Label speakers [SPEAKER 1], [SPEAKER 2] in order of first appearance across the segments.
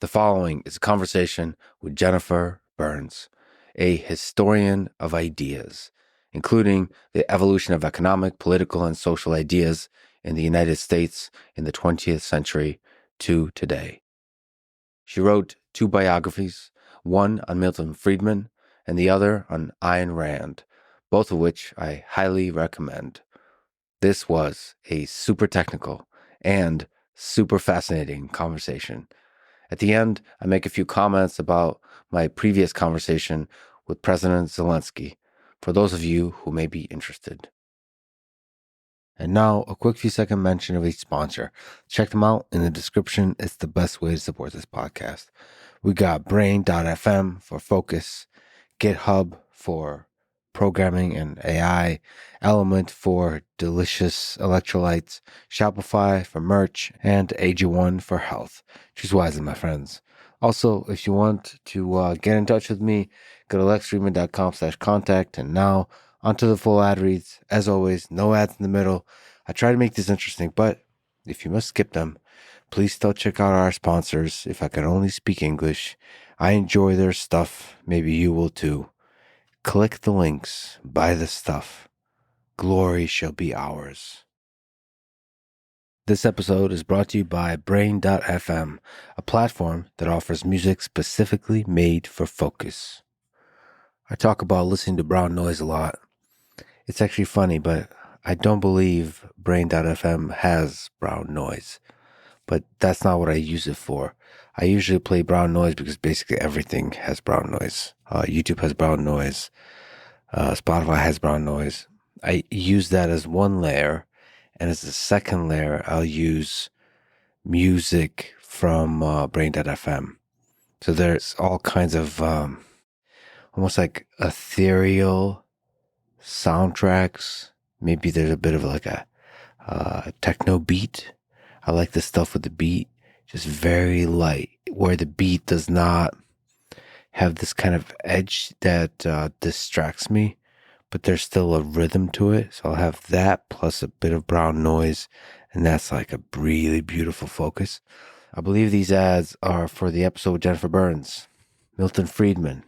[SPEAKER 1] The following is a conversation with Jennifer Burns, a historian of ideas, including the evolution of economic, political, and social ideas in the United States in the 20th century to today. She wrote 2 biographies, one on Milton Friedman and the other on Ayn Rand, both of which I highly recommend. This was a super technical and super fascinating conversation. At the end, I make a few comments about my previous conversation with President Zelenskyy, for those of you who may be interested. And now, a quick few second mention of each sponsor. Check them out in the description. It's the best way to support this podcast. We got Brain.fm for focus, GitHub for programming and AI, LMNT for delicious electrolytes, Shopify for merch, and AG1 for health. Choose wisely, my friends. Also, if you want to get in touch with me, go to lexfriedman.com/contact. And now, onto the full ad reads. As always, no ads in the middle. I try to make this interesting, but if you must skip them, please still check out our sponsors. If I could only speak English, I enjoy their stuff. Maybe you will too. Click the links, buy the stuff. Glory shall be ours. This episode is brought to you by Brain.fm, a platform that offers music specifically made for focus. I talk about listening to brown noise a lot. It's actually funny, but I don't believe Brain.fm has brown noise. But that's not what I use it for. I usually play brown noise because basically everything has brown noise. YouTube has brown noise. Spotify has brown noise. I use that as one layer. And as a second layer, I'll use music from Brain.fm. So there's all kinds of almost like ethereal soundtracks. Maybe there's a bit of like a techno beat. I like the stuff with the beat, just very light, where the beat does not have this kind of edge that distracts me, but there's still a rhythm to it. So I'll have that plus a bit of brown noise, and that's like a really beautiful focus. I believe these ads are for the episode with Jennifer Burns. Milton Friedman.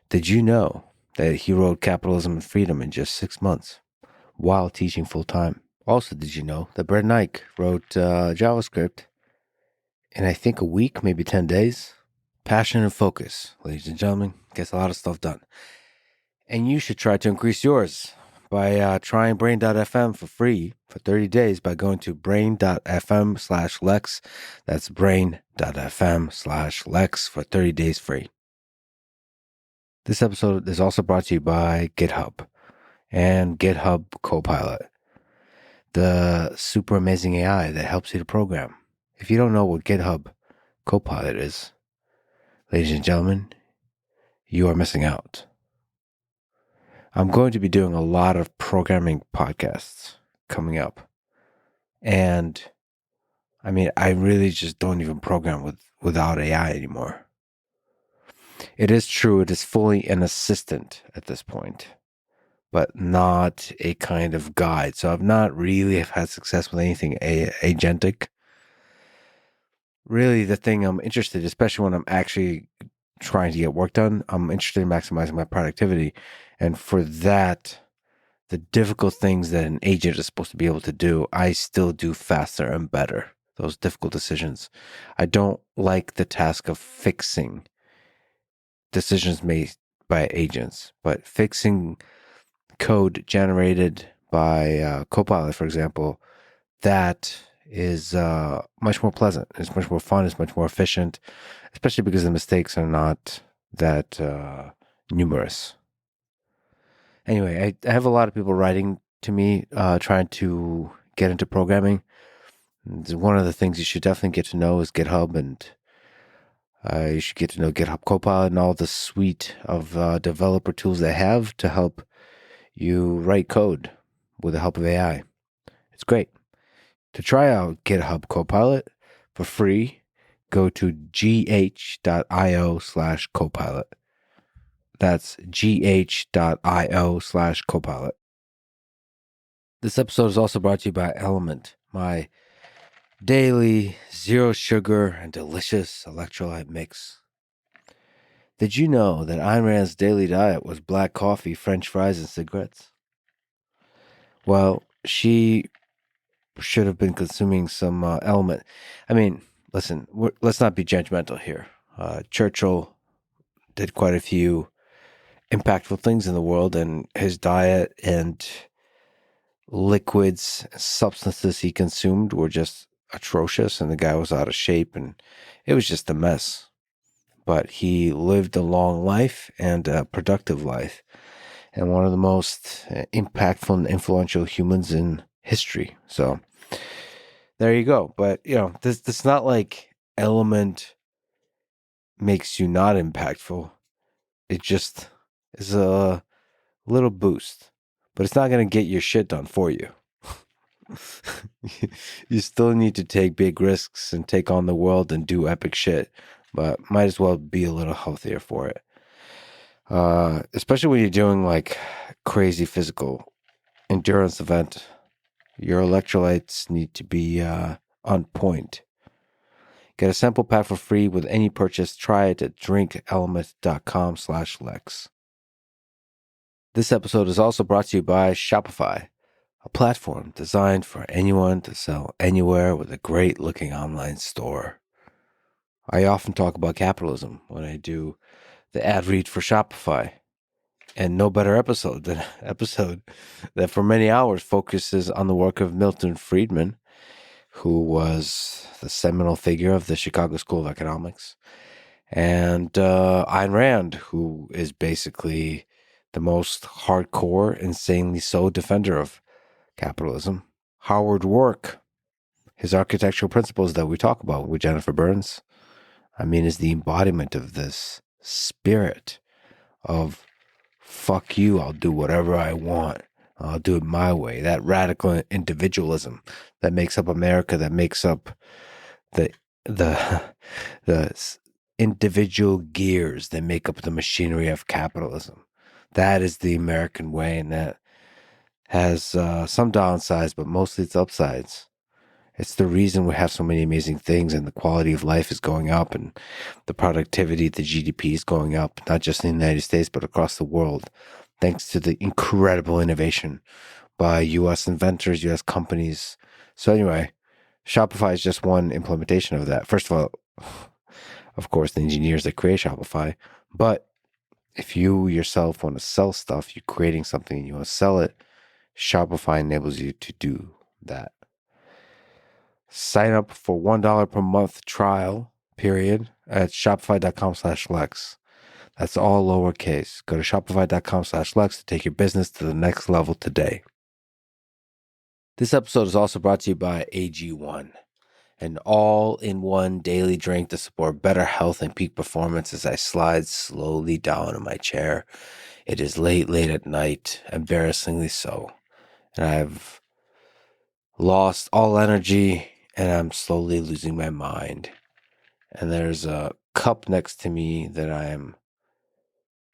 [SPEAKER 1] Did you know that he wrote Capitalism and Freedom in just 6 months while teaching full-time? Also, did you know that Brett Knight wrote JavaScript in, I think, a week, maybe 10 days? Passion and focus, ladies and gentlemen, gets a lot of stuff done. And you should try to increase yours by trying Brain.fm for free for 30 days by going to brain.fm/Lex. That's brain.fm/Lex for 30 days free. This episode is also brought to you by GitHub and GitHub Copilot, the super amazing AI that helps you to program. If you don't know what GitHub Copilot is, ladies and gentlemen, you are missing out. I'm going to be doing a lot of programming podcasts coming up. And I mean, I really just don't even program without AI anymore. It is true, it is fully an assistant at this point, but not a kind of guide. So I've not really had success with anything agentic. Really, the thing I'm interested, especially when I'm actually trying to get work done, I'm interested in maximizing my productivity. And for that, the difficult things that an agent is supposed to be able to do, I still do faster and better. Those difficult decisions. I don't like the task of fixing decisions made by agents, but fixing code generated by Copilot, for example, that is much more pleasant. It's much more fun. It's much more efficient, especially because the mistakes are not that numerous. Anyway, I have a lot of people writing to me trying to get into programming. One of the things you should definitely get to know is GitHub, and you should get to know GitHub Copilot and all the suite of developer tools they have to help you write code with the help of AI. It's great. To try out GitHub Copilot for free, go to gh.io/copilot. That's gh.io/copilot. This episode is also brought to you by LMNT, my daily, zero sugar, and delicious electrolyte mix. Did you know that Ayn Rand's daily diet was black coffee, French fries, and cigarettes? Well, she should have been consuming some element. I mean, listen, let's not be judgmental here. Churchill did quite a few impactful things in the world, and his diet and liquids, substances he consumed were just atrocious, and the guy was out of shape, and it was just a mess. But he lived a long life and a productive life, and one of the most impactful and influential humans in history. So there you go. But, this not like element makes you not impactful. It just is a little boost, but it's not going to get your shit done for you. You still need to take big risks and take on the world and do epic shit, but might as well be a little healthier for it. Especially when you're doing like crazy physical endurance event, your electrolytes need to be on point. Get a sample pack for free with any purchase. Try it at drinkelement.com/Lex. This episode is also brought to you by Shopify, a platform designed for anyone to sell anywhere with a great looking online store. I often talk about capitalism when I do the ad read for Shopify, and no better episode than an episode that for many hours focuses on the work of Milton Friedman, who was the seminal figure of the Chicago School of Economics, and Ayn Rand, who is basically the most hardcore, insanely so defender of capitalism. Howard Roark, his architectural principles that we talk about with Jennifer Burns, is the embodiment of this spirit of fuck you, I'll do whatever I want. I'll do it my way. That radical individualism that makes up America, that makes up the individual gears that make up the machinery of capitalism. That is the American way, and that has some downsides, but mostly its upsides. It's the reason we have so many amazing things, and the quality of life is going up, and the productivity, the GDP is going up, not just in the United States, but across the world, thanks to the incredible innovation by U.S. inventors, U.S. companies. So anyway, Shopify is just one implementation of that. First of all, of course, the engineers that create Shopify, but if you yourself want to sell stuff, you're creating something and you want to sell it, Shopify enables you to do that. Sign up for $1 per month trial period at shopify.com/Lex. That's all lowercase. Go to shopify.com/Lex to take your business to the next level today. This episode is also brought to you by AG1, an all-in-one daily drink to support better health and peak performance as I slide slowly down in my chair. It is late at night, embarrassingly so, and I've lost all energy, and I'm slowly losing my mind. And there's a cup next to me that I am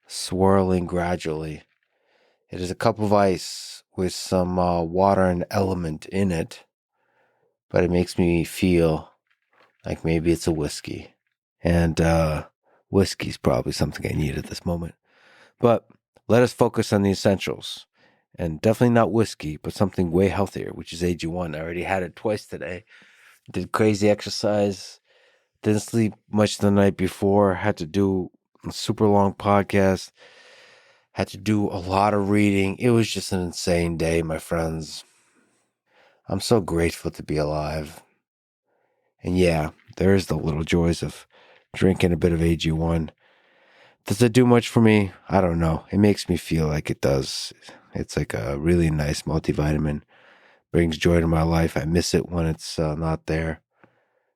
[SPEAKER 1] swirling gradually. It is a cup of ice with some water and element in it, but it makes me feel like maybe it's a whiskey. And whiskey's probably something I need at this moment. But let us focus on the essentials. And definitely not whiskey, but something way healthier, which is AG1. I already had it twice today. Did crazy exercise. Didn't sleep much the night before. Had to do a super long podcast. Had to do a lot of reading. It was just an insane day, my friends. I'm so grateful to be alive. And yeah, there is the little joys of drinking a bit of AG1. Does it do much for me? I don't know. It makes me feel like it does. It's like a really nice multivitamin. Brings joy to my life. I miss it when it's not there.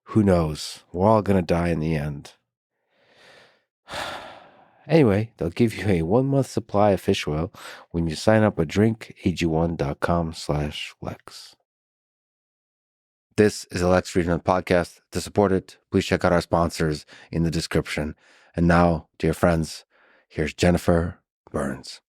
[SPEAKER 1] Who knows? We're all going to die in the end. Anyway, they'll give you a 1-month supply of fish oil when you sign up at drinkag1.com/Lex. This is a Lex Friedman podcast. To support it, please check out our sponsors in the description. And now, dear friends, here's Jennifer Burns.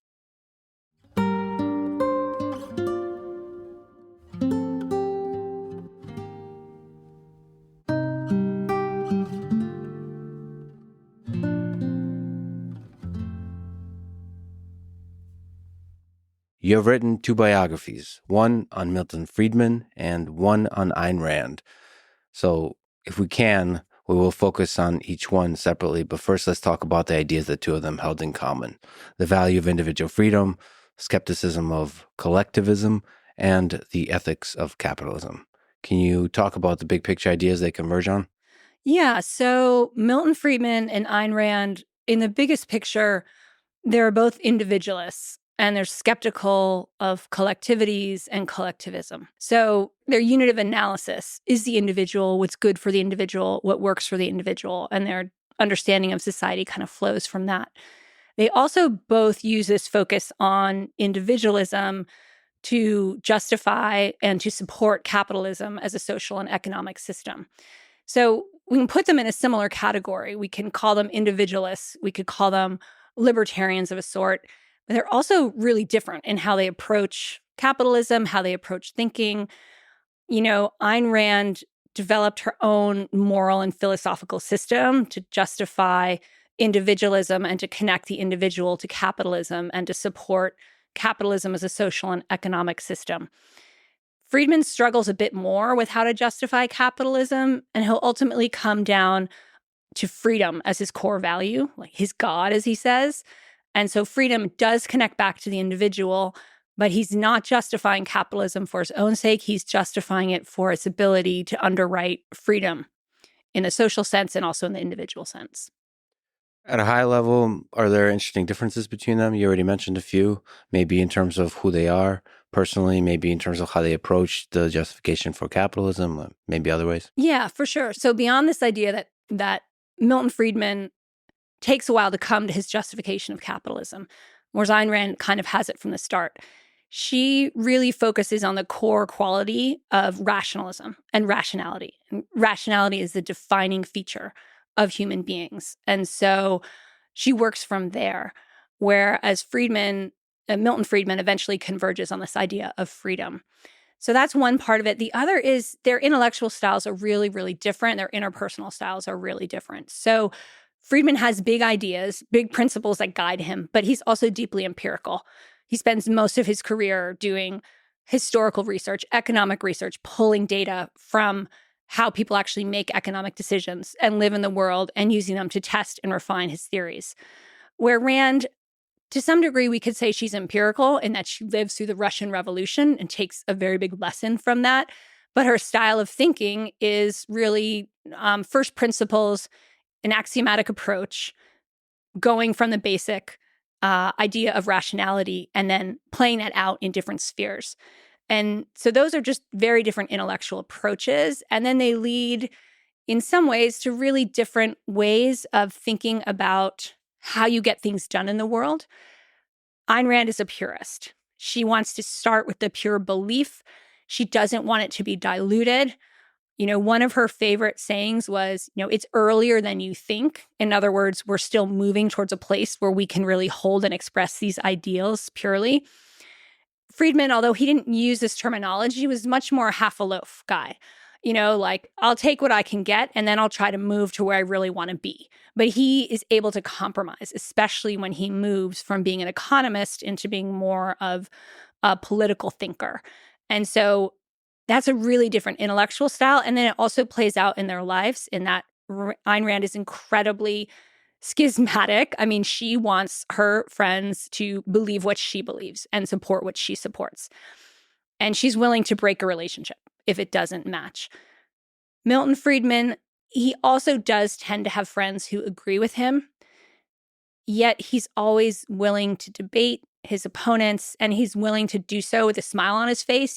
[SPEAKER 1] You have written 2 biographies, one on Milton Friedman and one on Ayn Rand. So if we can, we will focus on each one separately. But first, let's talk about the ideas the two of them held in common: the value of individual freedom, skepticism of collectivism, and the ethics of capitalism. Can you talk about the big picture ideas they converge on?
[SPEAKER 2] Yeah, so Milton Friedman and Ayn Rand, in the biggest picture, they're both individualists and they're skeptical of collectivities and collectivism. So their unit of analysis is the individual, what's good for the individual, what works for the individual, and their understanding of society kind of flows from that. They also both use this focus on individualism to justify and to support capitalism as a social and economic system. So we can put them in a similar category. We can call them individualists. We could call them libertarians of a sort. But they're also really different in how they approach capitalism, how they approach thinking. You know, Ayn Rand developed her own moral and philosophical system to justify individualism and to connect the individual to capitalism and to support capitalism as a social and economic system. Friedman struggles a bit more with how to justify capitalism, and he'll ultimately come down to freedom as his core value, like his God, as he says. And so freedom does connect back to the individual, but he's not justifying capitalism for its own sake. He's justifying it for its ability to underwrite freedom in the social sense and also in the individual sense.
[SPEAKER 1] At a high level, are there interesting differences between them? You already mentioned a few, maybe in terms of who they are personally, maybe in terms of how they approach the justification for capitalism, maybe other ways.
[SPEAKER 2] Yeah, for sure. So beyond this idea that Milton Friedman takes a while to come to his justification of capitalism, whereas Ayn Rand kind of has it from the start. She really focuses on the core quality of rationalism and rationality. And rationality is the defining feature of human beings. And so she works from there, whereas Milton Friedman eventually converges on this idea of freedom. So that's one part of it. The other is their intellectual styles are really, really different. Their interpersonal styles are really different. So Friedman has big ideas, big principles that guide him, but he's also deeply empirical. He spends most of his career doing historical research, economic research, pulling data from how people actually make economic decisions and live in the world and using them to test and refine his theories. Where Rand, to some degree, we could say she's empirical in that she lives through the Russian Revolution and takes a very big lesson from that. But her style of thinking is really first principles, an axiomatic approach, going from the basic idea of rationality and then playing that out in different spheres. And so those are just very different intellectual approaches. And then they lead in some ways to really different ways of thinking about how you get things done in the world. Ayn Rand is a purist. She wants to start with the pure belief. She doesn't want it to be diluted. You know, one of her favorite sayings was, it's earlier than you think. In other words, we're still moving towards a place where we can really hold and express these ideals purely. Friedman, although he didn't use this terminology, was much more a half a loaf guy. Like, I'll take what I can get and then I'll try to move to where I really want to be. But he is able to compromise, especially when he moves from being an economist into being more of a political thinker. And so that's a really different intellectual style. And then it also plays out in their lives in that Ayn Rand is incredibly schismatic. I mean, she wants her friends to believe what she believes and support what she supports. And she's willing to break a relationship if it doesn't match. Milton Friedman, he also does tend to have friends who agree with him, yet he's always willing to debate his opponents, and he's willing to do so with a smile on his face.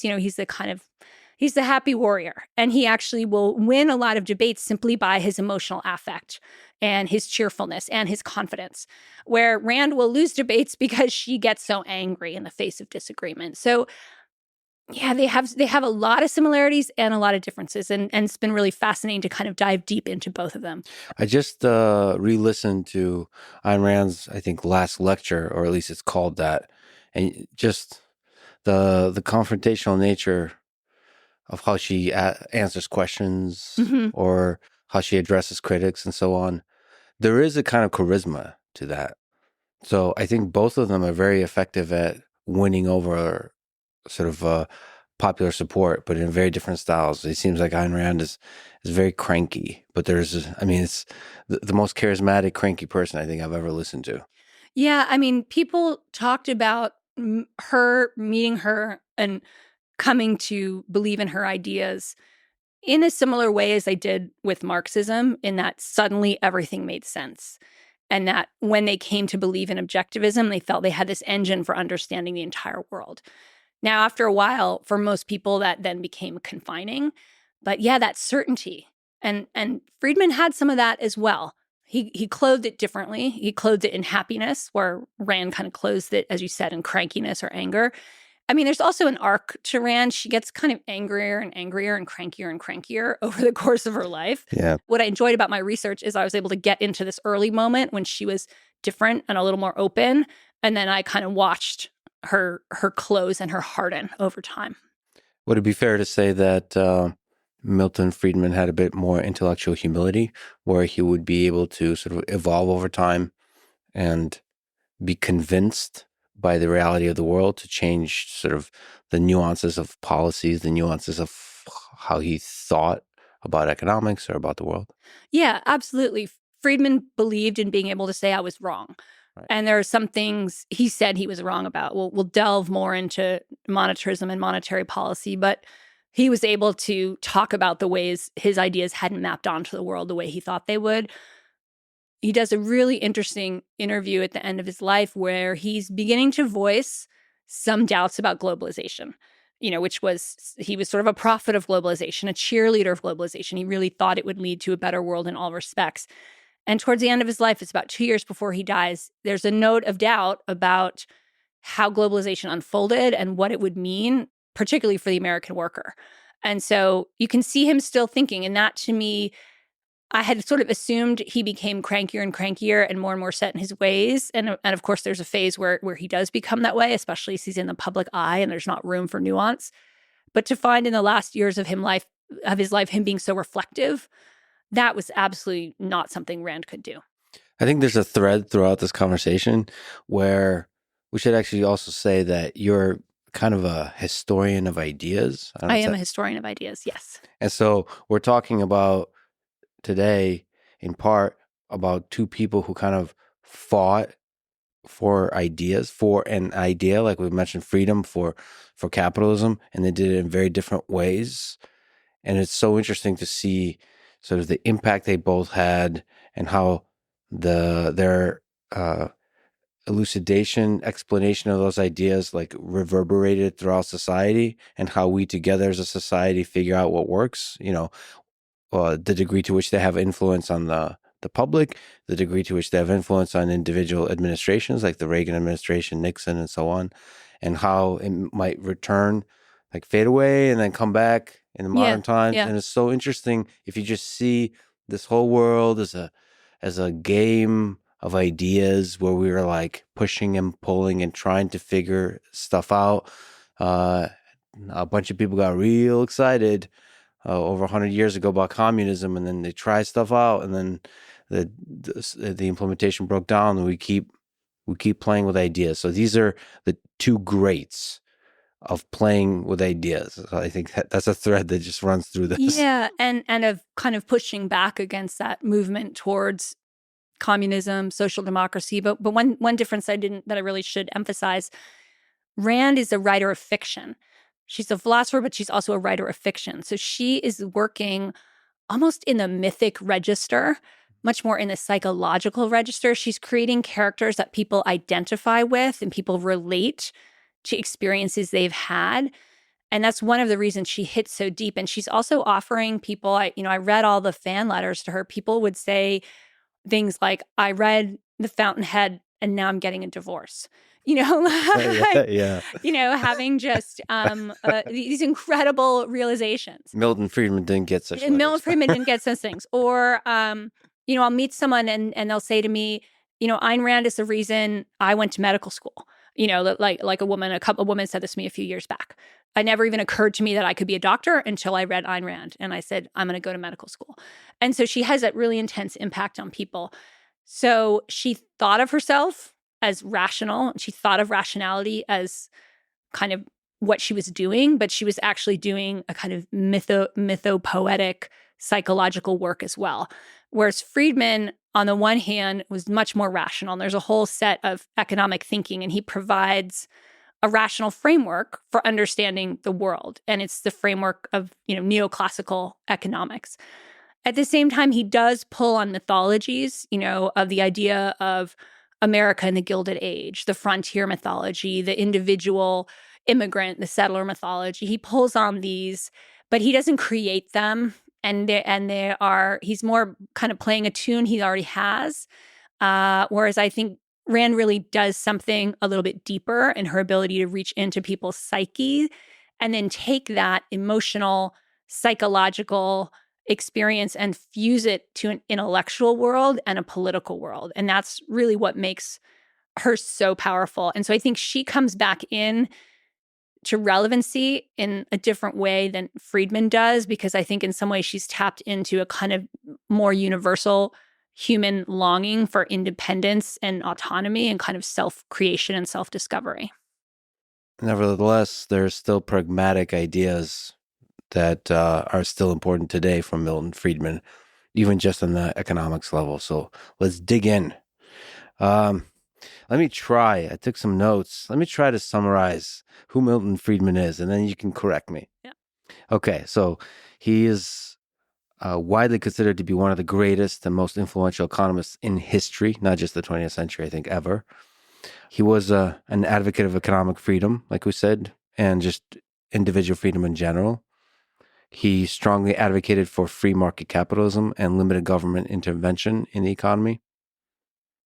[SPEAKER 2] He's the happy warrior, and he actually will win a lot of debates simply by his emotional affect and his cheerfulness and his confidence, where Rand will lose debates because she gets so angry in the face of disagreement. So yeah, they have a lot of similarities and a lot of differences, and it's been really fascinating to kind of dive deep into both of them.
[SPEAKER 1] I just re-listened to Ayn Rand's, I think, last lecture, or at least it's called that, and just the confrontational nature of how she answers questions or how she addresses critics and so on. There is a kind of charisma to that. So I think both of them are very effective at winning over sort of popular support, but in very different styles. It seems like Ayn Rand is very cranky, but it's the most charismatic, cranky person I think I've ever listened to.
[SPEAKER 2] Yeah, I mean, people talked about her, meeting her, and coming to believe in her ideas in a similar way as they did with Marxism, in that suddenly everything made sense. And that when they came to believe in objectivism, they felt they had this engine for understanding the entire world. Now, after a while, for most people, that then became confining. But yeah, that certainty. And Friedman had some of that as well. He clothed it differently. He clothed it in happiness, where Rand kind of clothed it, as you said, in crankiness or anger. I mean, there's also an arc to Rand. She gets kind of angrier and angrier and crankier over the course of her life.
[SPEAKER 1] Yeah.
[SPEAKER 2] What I enjoyed about my research is I was able to get into this early moment when she was different and a little more open. And then I kind of watched her close and her harden over time.
[SPEAKER 1] Would it be fair to say that Milton Friedman had a bit more intellectual humility, where he would be able to sort of evolve over time and be convinced by the reality of the world to change sort of the nuances of policies, the nuances of how he thought about economics or about the world?
[SPEAKER 2] Yeah, absolutely. Friedman believed in being able to say I was wrong.
[SPEAKER 1] Right.
[SPEAKER 2] And there are some things he said he was wrong about. We'll delve more into monetarism and monetary policy, but he was able to talk about the ways his ideas hadn't mapped onto the world the way he thought they would. He does a really interesting interview at the end of his life where he's beginning to voice some doubts about globalization, which was, he was sort of a prophet of globalization, a cheerleader of globalization. He really thought it would lead to a better world in all respects. And towards the end of his life, it's about 2 years before he dies, there's a note of doubt about how globalization unfolded and what it would mean, particularly for the American worker. And so you can see him still thinking. And that, to me, I had sort of assumed he became crankier and crankier and more set in his ways. And of course, there's a phase where he does become that way, especially as he's in the public eye and there's not room for nuance. But to find in the last years of his life, him being so reflective, that was absolutely not something Rand could do.
[SPEAKER 1] I think there's a thread throughout this conversation where we should actually also say that you're kind of a historian of ideas.
[SPEAKER 2] I am a historian of ideas, yes.
[SPEAKER 1] And so we're talking about today, in part, about two people who kind of fought for ideas, for an idea, like we mentioned, freedom, for capitalism, and they did it in very different ways. And it's so interesting to see sort of the impact they both had and how their elucidation, explanation of those ideas like reverberated throughout society, and how we together as a society figure out what works, the degree to which they have influence on the public, the degree to which they have influence on individual administrations like the Reagan administration, Nixon, and so on, and how it might return, like fade away and then come back in the modern times.
[SPEAKER 2] Yeah.
[SPEAKER 1] And it's so interesting if you just see this whole world as a game of ideas where we were like pushing and pulling and trying to figure stuff out. A bunch of people got real excited over 100 years ago about communism, and then they tried stuff out, and then the implementation broke down, and we keep playing with ideas. So these are the two greats of playing with ideas. So I think that's a thread that just runs through this.
[SPEAKER 2] Yeah, and of kind of pushing back against that movement towards communism, social democracy. But one difference that I really should emphasize, Rand is a writer of fiction. She's a philosopher, but she's also a writer of fiction. So she is working almost in the mythic register, much more in the psychological register. She's creating characters that people identify with and people relate to experiences they've had. And that's one of the reasons she hits so deep. And she's also offering people, I read all the fan letters to her. People would say things like, I read The Fountainhead and now I'm getting a divorce.
[SPEAKER 1] Yeah.
[SPEAKER 2] Having just these incredible realizations.
[SPEAKER 1] Milton Friedman didn't get such letters.
[SPEAKER 2] Milton Friedman didn't get such things. Or, I'll meet someone and they'll say to me, Ayn Rand is the reason I went to medical school. Like a woman said this to me a few years back. It never even occurred to me that I could be a doctor until I read Ayn Rand. And I said, I'm going to go to medical school. And so she has that really intense impact on people. So she thought of herself as rational. She thought of rationality as kind of what she was doing, but she was actually doing a kind of mythopoetic psychological work as well. Whereas Friedman, on the one hand, was much more rational. And there's a whole set of economic thinking, and he provides a rational framework for understanding the world. And it's the framework of, neoclassical economics. At the same time, he does pull on mythologies, of the idea of America in the Gilded Age, the frontier mythology, the individual immigrant, the settler mythology. He pulls on these, but he doesn't create them. And he's more kind of playing a tune he already has. Whereas I think Rand really does something a little bit deeper in her ability to reach into people's psyche and then take that emotional, psychological experience and fuse it to an intellectual world and a political world. And that's really what makes her so powerful. And so I think she comes back in to relevancy in a different way than Friedman does, because I think in some ways she's tapped into a kind of more universal human longing for independence and autonomy and kind of self-creation and self-discovery.
[SPEAKER 1] Nevertheless, there's still pragmatic ideas that are still important today from Milton Friedman, even just on the economics level. So let's dig in. Let me try. I took some notes. Let me try to summarize who Milton Friedman is, and then you can correct me.
[SPEAKER 2] Yeah.
[SPEAKER 1] Okay, so he is widely considered to be one of the greatest and most influential economists in history, not just the 20th century, I think, ever. He was an advocate of economic freedom, like we said, and just individual freedom in general. He strongly advocated for free market capitalism and limited government intervention in the economy.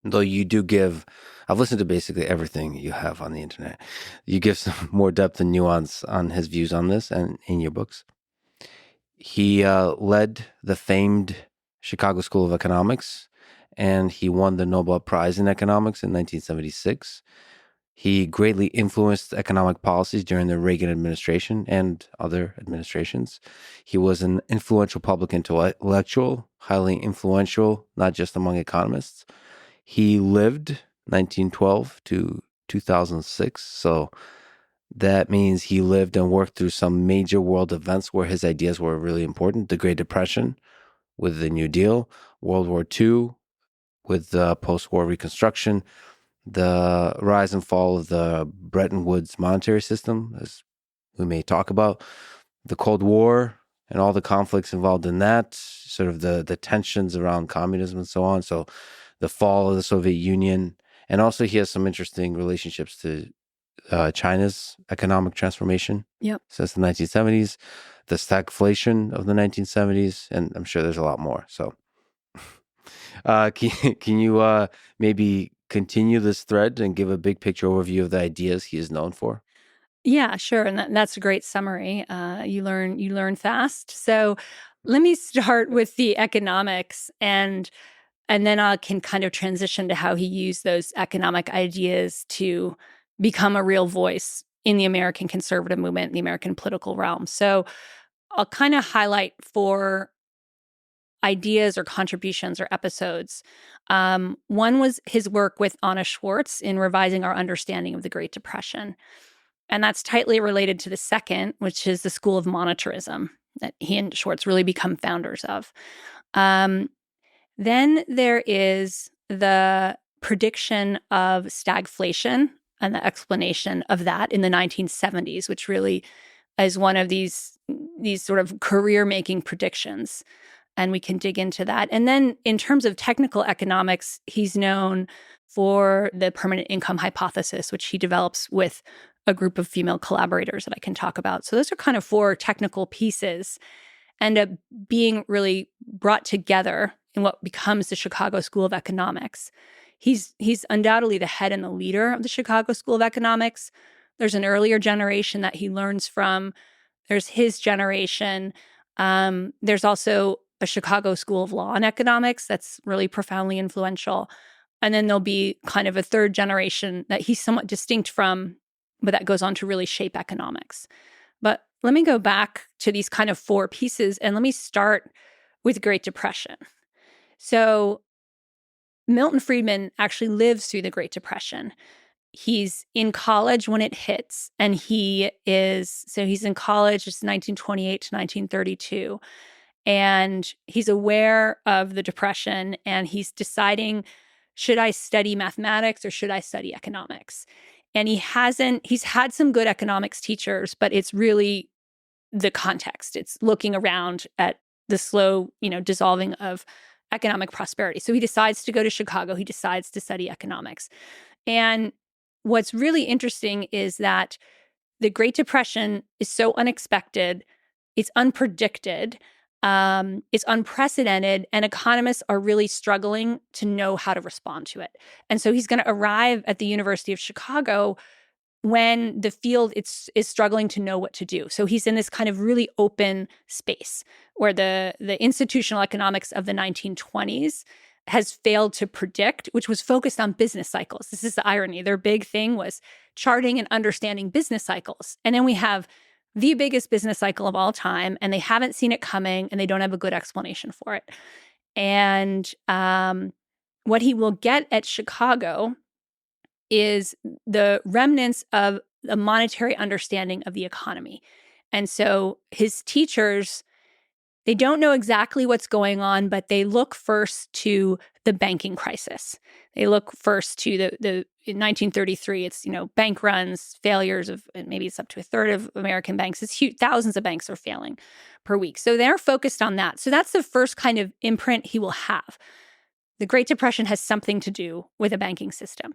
[SPEAKER 1] Though you do give, I've listened to basically everything you have on the internet. You give some more depth and nuance on his views on this and in your books. He led the famed Chicago School of Economics, and he won the Nobel Prize in Economics in 1976. He greatly influenced economic policies during the Reagan administration and other administrations. He was an influential public intellectual, highly influential, not just among economists. He lived 1912 to 2006, so that means he lived and worked through some major world events where his ideas were really important. The Great Depression with the New Deal, World War II with the post-war Reconstruction, the rise and fall of the Bretton Woods monetary system, as we may talk about, the Cold War and all the conflicts involved in that, sort of the tensions around communism and so on. So the fall of the Soviet Union. And also he has some interesting relationships to China's economic transformation since the 1970s, the stagflation of the 1970s, and I'm sure there's a lot more. So can you maybe continue this thread and give a big picture overview of the ideas he is known for?
[SPEAKER 2] Yeah, sure. And that's a great summary. You learn fast. So let me start with the economics, and then I can kind of transition to how he used those economic ideas to become a real voice in the American conservative movement, in the American political realm. So I'll kind of highlight 4 ideas or contributions or episodes. One was his work with Anna Schwartz in revising our understanding of the Great Depression. And that's tightly related to the second, which is the school of monetarism that he and Schwartz really become founders of. Then there is the prediction of stagflation and the explanation of that in the 1970s, which really is one of these sort of career-making predictions. And we can dig into that. And then in terms of technical economics, he's known for the permanent income hypothesis, which he develops with a group of female collaborators that I can talk about. So those are kind of 4 technical pieces, end up being really brought together in what becomes the Chicago School of Economics. He's undoubtedly the head and the leader of the Chicago School of Economics. There's an earlier generation that he learns from. There's his generation. There's also a Chicago School of Law and Economics that's really profoundly influential. And then there'll be kind of a third generation that he's somewhat distinct from, but that goes on to really shape economics. But let me go back to these kind of 4 pieces, and let me start with Great Depression. So Milton Friedman actually lives through the Great Depression. He's in college when it hits, and he's in college, it's 1928 to 1932. And he's aware of the Depression, and he's deciding, should I study mathematics or should I study economics? And he's had some good economics teachers, but it's really the context. It's looking around at the slow, dissolving of economic prosperity. So he decides to go to Chicago. He decides to study economics. And what's really interesting is that the Great Depression is so unexpected, it's unpredicted, it's unprecedented, and economists are really struggling to know how to respond to it. And so he's going to arrive at the University of Chicago when the field is struggling to know what to do. So he's in this kind of really open space where the institutional economics of the 1920s has failed to predict, which was focused on business cycles. This is the irony. Their big thing was charting and understanding business cycles. And then we have the biggest business cycle of all time, and they haven't seen it coming, and they don't have a good explanation for it. And what he will get at Chicago is the remnants of a monetary understanding of the economy. And so his teachers, they don't know exactly what's going on, but they look first to the banking crisis. They look first to the in 1933, it's, bank runs, failures of, maybe it's up to a third of American banks. It's huge. Thousands of banks are failing per week. So they're focused on that. So that's the first kind of imprint he will have. The Great Depression has something to do with a banking system.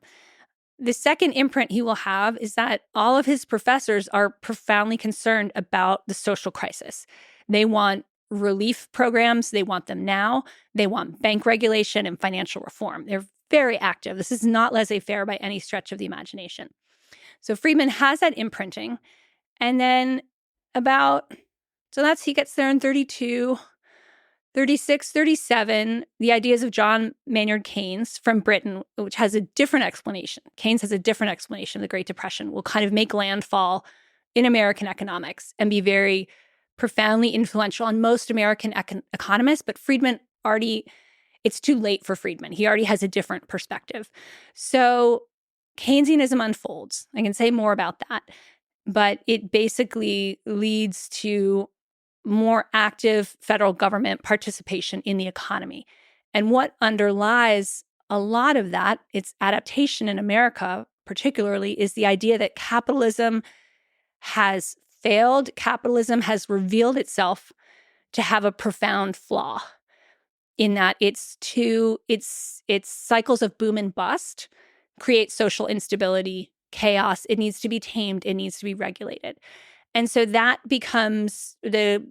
[SPEAKER 2] The second imprint he will have is that all of his professors are profoundly concerned about the social crisis. They want relief programs. They want them now. They want bank regulation and financial reform. They're very active. This is not laissez-faire by any stretch of the imagination. So Friedman has that imprinting. And then he gets there in 32, 36, 37, the ideas of John Maynard Keynes from Britain, which has a different explanation. Keynes has a different explanation of the Great Depression, will kind of make landfall in American economics and be very profoundly influential on most American economists. But Friedman it's too late for Friedman. He already has a different perspective. So Keynesianism unfolds. I can say more about that. But it basically leads to more active federal government participation in the economy. And what underlies a lot of that, its adaptation in America particularly, is the idea that capitalism has failed. Capitalism has revealed itself to have a profound flaw in that its cycles of boom and bust create social instability, chaos. It needs to be tamed. It needs to be regulated. And so that becomes the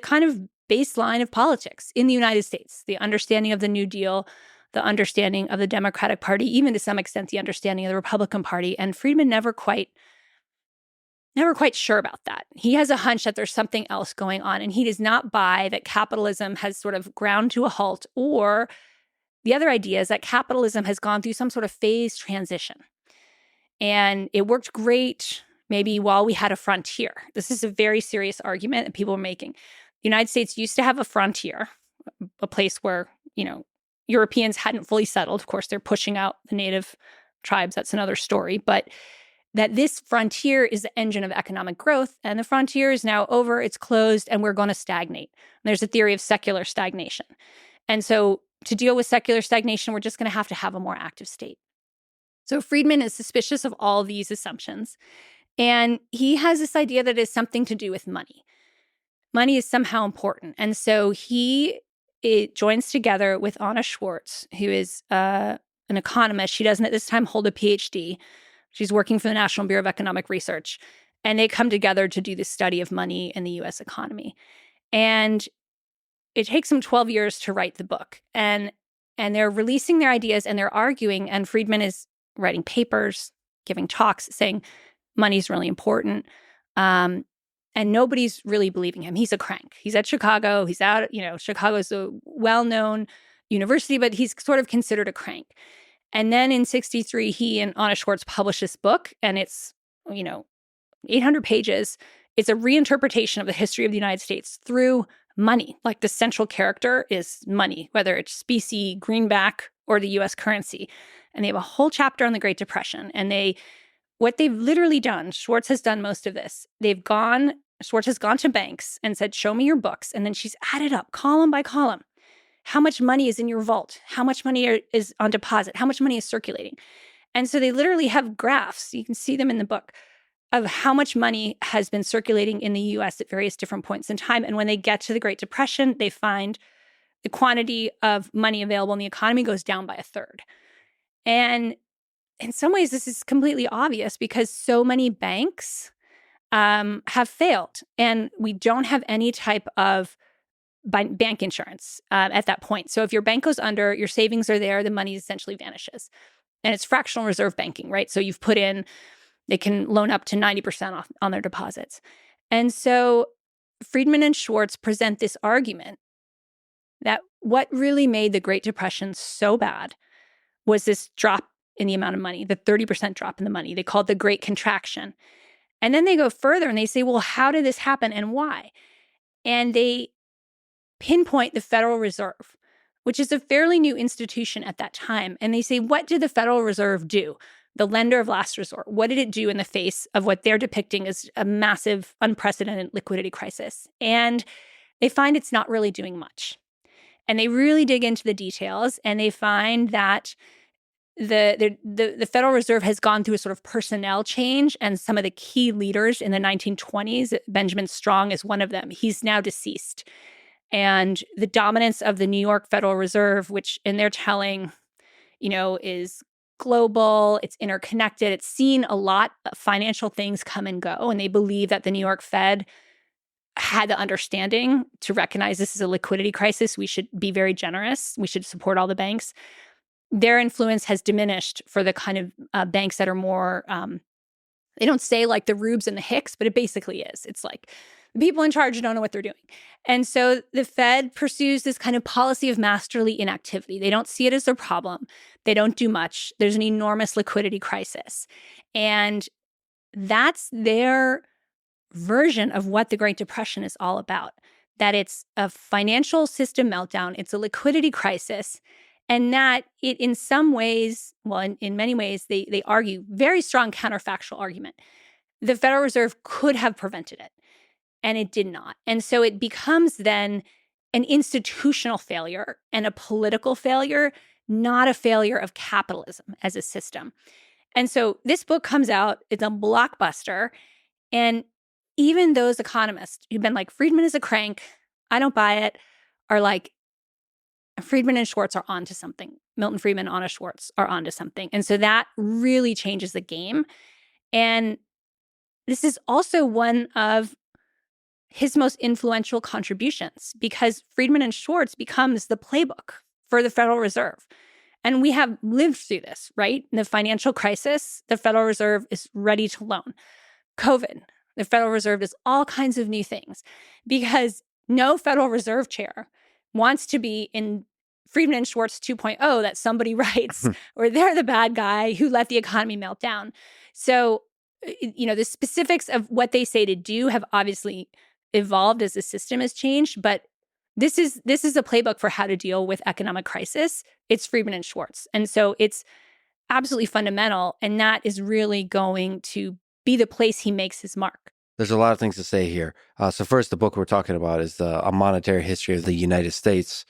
[SPEAKER 2] kind of baseline of politics in the United States, the understanding of the New Deal, the understanding of the Democratic Party, even to some extent the understanding of the Republican Party. And Friedman never quite sure about that. He has a hunch that there's something else going on, and he does not buy that capitalism has sort of ground to a halt, or the other idea is that capitalism has gone through some sort of phase transition. And it worked great maybe while we had a frontier. This is a very serious argument that people are making. The United States used to have a frontier, a place where, Europeans hadn't fully settled. Of course, they're pushing out the native tribes. That's another story. But that this frontier is the engine of economic growth, and the frontier is now over, it's closed, and we're going to stagnate. And there's a theory of secular stagnation. And so to deal with secular stagnation, we're just going to have a more active state. So Friedman is suspicious of all these assumptions. And he has this idea that it has something to do with money. Money is somehow important. And so it joins together with Anna Schwartz, who is an economist. She doesn't at this time hold a PhD. She's working for the National Bureau of Economic Research. And they come together to do this study of money in the U.S. economy. And it takes them 12 years to write the book. And they're releasing their ideas and they're arguing. And Friedman is writing papers, giving talks, saying money's really important. And nobody's really believing him. He's a crank. He's at Chicago. He's out, Chicago's a well-known university, but he's sort of considered a crank. And then in 1963, he and Anna Schwartz published this book, and it's, 800 pages. It's a reinterpretation of the history of the United States through money. Like the central character is money, whether it's specie, greenback, or the US currency. And they have a whole chapter on the Great Depression. And what they've literally done, Schwartz has done most of this. Schwartz has gone to banks and said, show me your books. And then she's added up column by column. How much money is in your vault? How much money is on deposit? How much money is circulating? And so they literally have graphs, you can see them in the book, of how much money has been circulating in the US at various different points in time. And when they get to the Great Depression, they find the quantity of money available in the economy goes down by a third. And in some ways, this is completely obvious because so many banks have failed. And we don't have any type of bank insurance at that point. So if your bank goes under, your savings are there, the money essentially vanishes. And it's fractional reserve banking, right? So you've put in, they can loan up to 90% off on their deposits. And so Friedman and Schwartz present this argument that what really made the Great Depression so bad was this drop in the amount of money, the 30% drop in the money. They call it the Great Contraction. And then they go further and they say, well, how did this happen and why? And they pinpoint the Federal Reserve, which is a fairly new institution at that time. And they say, what did the Federal Reserve do? The lender of last resort. What did it do in the face of what they're depicting as a massive, unprecedented liquidity crisis? And they find it's not really doing much. And they really dig into the details and they find that the Federal Reserve has gone through a sort of personnel change, and some of the key leaders in the 1920s, Benjamin Strong is one of them. He's now deceased. And the dominance of the New York Federal Reserve, which in their telling, is global, it's interconnected, it's seen a lot of financial things come and go. And they believe that the New York Fed had the understanding to recognize this is a liquidity crisis. We should be very generous. We should support all the banks. Their influence has diminished for the kind of banks that are more, they don't say like the Rubes and the Hicks, but it basically is. It's like the people in charge don't know what they're doing. And so the Fed pursues this kind of policy of masterly inactivity. They don't see it as their problem. They don't do much. There's an enormous liquidity crisis. And that's their version of what the Great Depression is all about, that it's a financial system meltdown, it's a liquidity crisis, and that it in some ways, well, in many ways, they argue, very strong counterfactual argument, the Federal Reserve could have prevented it. And it did not. And so it becomes then an institutional failure and a political failure, not a failure of capitalism as a system. And so this book comes out, it's a blockbuster. And even those economists who've been like, Friedman is a crank, I don't buy it, are like, Friedman and Schwartz are onto something. Milton Friedman, Anna Schwartz are onto something. And so that really changes the game. And this is also one of his most influential contributions, because Friedman and Schwartz becomes the playbook for the Federal Reserve. And we have lived through this, right? In the financial crisis, the Federal Reserve is ready to loan. COVID, the Federal Reserve does all kinds of new things because no Federal Reserve chair wants to be in Friedman and Schwartz 2.0 that somebody writes, or they're the bad guy who let the economy melt down. So, the specifics of what they say to do have obviously evolved as the system has changed, but this is a playbook for how to deal with economic crisis. It's Friedman and Schwartz. And so it's absolutely fundamental, and that is really going to be the place he makes his mark.
[SPEAKER 1] There's a lot of things to say here. So first, the book we're talking about is A Monetary History of the United States,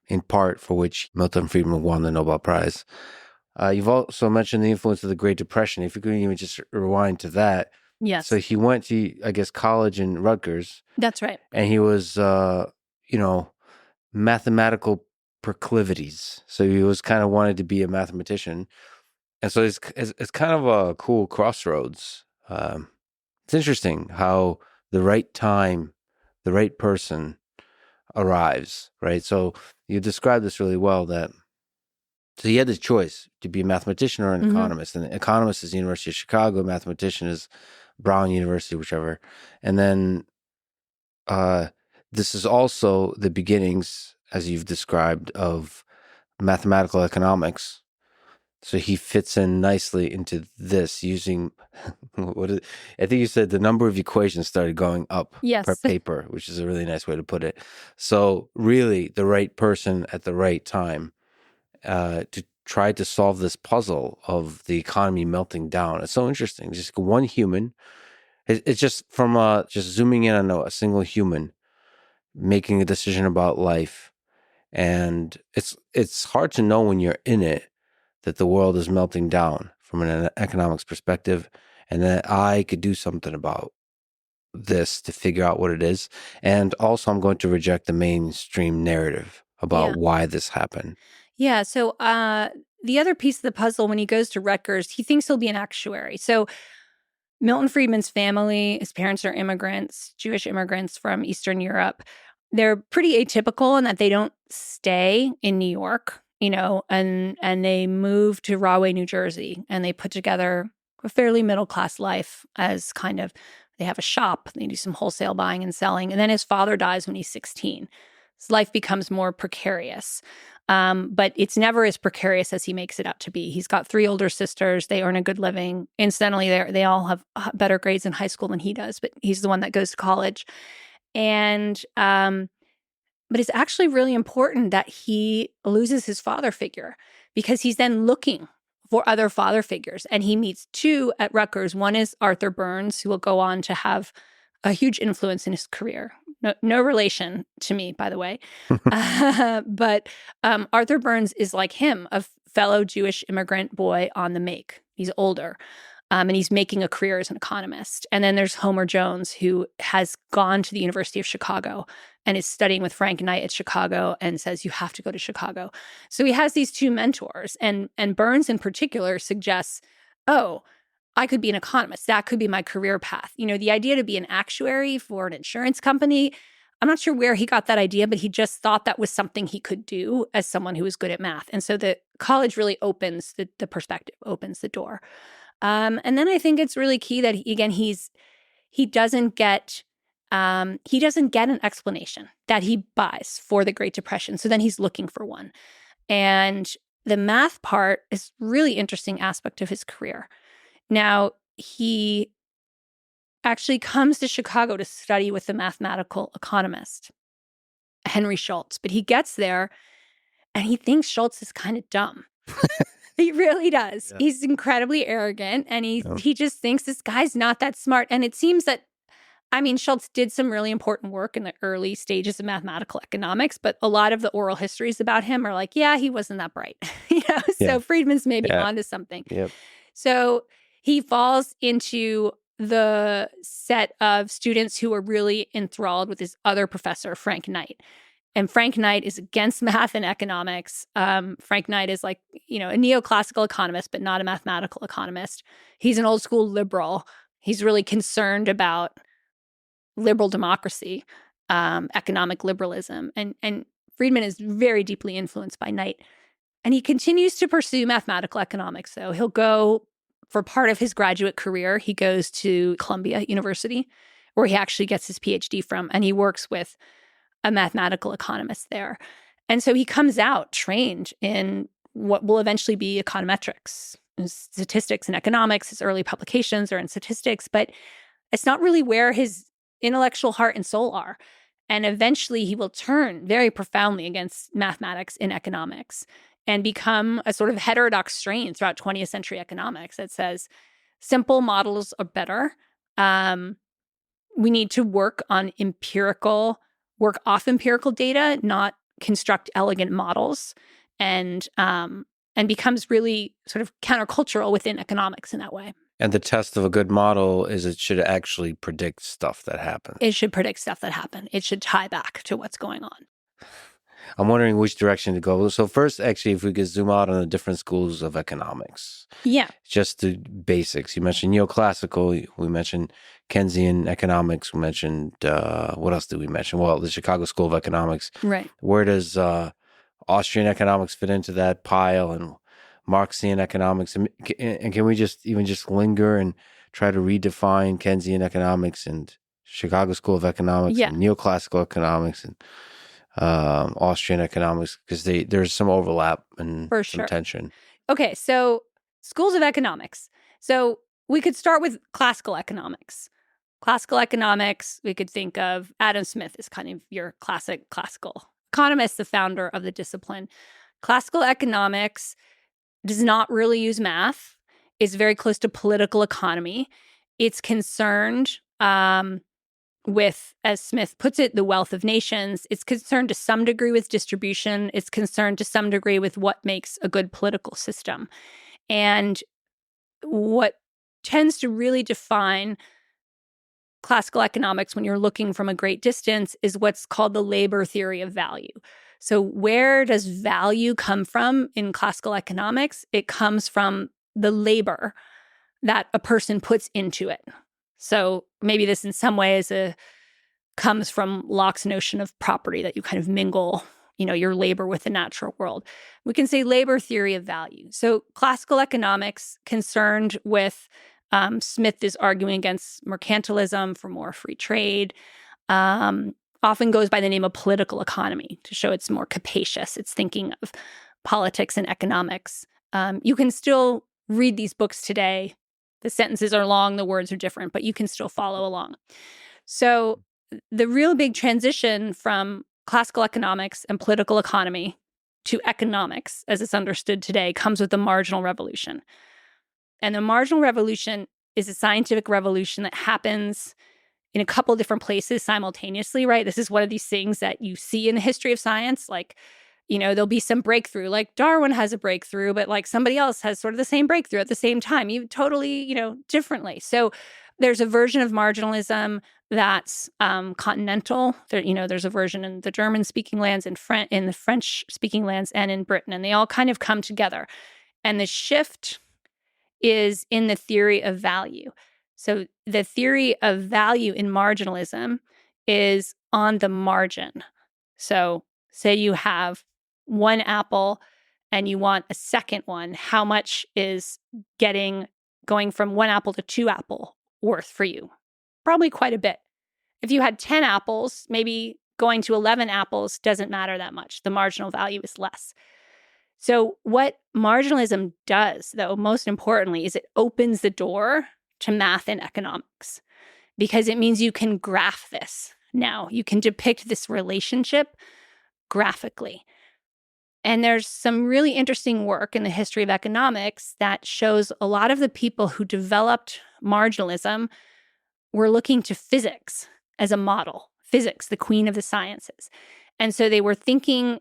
[SPEAKER 1] in part for which Milton Friedman won the Nobel Prize. You've also mentioned the influence of the Great Depression. If you could even just rewind to that.
[SPEAKER 2] Yes.
[SPEAKER 1] So he went to, I guess, college in Rutgers.
[SPEAKER 2] That's right.
[SPEAKER 1] And he was, mathematical proclivities. So he was kind of wanted to be a mathematician. And so it's kind of a cool crossroads. It's interesting how the right time, the right person arrives, right? So you described this really well, that so he had this choice to be a mathematician or an economist. And the economist is the University of Chicago, mathematician is Brown University, whichever. And then this is also the beginnings, as you've described, of mathematical economics. So he fits in nicely into this using I think you said the number of equations started going up per
[SPEAKER 2] Yes.
[SPEAKER 1] paper, which is a really nice way to put it. So really the right person at the right time to try to solve this puzzle of the economy melting down. It's so interesting. Just one human. It's just from just zooming in on a single human making a decision about life. And it's hard to know when you're in it that the world is melting down from an economics perspective, and that I could do something about this to figure out what it is. And also, I'm going to reject the mainstream narrative about why this happened.
[SPEAKER 2] Yeah. So the other piece of the puzzle, when he goes to Rutgers, he thinks he'll be an actuary. So Milton Friedman's family, his parents are immigrants, Jewish immigrants from Eastern Europe. They're pretty atypical in that they don't stay in New York, and they move to Rahway, New Jersey, and they put together a fairly middle-class life as kind of, they have a shop, they do some wholesale buying and selling. And then his father dies when he's 16. His life becomes more precarious. But it's never as precarious as he makes it out to be. He's got 3 older sisters. They earn a good living. Incidentally, they all have better grades in high school than he does, but he's the one that goes to college. And but it's actually really important that he loses his father figure, because he's then looking for other father figures. And he meets 2 at Rutgers. One is Arthur Burns, who will go on to have a huge influence in his career. No relation to me, by the way. But Arthur Burns is like him, a fellow Jewish immigrant boy on the make. He's older, and he's making a career as an economist. And then there's Homer Jones, who has gone to the University of Chicago and is studying with Frank Knight at Chicago and says, you have to go to Chicago. So he has these 2 mentors. And Burns in particular suggests, oh, I could be an economist. That could be my career path. The idea to be an actuary for an insurance company, I'm not sure where he got that idea, but he just thought that was something he could do as someone who was good at math. And so the college really opens the perspective, opens the door. And then I think it's really key that, he doesn't get an explanation that he buys for the Great Depression. So then he's looking for one. And the math part is really interesting aspect of his career. Now, he actually comes to Chicago to study with the mathematical economist, Henry Schultz. But he gets there and he thinks Schultz is kind of dumb. He really does. Yeah. He's incredibly arrogant, and he just thinks this guy's not that smart. And it seems that, Schultz did some really important work in the early stages of mathematical economics, but a lot of the oral histories about him are like, yeah, he wasn't that bright. So Friedman's maybe onto something.
[SPEAKER 1] Yep.
[SPEAKER 2] So he falls into the set of students who are really enthralled with his other professor, Frank Knight. And Frank Knight is against math and economics. Frank Knight is like, a neoclassical economist, but not a mathematical economist. He's an old school liberal. He's really concerned about liberal democracy, economic liberalism. And Friedman is very deeply influenced by Knight. And he continues to pursue mathematical economics. So he'll go, for part of his graduate career, he goes to Columbia University, where he actually gets his PhD from, and he works with a mathematical economist there. And so he comes out trained in what will eventually be econometrics, statistics and economics. His early publications are in statistics, but it's not really where his intellectual heart and soul are. And eventually he will turn very profoundly against mathematics in economics and become a sort of heterodox strain throughout 20th century economics that says simple models are better. We need to work off empirical data, not construct elegant models, and becomes really sort of countercultural within economics in that way.
[SPEAKER 1] And the test of a good model is it should actually predict stuff that happens.
[SPEAKER 2] It should predict stuff that happened. It should tie back to what's going on.
[SPEAKER 1] I'm wondering which direction to go. So first, actually, if we could zoom out on the different schools of economics.
[SPEAKER 2] Yeah.
[SPEAKER 1] Just the basics. You mentioned neoclassical. We mentioned Keynesian economics. We mentioned, what else did we mention? Well, the Chicago School of Economics.
[SPEAKER 2] Right.
[SPEAKER 1] Where does Austrian economics fit into that pile, and Marxian economics? And can we just linger and try to redefine Keynesian economics and Chicago School of Economics and neoclassical economics and Austrian economics, because there's some overlap and some tension.
[SPEAKER 2] Okay, so schools of economics. So we could start with classical economics. Classical economics, we could think of Adam Smith as kind of your classical economist, the founder of the discipline. Classical economics does not really use math. It's very close to political economy. It's concerned with, as Smith puts it, the wealth of nations. It's concerned to some degree with distribution. It's concerned to some degree with what makes a good political system. And what tends to really define classical economics when you're looking from a great distance is what's called the labor theory of value. So where does value come from in classical economics? It comes from the labor that a person puts into it. So maybe this in some ways comes from Locke's notion of property, that you kind of mingle, your labor with the natural world. We can say labor theory of value. So classical economics concerned with Smith is arguing against mercantilism for more free trade, often goes by the name of political economy to show it's more capacious. It's thinking of politics and economics. You can still read these books today. The sentences are long, the words are different, but you can still follow along. So the real big transition from classical economics and political economy to economics, as it's understood today, comes with the marginal revolution. And the marginal revolution is a scientific revolution that happens in a couple of different places simultaneously, right? This is one of these things that you see in the history of science. Like, there'll be some breakthrough, like Darwin has a breakthrough, but like somebody else has sort of the same breakthrough at the same time, you totally, differently. So there's a version of marginalism that's continental. There's a version in the German-speaking lands, in the French-speaking lands, and in Britain, and they all kind of come together. And the shift is in the theory of value. So the theory of value in marginalism is on the margin. So say you have one apple and you want a second one, how much is going from one apple to two apple worth for you? Probably quite a bit. If you had 10 apples, maybe going to 11 apples doesn't matter that much. The marginal value is less. So what marginalism does, though, most importantly, is it opens the door to math and economics, because it means you can graph this now. You can depict this relationship graphically. And there's some really interesting work in the history of economics that shows a lot of the people who developed marginalism were looking to physics as a model, physics, the queen of the sciences. And so they were thinking,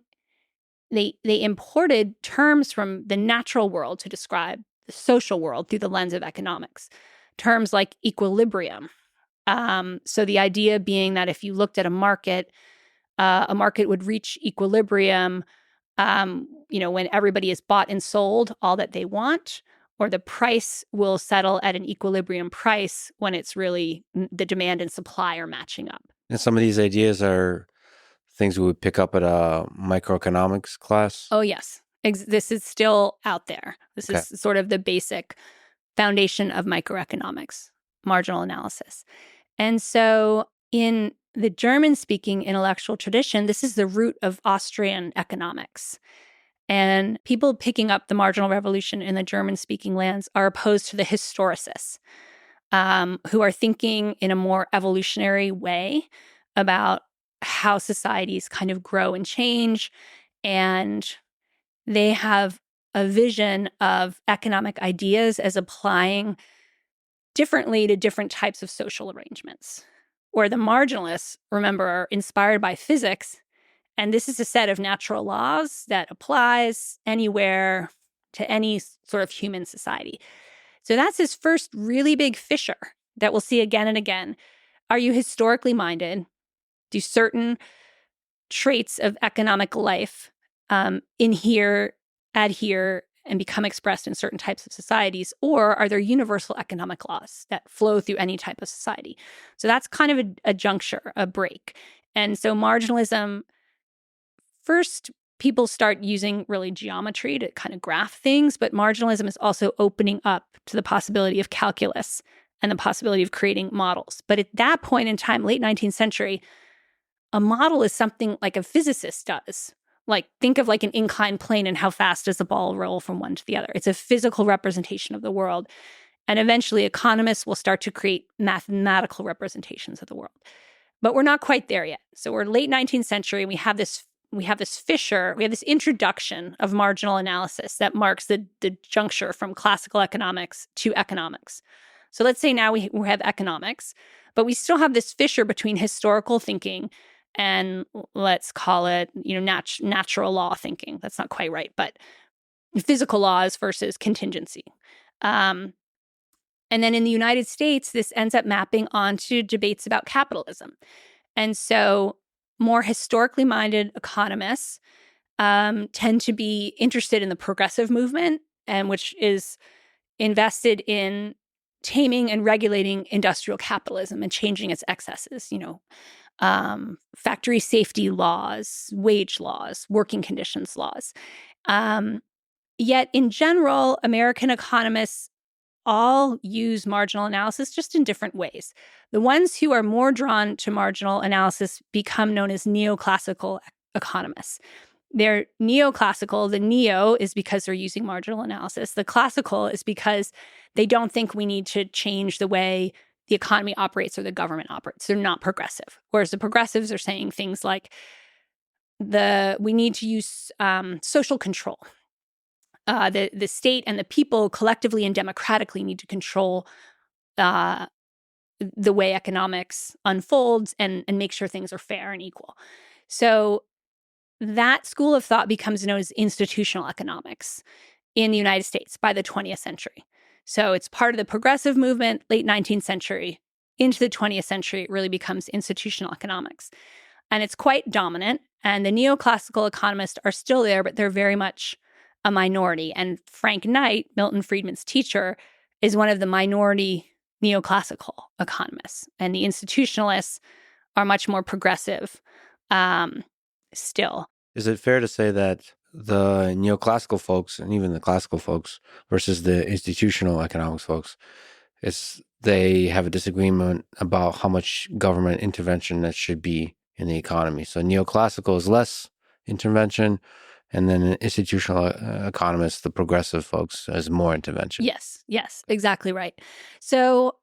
[SPEAKER 2] they imported terms from the natural world to describe the social world through the lens of economics. Terms like equilibrium. So the idea being that if you looked at a market would reach equilibrium when everybody is bought and sold all that they want, or the price will settle at an equilibrium price when it's really the demand and supply are matching up.
[SPEAKER 1] And some of these ideas are things we would pick up at a microeconomics class?
[SPEAKER 2] Oh, yes. This is still out there. This is sort of the basic foundation of microeconomics, marginal analysis. And so in the German-speaking intellectual tradition, this is the root of Austrian economics. And people picking up the marginal revolution in the German-speaking lands are opposed to the historicists, who are thinking in a more evolutionary way about how societies kind of grow and change. And they have a vision of economic ideas as applying differently to different types of social arrangements. Where the marginalists, remember, are inspired by physics. And this is a set of natural laws that applies anywhere to any sort of human society. So that's his first really big fissure that we'll see again and again. Are you historically minded? Do certain traits of economic life adhere, and become expressed in certain types of societies? Or are there universal economic laws that flow through any type of society? So that's kind of a juncture, a break. And so marginalism, first, people start using really geometry to kind of graph things, but marginalism is also opening up to the possibility of calculus and the possibility of creating models. But at that point in time, late 19th century, a model is something like a physicist does, Like, think of like an inclined plane and how fast does the ball roll from one to the other. It's a physical representation of the world. And eventually economists will start to create mathematical representations of the world. But we're not quite there yet. So we're late 19th century. We have this fissure. We have this introduction of marginal analysis that marks the juncture from classical economics to economics. So let's say now we have economics, but we still have this fissure between historical thinking and let's call it, natural law thinking. That's not quite right, but physical laws versus contingency. And then in the United States, this ends up mapping onto debates about capitalism. And so more historically minded economists tend to be interested in the progressive movement, and which is invested in taming and regulating industrial capitalism and changing its excesses, factory safety laws, wage laws, working conditions laws. Yet in general, American economists all use marginal analysis just in different ways. The ones who are more drawn to marginal analysis become known as neoclassical economists. They're neoclassical. The neo is because they're using marginal analysis. The classical is because they don't think we need to change the way the economy operates or the government operates. They're not progressive. Whereas the progressives are saying things like we need to use social control. The state and the people collectively and democratically need to control the way economics unfolds and make sure things are fair and equal. So that school of thought becomes known as institutional economics in the United States by the 20th century. So it's part of the progressive movement, late 19th century. Into the 20th century, it really becomes institutional economics. And it's quite dominant. And the neoclassical economists are still there, but they're very much a minority. And Frank Knight, Milton Friedman's teacher, is one of the minority neoclassical economists. And the institutionalists are much more progressive still.
[SPEAKER 1] Is it fair to say that the neoclassical folks and even the classical folks versus the institutional economics folks, they have a disagreement about how much government intervention that should be in the economy? So neoclassical is less intervention, and then institutional economists, the progressive folks, has more intervention.
[SPEAKER 2] Yes, exactly right. So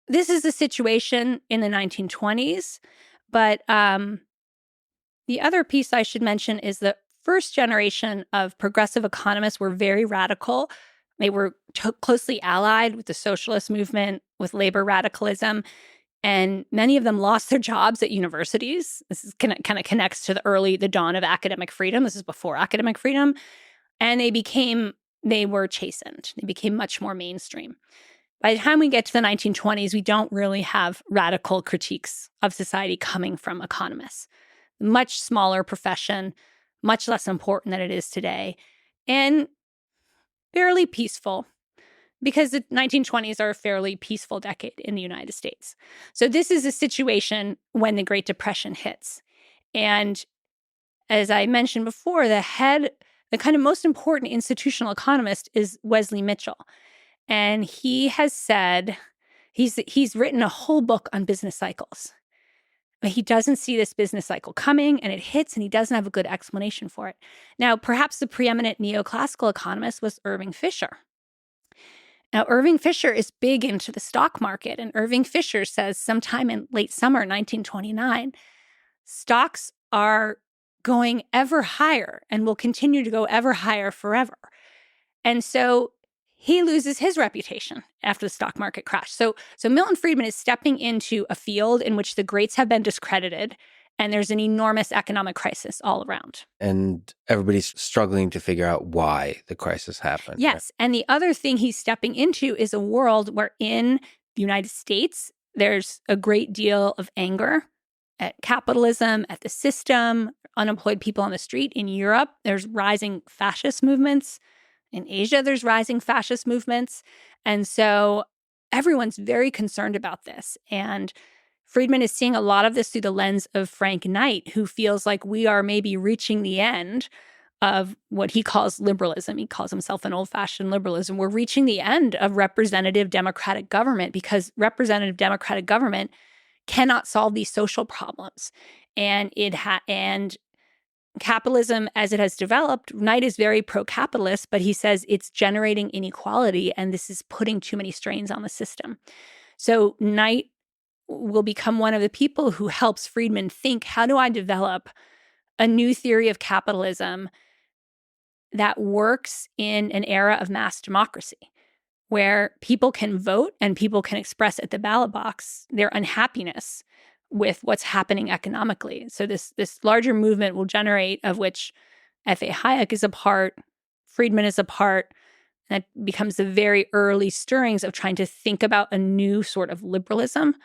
[SPEAKER 2] this is the situation in the 1920s. But the other piece I should mention is the first generation of progressive economists were very radical. They were closely allied with the socialist movement, with labor radicalism. And many of them lost their jobs at universities. This is kind of connects to the dawn of academic freedom. This is before academic freedom. And they were chastened. They became much more mainstream. By the time we get to the 1920s, we don't really have radical critiques of society coming from economists. Much smaller profession, much less important than it is today, and fairly peaceful, because the 1920s are a fairly peaceful decade in the United States. So this is a situation when the Great Depression hits. And as I mentioned before, the kind of most important institutional economist is Wesley Mitchell. And he has said, he's written a whole book on business cycles. But he doesn't see this business cycle coming, and it hits, and he doesn't have a good explanation for it. Now, perhaps the preeminent neoclassical economist was Irving Fisher. Now, Irving Fisher is big into the stock market, and Irving Fisher says sometime in late summer 1929, stocks are going ever higher and will continue to go ever higher forever. And so he loses his reputation after the stock market crash. So Milton Friedman is stepping into a field in which the greats have been discredited, and there's an enormous economic crisis all around.
[SPEAKER 1] And everybody's struggling to figure out why the crisis happened.
[SPEAKER 2] Yes.
[SPEAKER 1] Right?
[SPEAKER 2] And the other thing he's stepping into is a world where in the United States, there's a great deal of anger at capitalism, at the system, unemployed people on the street. In Europe, there's rising fascist movements. In Asia, there's rising fascist movements. And so everyone's very concerned about this. And Friedman is seeing a lot of this through the lens of Frank Knight, who feels like we are maybe reaching the end of what he calls liberalism. He calls himself an old-fashioned liberalism. We're reaching the end of representative democratic government because representative democratic government cannot solve these social problems. And capitalism, as it has developed, Knight is very pro-capitalist, but he says it's generating inequality, and this is putting too many strains on the system. So Knight will become one of the people who helps Friedman think, how do I develop a new theory of capitalism that works in an era of mass democracy, where people can vote and people can express at the ballot box their unhappiness with what's happening economically. So this larger movement will generate, of which F.A. Hayek is a part, Friedman is a part. That becomes the very early stirrings of trying to think about a new sort of liberalism,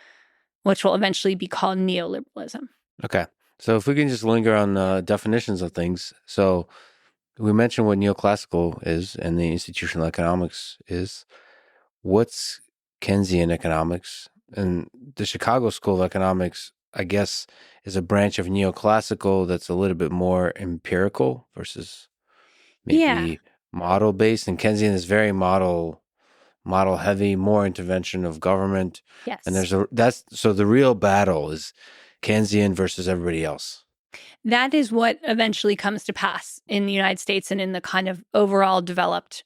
[SPEAKER 2] which will eventually be called neoliberalism.
[SPEAKER 1] Okay. So if we can just linger on definitions of things. So we mentioned what neoclassical is and the institutional economics is. What's Keynesian economics? And the Chicago School of Economics, I guess, is a branch of neoclassical that's a little bit more empirical versus maybe model based. And Keynesian is very model heavy, more intervention of government.
[SPEAKER 2] Yes.
[SPEAKER 1] And so the real battle is Keynesian versus everybody else.
[SPEAKER 2] That is what eventually comes to pass in the United States and in the kind of overall developed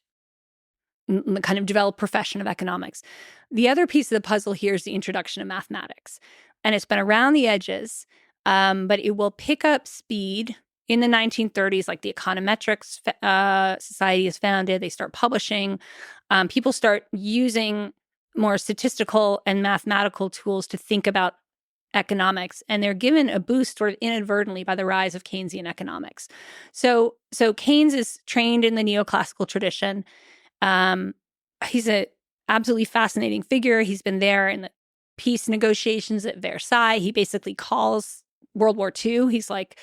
[SPEAKER 2] profession of economics. The other piece of the puzzle here is the introduction of mathematics. And it's been around the edges, but it will pick up speed in the 1930s, like the Econometrics Society is founded. They start publishing. People start using more statistical and mathematical tools to think about economics, and they're given a boost sort of inadvertently by the rise of Keynesian economics. So Keynes is trained in the neoclassical tradition. He's an absolutely fascinating figure. He's been there in the peace negotiations at Versailles. He basically calls World War II. He's like,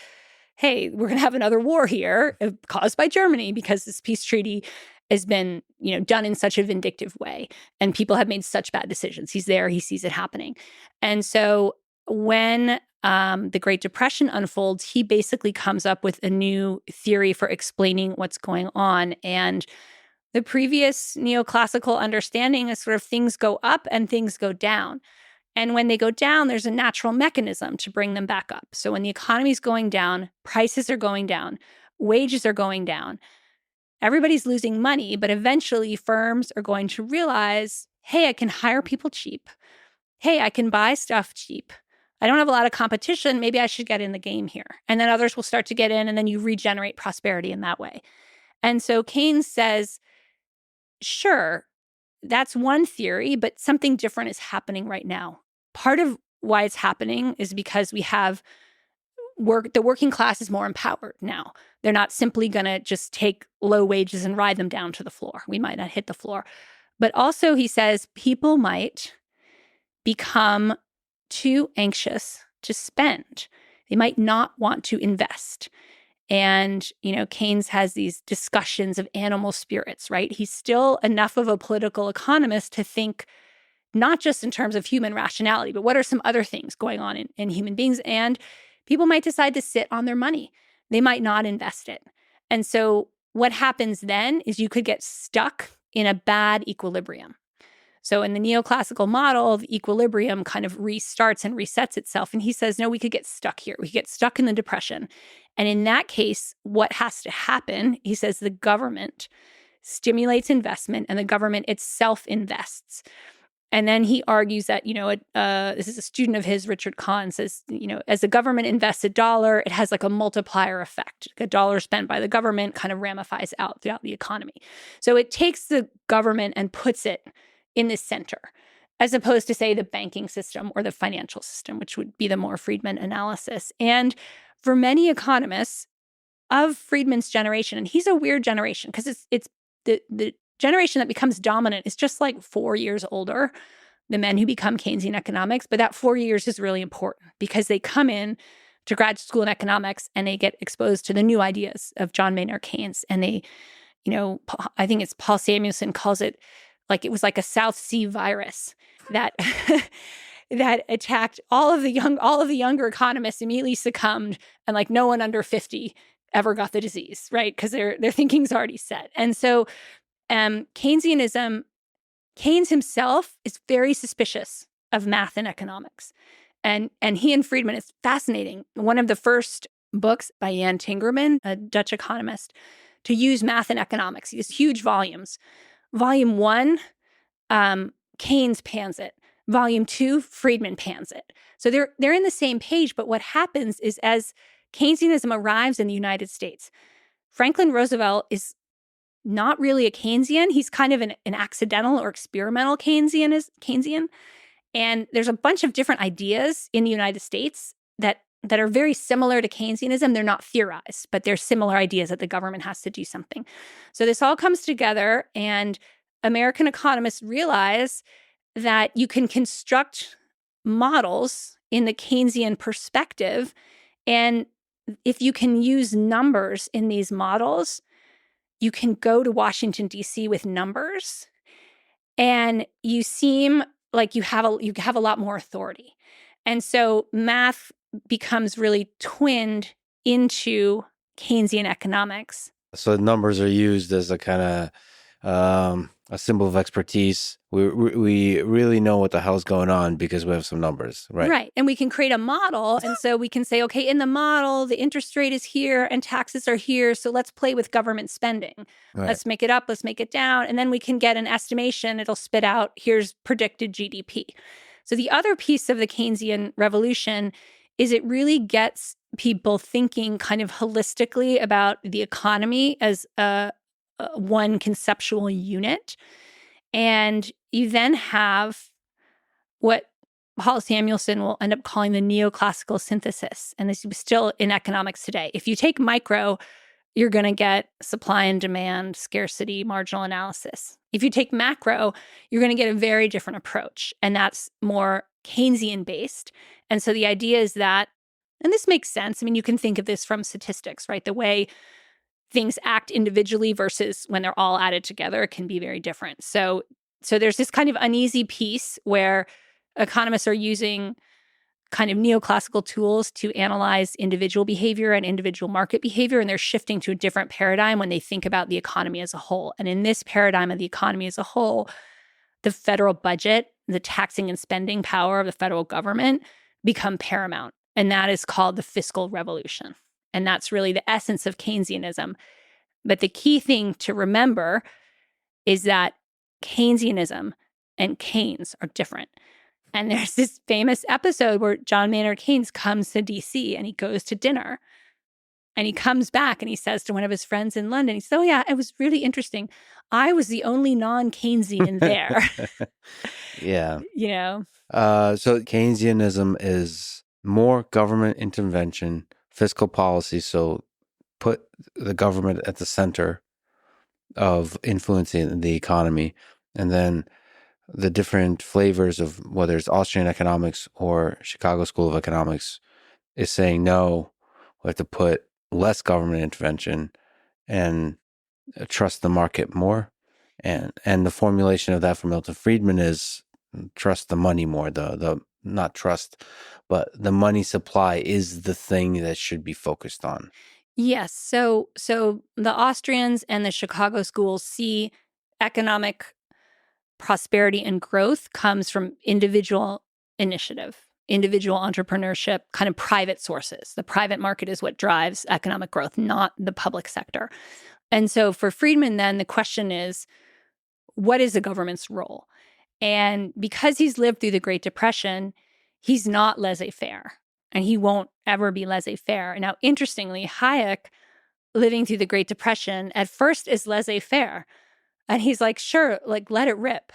[SPEAKER 2] hey, we're going to have another war here caused by Germany because this peace treaty has been, done in such a vindictive way. And people have made such bad decisions. He's there. He sees it happening. And so when the Great Depression unfolds, he basically comes up with a new theory for explaining what's going on. And the previous neoclassical understanding is sort of things go up and things go down. And when they go down, there's a natural mechanism to bring them back up. So when the economy is going down, prices are going down, wages are going down, everybody's losing money, but eventually firms are going to realize, hey, I can hire people cheap. Hey, I can buy stuff cheap. I don't have a lot of competition. Maybe I should get in the game here. And then others will start to get in, and then you regenerate prosperity in that way. And so Keynes says, sure, that's one theory, but something different is happening right now. Part of why it's happening is because we have the working class is more empowered now. They're not simply going to just take low wages and ride them down to the floor. We might not hit the floor. But also, he says, people might become too anxious to spend. They might not want to invest. And, Keynes has these discussions of animal spirits, right? He's still enough of a political economist to think not just in terms of human rationality, but what are some other things going on in human beings? And people might decide to sit on their money. They might not invest it. And so what happens then is you could get stuck in a bad equilibrium. So in the neoclassical model, the equilibrium kind of restarts and resets itself. And he says, no, we could get stuck here. We could get stuck in the Depression. And in that case, what has to happen, he says, the government stimulates investment and the government itself invests. And then he argues that, this is a student of his, Richard Kahn, says, as the government invests $1, it has like a multiplier effect. A dollar spent by the government kind of ramifies out throughout the economy. So it takes the government and puts it in the center, as opposed to, say, the banking system or the financial system, which would be the more Friedman analysis. And for many economists of Friedman's generation, and he's a weird generation because it's the generation that becomes dominant is just like 4 years older, the men who become Keynesian economics. But that 4 years is really important because they come in to graduate school in economics and they get exposed to the new ideas of John Maynard Keynes. And they, I think it's Paul Samuelson calls it like it was like a South Sea virus that that attacked all of the younger economists immediately succumbed, and like no one under 50 ever got the disease, right? Because their thinking's already set. And so Keynesianism, Keynes himself is very suspicious of math and economics. And he and Friedman, it's fascinating. One of the first books by Jan Tingerman, a Dutch economist, to use math and economics, these huge volumes. Volume 1, Keynes pans it. Volume 2, Friedman pans it. So they're in the same page, but what happens is as Keynesianism arrives in the United States, Franklin Roosevelt is not really a Keynesian. He's kind of an accidental or experimental Keynesian. And there's a bunch of different ideas in the United States that are very similar to Keynesianism. They're not theorized, but they're similar ideas that the government has to do something. So this all comes together, and American economists realize that you can construct models in the Keynesian perspective. And if you can use numbers in these models, you can go to Washington, D.C. with numbers, and you seem like you have a lot more authority. And so math becomes really twinned into Keynesian economics.
[SPEAKER 1] So numbers are used as a kind of a symbol of expertise. We really know what the hell's going on because we have some numbers, right?
[SPEAKER 2] Right. And we can create a model. And so we can say, okay, in the model, the interest rate is here and taxes are here. So let's play with government spending.
[SPEAKER 1] Right.
[SPEAKER 2] Let's make it up. Let's make it down. And then we can get an estimation. It'll spit out, here's predicted GDP. So the other piece of the Keynesian revolution is it really gets people thinking kind of holistically about the economy as one conceptual unit. And you then have what Paul Samuelson will end up calling the neoclassical synthesis. And this is still in economics today. If you take micro, you're going to get supply and demand, scarcity, marginal analysis. If you take macro, you're going to get a very different approach. And that's more Keynesian based. And so the idea is that, and this makes sense. I mean, you can think of this from statistics, right? The way things act individually versus when they're all added together can be very different. So there's this kind of uneasy piece where economists are using kind of neoclassical tools to analyze individual behavior and individual market behavior, and they're shifting to a different paradigm when they think about the economy as a whole. And in this paradigm of the economy as a whole, the federal budget, the taxing and spending power of the federal government become paramount. And that is called the fiscal revolution. And that's really the essence of Keynesianism. But the key thing to remember is that Keynesianism and Keynes are different. And there's this famous episode where John Maynard Keynes comes to DC and he goes to dinner. And he comes back and he says to one of his friends in London, he says, "Oh yeah, it was really interesting. I was the only non-Keynesian there."
[SPEAKER 1] Yeah.
[SPEAKER 2] You know?
[SPEAKER 1] So Keynesianism is more government intervention, fiscal policy. So put the government at the center of influencing the economy. And then the different flavors of whether it's Austrian economics or Chicago School of Economics is saying, no, we have to put less government intervention and trust the market more. And the formulation of that from Milton Friedman is trust the money more, the not trust, but the money supply is the thing that should be focused on.
[SPEAKER 2] Yes. So the Austrians and the Chicago schools see economic prosperity and growth comes from individual initiative, individual entrepreneurship, kind of private sources. The private market is what drives economic growth, not the public sector. And so for Friedman, then the question is, what is the government's role? And because he's lived through the Great Depression, he's not laissez-faire, and he won't ever be laissez-faire. Now, interestingly, Hayek, living through the Great Depression, at first is laissez-faire. And he's like, sure, like, let it rip.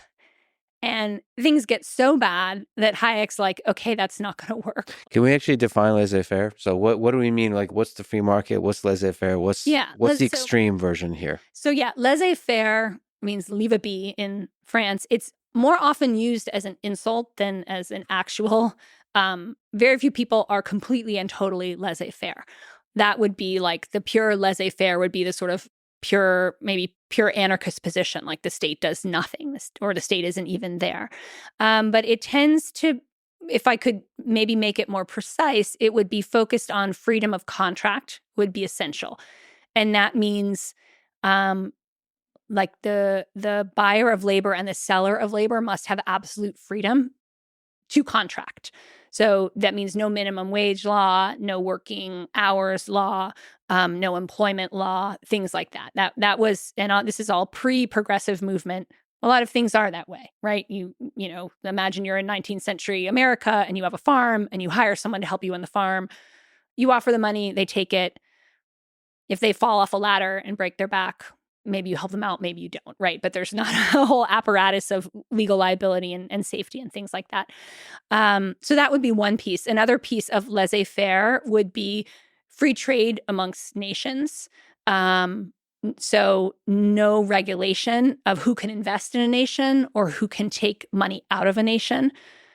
[SPEAKER 2] And things get so bad that Hayek's like, okay, that's not going to work.
[SPEAKER 1] Can we actually define laissez-faire? So what do we mean? Like, what's the free market? What's laissez-faire? What's the extreme version here?
[SPEAKER 2] So yeah, laissez-faire means leave it be in France. It's more often used as an insult than as an actual. Very few people are completely and totally laissez-faire. That would be like the pure laissez-faire would be the sort of maybe pure anarchist position, like the state does nothing or the state isn't even there. But it tends to, if I could maybe make it more precise, it would be focused on freedom of contract would be essential. And that means like the buyer of labor and the seller of labor must have absolute freedom to contract. So that means no minimum wage law, no working hours law, no employment law, things like that. That was, and this is all pre-progressive movement. A lot of things are that way, right? You know, imagine you're in 19th century America and you have a farm and you hire someone to help you on the farm. You offer the money, they take it. If they fall off a ladder and break their back, maybe you help them out, maybe you don't, right? But there's not a whole apparatus of legal liability and safety and things like that. So that would be one piece. Another piece of laissez-faire would be free trade amongst nations. So no regulation of who can invest in a nation or who can take money out of a nation.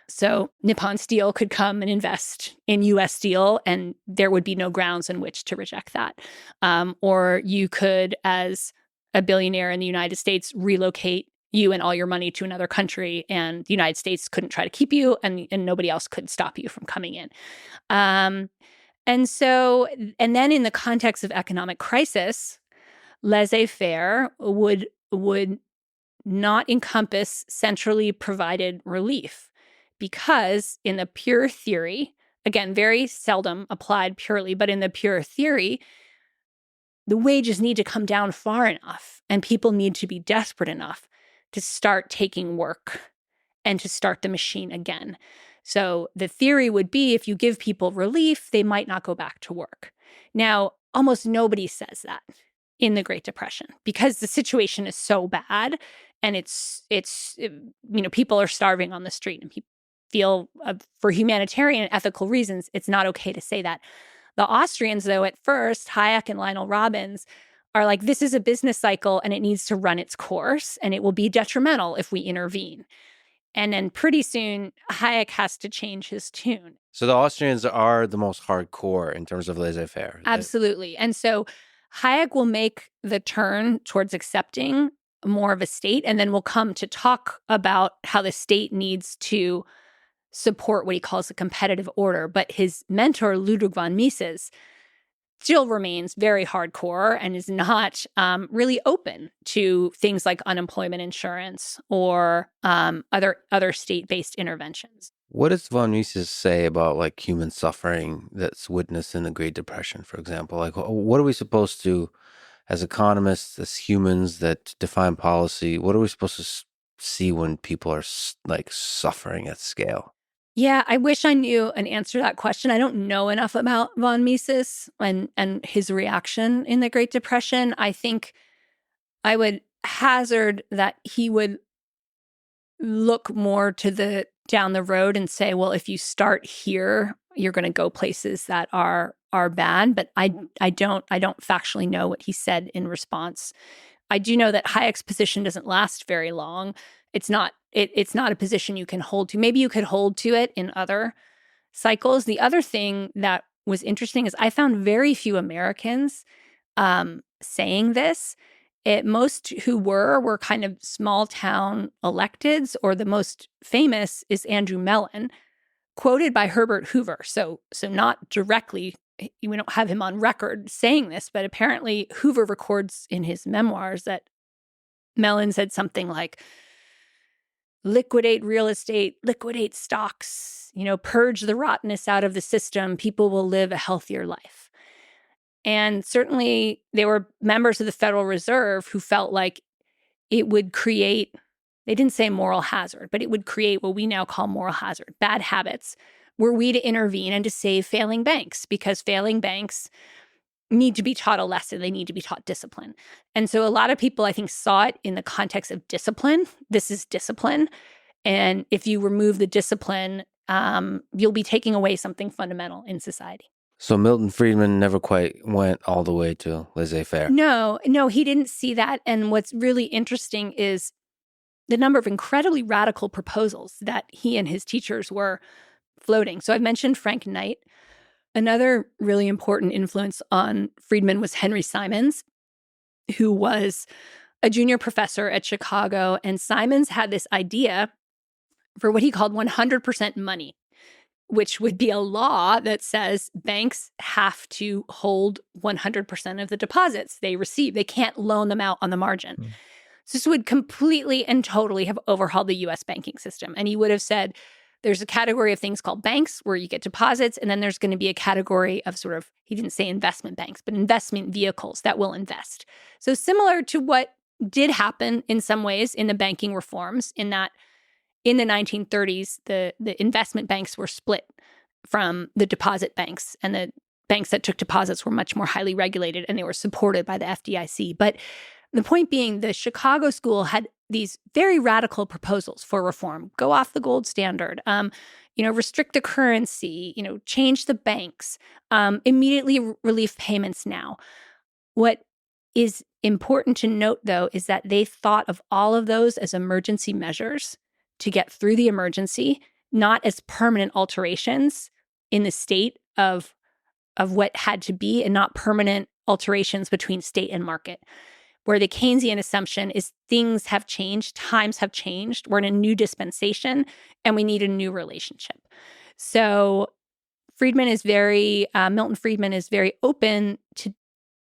[SPEAKER 2] So Nippon Steel could come and invest in U.S. Steel, and there would be no grounds in which to reject that. Or you could, as a billionaire in the United States, relocate you and all your money to another country, and the United States couldn't try to keep you, and nobody else could stop you from coming in. And then in the context of economic crisis, laissez-faire would not encompass centrally provided relief. Because in the pure theory, again, very seldom applied purely, but in the pure theory, the wages need to come down far enough and people need to be desperate enough to start taking work and to start the machine again. So the theory would be if you give people relief, they might not go back to work. Now, almost nobody says that in the Great Depression because the situation is so bad and it's people are starving on the street and people feel for humanitarian and ethical reasons, it's not okay to say that. The Austrians, though, at first, Hayek and Lionel Robbins are like, this is a business cycle and it needs to run its course and it will be detrimental if we intervene. And then pretty soon, Hayek has to change his tune.
[SPEAKER 1] So the Austrians are the most hardcore in terms of laissez-faire.
[SPEAKER 2] Absolutely. And so Hayek will make the turn towards accepting more of a state, and then we'll come to talk about how the state needs to support what he calls a competitive order. But his mentor, Ludwig von Mises, still remains very hardcore and is not really open to things like unemployment insurance or other state-based interventions.
[SPEAKER 1] What does von Mises say about like human suffering that's witnessed in the Great Depression, for example? Like, what are we supposed to, as economists, as humans that define policy, what are we supposed to see when people are like suffering at scale?
[SPEAKER 2] Yeah, I wish I knew an answer to that question. I don't know enough about von Mises and his reaction in the Great Depression. I think I would hazard that he would look more to down the road and say, well, if you start here, you're going to go places that are bad. But I don't factually know what he said in response. I do know that Hayek's position doesn't last very long. It's not a position you can hold to. Maybe you could hold to it in other cycles. The other thing that was interesting is I found very few Americans saying this. Most who were kind of small town electeds, or the most famous is Andrew Mellon, quoted by Herbert Hoover. So not directly, we don't have him on record saying this, but apparently Hoover records in his memoirs that Mellon said something like, liquidate real estate, liquidate stocks, purge the rottenness out of the system, people will live a healthier life. And certainly there were members of the Federal Reserve who felt like it would create, they didn't say moral hazard, but it would create what we now call moral hazard, bad habits, were we to intervene and to save failing banks, because failing banks need to be taught a lesson. They need to be taught discipline. And so a lot of people, I think, saw it in the context of discipline. This is discipline. And if you remove the discipline, you'll be taking away something fundamental in society.
[SPEAKER 1] So Milton Friedman never quite went all the way to laissez-faire.
[SPEAKER 2] No, he didn't see that. And what's really interesting is the number of incredibly radical proposals that he and his teachers were floating. So I've mentioned Frank Knight. Another really important influence on Friedman was Henry Simons, who was a junior professor at Chicago. And Simons had this idea for what he called 100% money, which would be a law that says banks have to hold 100% of the deposits they receive. They can't loan them out on the margin. So this would completely and totally have overhauled the U.S. banking system. And he would have said, there's a category of things called banks where you get deposits, and then there's going to be a category of sort of, he didn't say investment banks, but investment vehicles that will invest. So similar to what did happen in some ways in the banking reforms, in that in the 1930s, the investment banks were split from the deposit banks, and the banks that took deposits were much more highly regulated, and they were supported by the FDIC. But the point being, the Chicago school had these very radical proposals for reform: go off the gold standard, restrict the currency, change the banks, immediately relief payments now. What is important to note, though, is that they thought of all of those as emergency measures to get through the emergency, not as permanent alterations in the state of what had to be, and not permanent alterations between state and market. Where the Keynesian assumption is things have changed, times have changed, we're in a new dispensation, and we need a new relationship. So Milton Friedman is very open to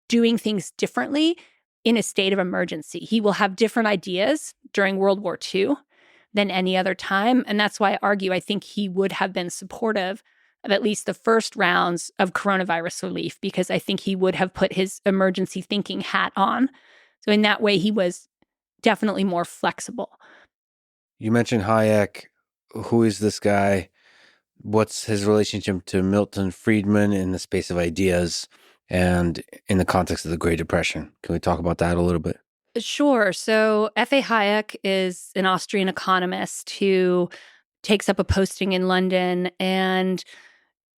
[SPEAKER 2] doing things differently in a state of emergency. He will have different ideas during World War II than any other time. And that's why I think he would have been supportive of at least the first rounds of coronavirus relief, because I think he would have put his emergency thinking hat on. So in that way, he was definitely more flexible.
[SPEAKER 1] You mentioned Hayek. Who is this guy? What's his relationship to Milton Friedman in the space of ideas and in the context of the Great Depression? Can we talk about that a little bit?
[SPEAKER 2] Sure. So F.A. Hayek is an Austrian economist who takes up a posting in London, and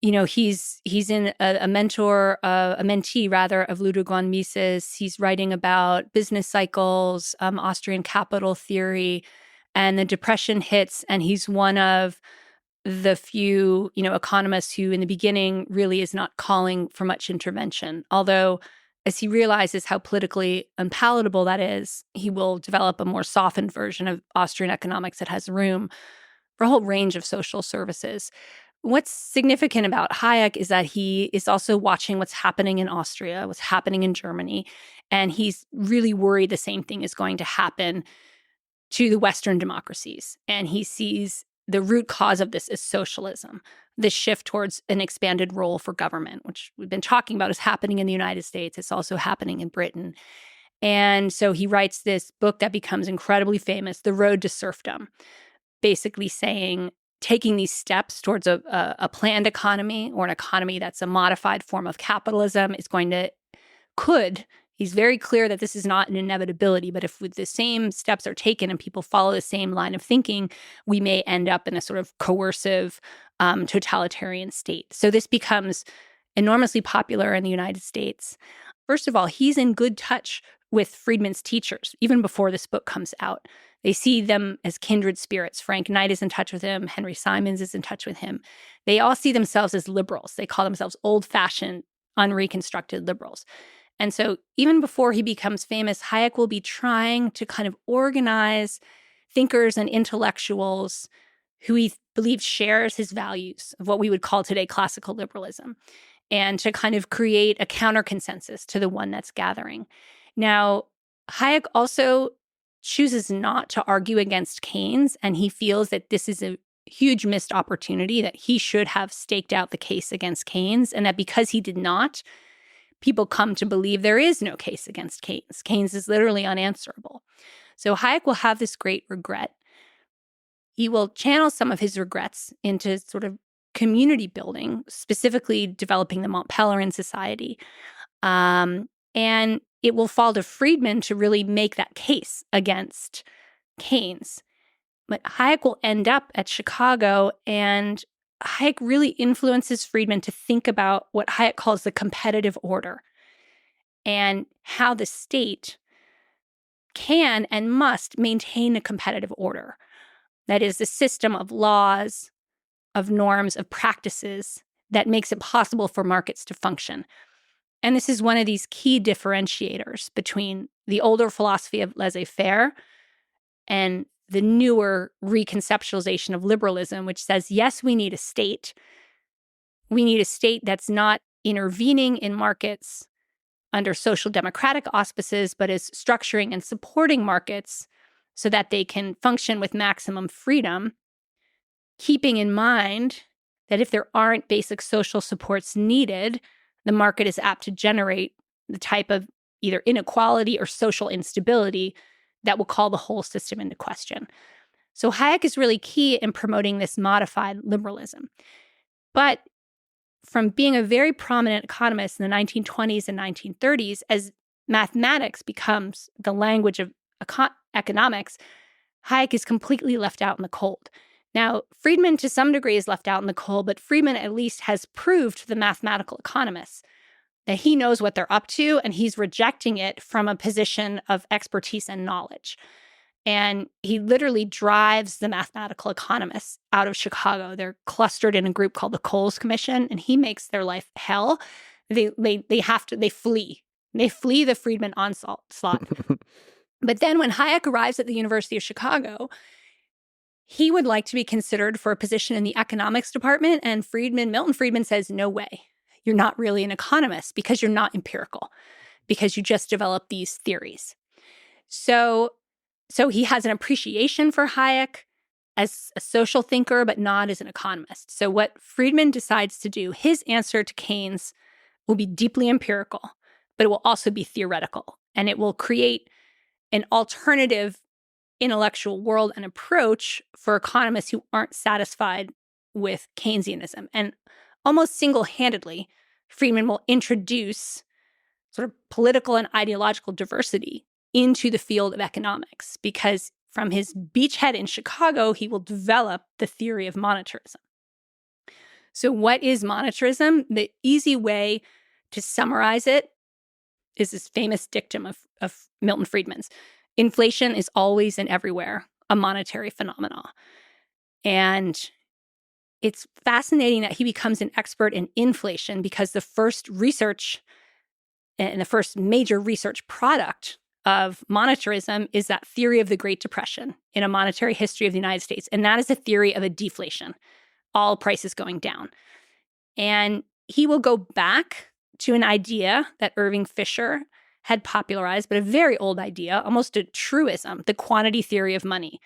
[SPEAKER 2] he's in a mentee rather of Ludwig von Mises. He's writing about business cycles, Austrian capital theory, and the Depression hits, and he's one of the few economists who in the beginning really is not calling for much intervention. Although, as he realizes how politically unpalatable that is, he will develop a more softened version of Austrian economics that has room for a whole range of social services. What's significant about Hayek is that he is also watching what's happening in Austria, what's happening in Germany, and he's really worried the same thing is going to happen to the Western democracies. And he sees the root cause of this is socialism, this shift towards an expanded role for government, which we've been talking about is happening in the United States. It's also happening in Britain. And so he writes this book that becomes incredibly famous, The Road to Serfdom, basically saying, taking these steps towards a planned economy, or an economy that's a modified form of capitalism, is he's very clear that this is not an inevitability, but if the same steps are taken and people follow the same line of thinking, we may end up in a sort of coercive totalitarian state. So this becomes enormously popular in the United States. First of all, he's in good touch with Friedman's teachers, even before this book comes out. They see them as kindred spirits. Frank Knight is in touch with him. Henry Simons is in touch with him. They all see themselves as liberals. They call themselves old-fashioned, unreconstructed liberals. And so even before he becomes famous, Hayek will be trying to kind of organize thinkers and intellectuals who he believes shares his values of what we would call today classical liberalism, and to kind of create a counter-consensus to the one that's gathering. Now, Hayek also chooses not to argue against Keynes, and he feels that this is a huge missed opportunity, that he should have staked out the case against Keynes, and that because he did not, people come to believe there is no case against Keynes. Keynes is literally unanswerable. So Hayek will have this great regret. He will channel some of his regrets into sort of community building, specifically developing the Mont Pelerin Society. And it will fall to Friedman to really make that case against Keynes. But Hayek will end up at Chicago, and Hayek really influences Friedman to think about what Hayek calls the competitive order, and how the state can and must maintain a competitive order. That is, a system of laws, of norms, of practices that makes it possible for markets to function. And this is one of these key differentiators between the older philosophy of laissez-faire and the newer reconceptualization of liberalism, which says, yes, we need a state. We need a state that's not intervening in markets under social democratic auspices, but is structuring and supporting markets so that they can function with maximum freedom keeping in mind that if there aren't basic social supports needed, the market is apt to generate the type of either inequality or social instability that will call the whole system into question. So Hayek is really key in promoting this modified liberalism. But from being a very prominent economist in the 1920s and 1930s, as mathematics becomes the language of economics, Hayek is completely left out in the cold. Now, Friedman to some degree is left out in the cold, but Friedman at least has proved to the mathematical economists that he knows what they're up to, and he's rejecting it from a position of expertise and knowledge. And he literally drives the mathematical economists out of Chicago. They're clustered in a group called the Coles Commission, and he makes their life hell. They flee. They flee the Friedman onslaught. But then when Hayek arrives at the University of Chicago, he would like to be considered for a position in the economics department, and Milton Friedman says, no way. You're not really an economist because you're not empirical, because you just develop these theories. So he has an appreciation for Hayek as a social thinker, but not as an economist. So what Friedman decides to do, his answer to Keynes will be deeply empirical, but it will also be theoretical. And it will create an alternative intellectual world and approach for economists who aren't satisfied with Keynesianism. And almost single-handedly, Friedman will introduce sort of political and ideological diversity into the field of economics, because from his beachhead in Chicago, he will develop the theory of monetarism. So what is monetarism? The easy way to summarize it is this famous dictum of Milton Friedman's. Inflation is always and everywhere a monetary phenomenon. And it's fascinating that he becomes an expert in inflation, because the first research and the first major research product of monetarism is that theory of the Great Depression in a monetary history of the United States. And that is a theory of a deflation, all prices going down. And he will go back to an idea that Irving Fisher had popularized, but a very old idea, almost a truism, the quantity theory of money,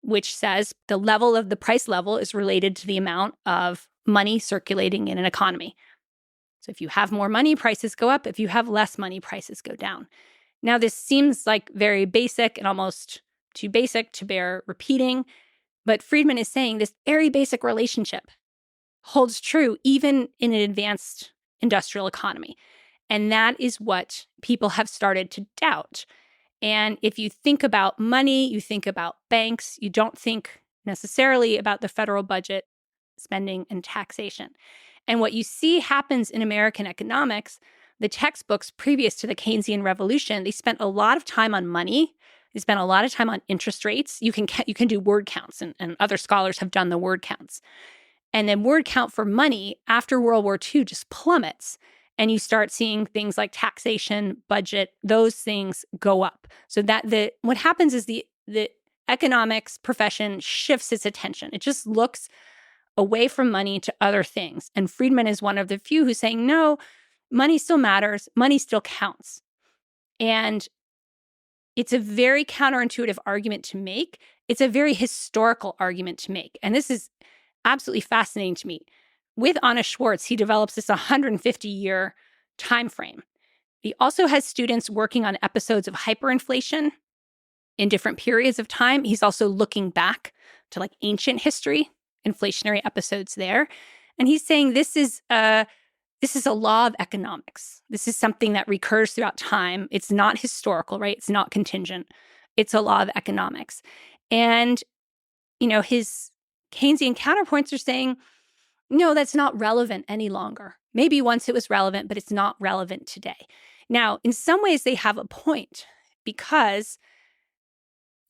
[SPEAKER 2] which says the level of the price level is related to the amount of money circulating in an economy. So if you have more money, prices go up. If you have less money, prices go down. Now, this seems like very basic and almost too basic to bear repeating, but Friedman is saying this very basic relationship holds true even in an advanced industrial economy. And that is what people have started to doubt. And if you think about money, you think about banks, you don't think necessarily about the federal budget, spending, and taxation. And what you see happens in American economics, the textbooks previous to the Keynesian revolution, they spent a lot of time on money. They spent a lot of time on interest rates. You can do word counts, and other scholars have done the word counts. And then word count for money after World War II just plummets. And you start seeing things like taxation, budget, those things go up. So that what happens is the economics profession shifts its attention. It just looks away from money to other things. And Friedman is one of the few who's saying, no, money still matters. Money still counts. And it's a very counterintuitive argument to make. It's a very historical argument to make. And this is absolutely fascinating to me. With Anna Schwartz, he develops this 150-year time frame. He also has students working on episodes of hyperinflation in different periods of time. He's also looking back to like ancient history, inflationary episodes there. And he's saying this is a law of economics. This is something that recurs throughout time. It's not historical, right? It's not contingent. It's a law of economics. And, his Keynesian counterpoints are saying, no, that's not relevant any longer. Maybe once it was relevant, but it's not relevant today. Now, in some ways, they have a point, because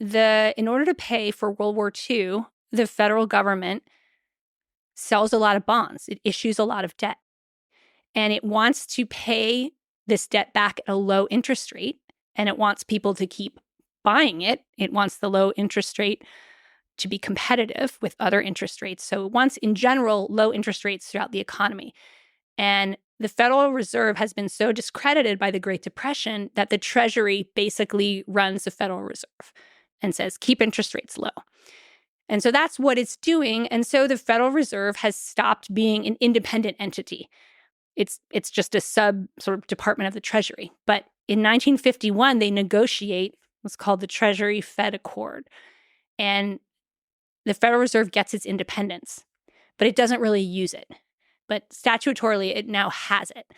[SPEAKER 2] in order to pay for World War II, the federal government sells a lot of bonds. It issues a lot of debt. And it wants to pay this debt back at a low interest rate, and it wants people to keep buying it. It wants the low interest rate to be competitive with other interest rates. So it wants, in general, low interest rates throughout the economy. And the Federal Reserve has been so discredited by the Great Depression that the Treasury basically runs the Federal Reserve and says, keep interest rates low. And so that's what it's doing. And so the Federal Reserve has stopped being an independent entity. It's just a sub sort of department of the Treasury. But in 1951, they negotiate what's called the Treasury-Fed Accord. And the Federal Reserve gets its independence, but it doesn't really use it. But statutorily, it now has it.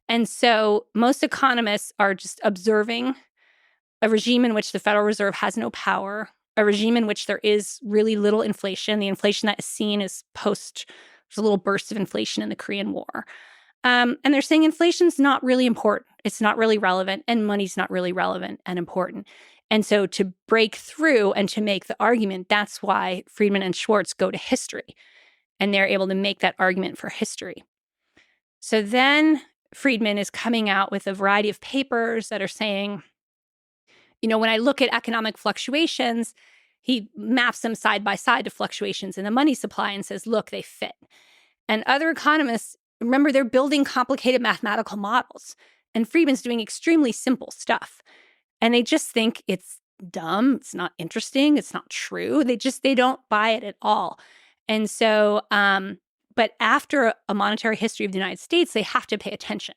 [SPEAKER 2] And so most economists are just observing a regime in which the Federal Reserve has no power, a regime in which there is really little inflation. The inflation that is seen is there's a little burst of inflation in the Korean War. And they're saying inflation's not really important. It's not really relevant, and money's not really relevant and important. And so to break through and to make the argument, that's why Friedman and Schwartz go to history. And they're able to make that argument for history. So then Friedman is coming out with a variety of papers that are saying, when I look at economic fluctuations, he maps them side by side to fluctuations in the money supply and says, look, they fit. And other economists, remember, they're building complicated mathematical models. And Friedman's doing extremely simple stuff. And they just think it's dumb, it's not interesting, it's not true. They don't buy it at all. And so, but after a monetary history of the United States, they have to pay attention.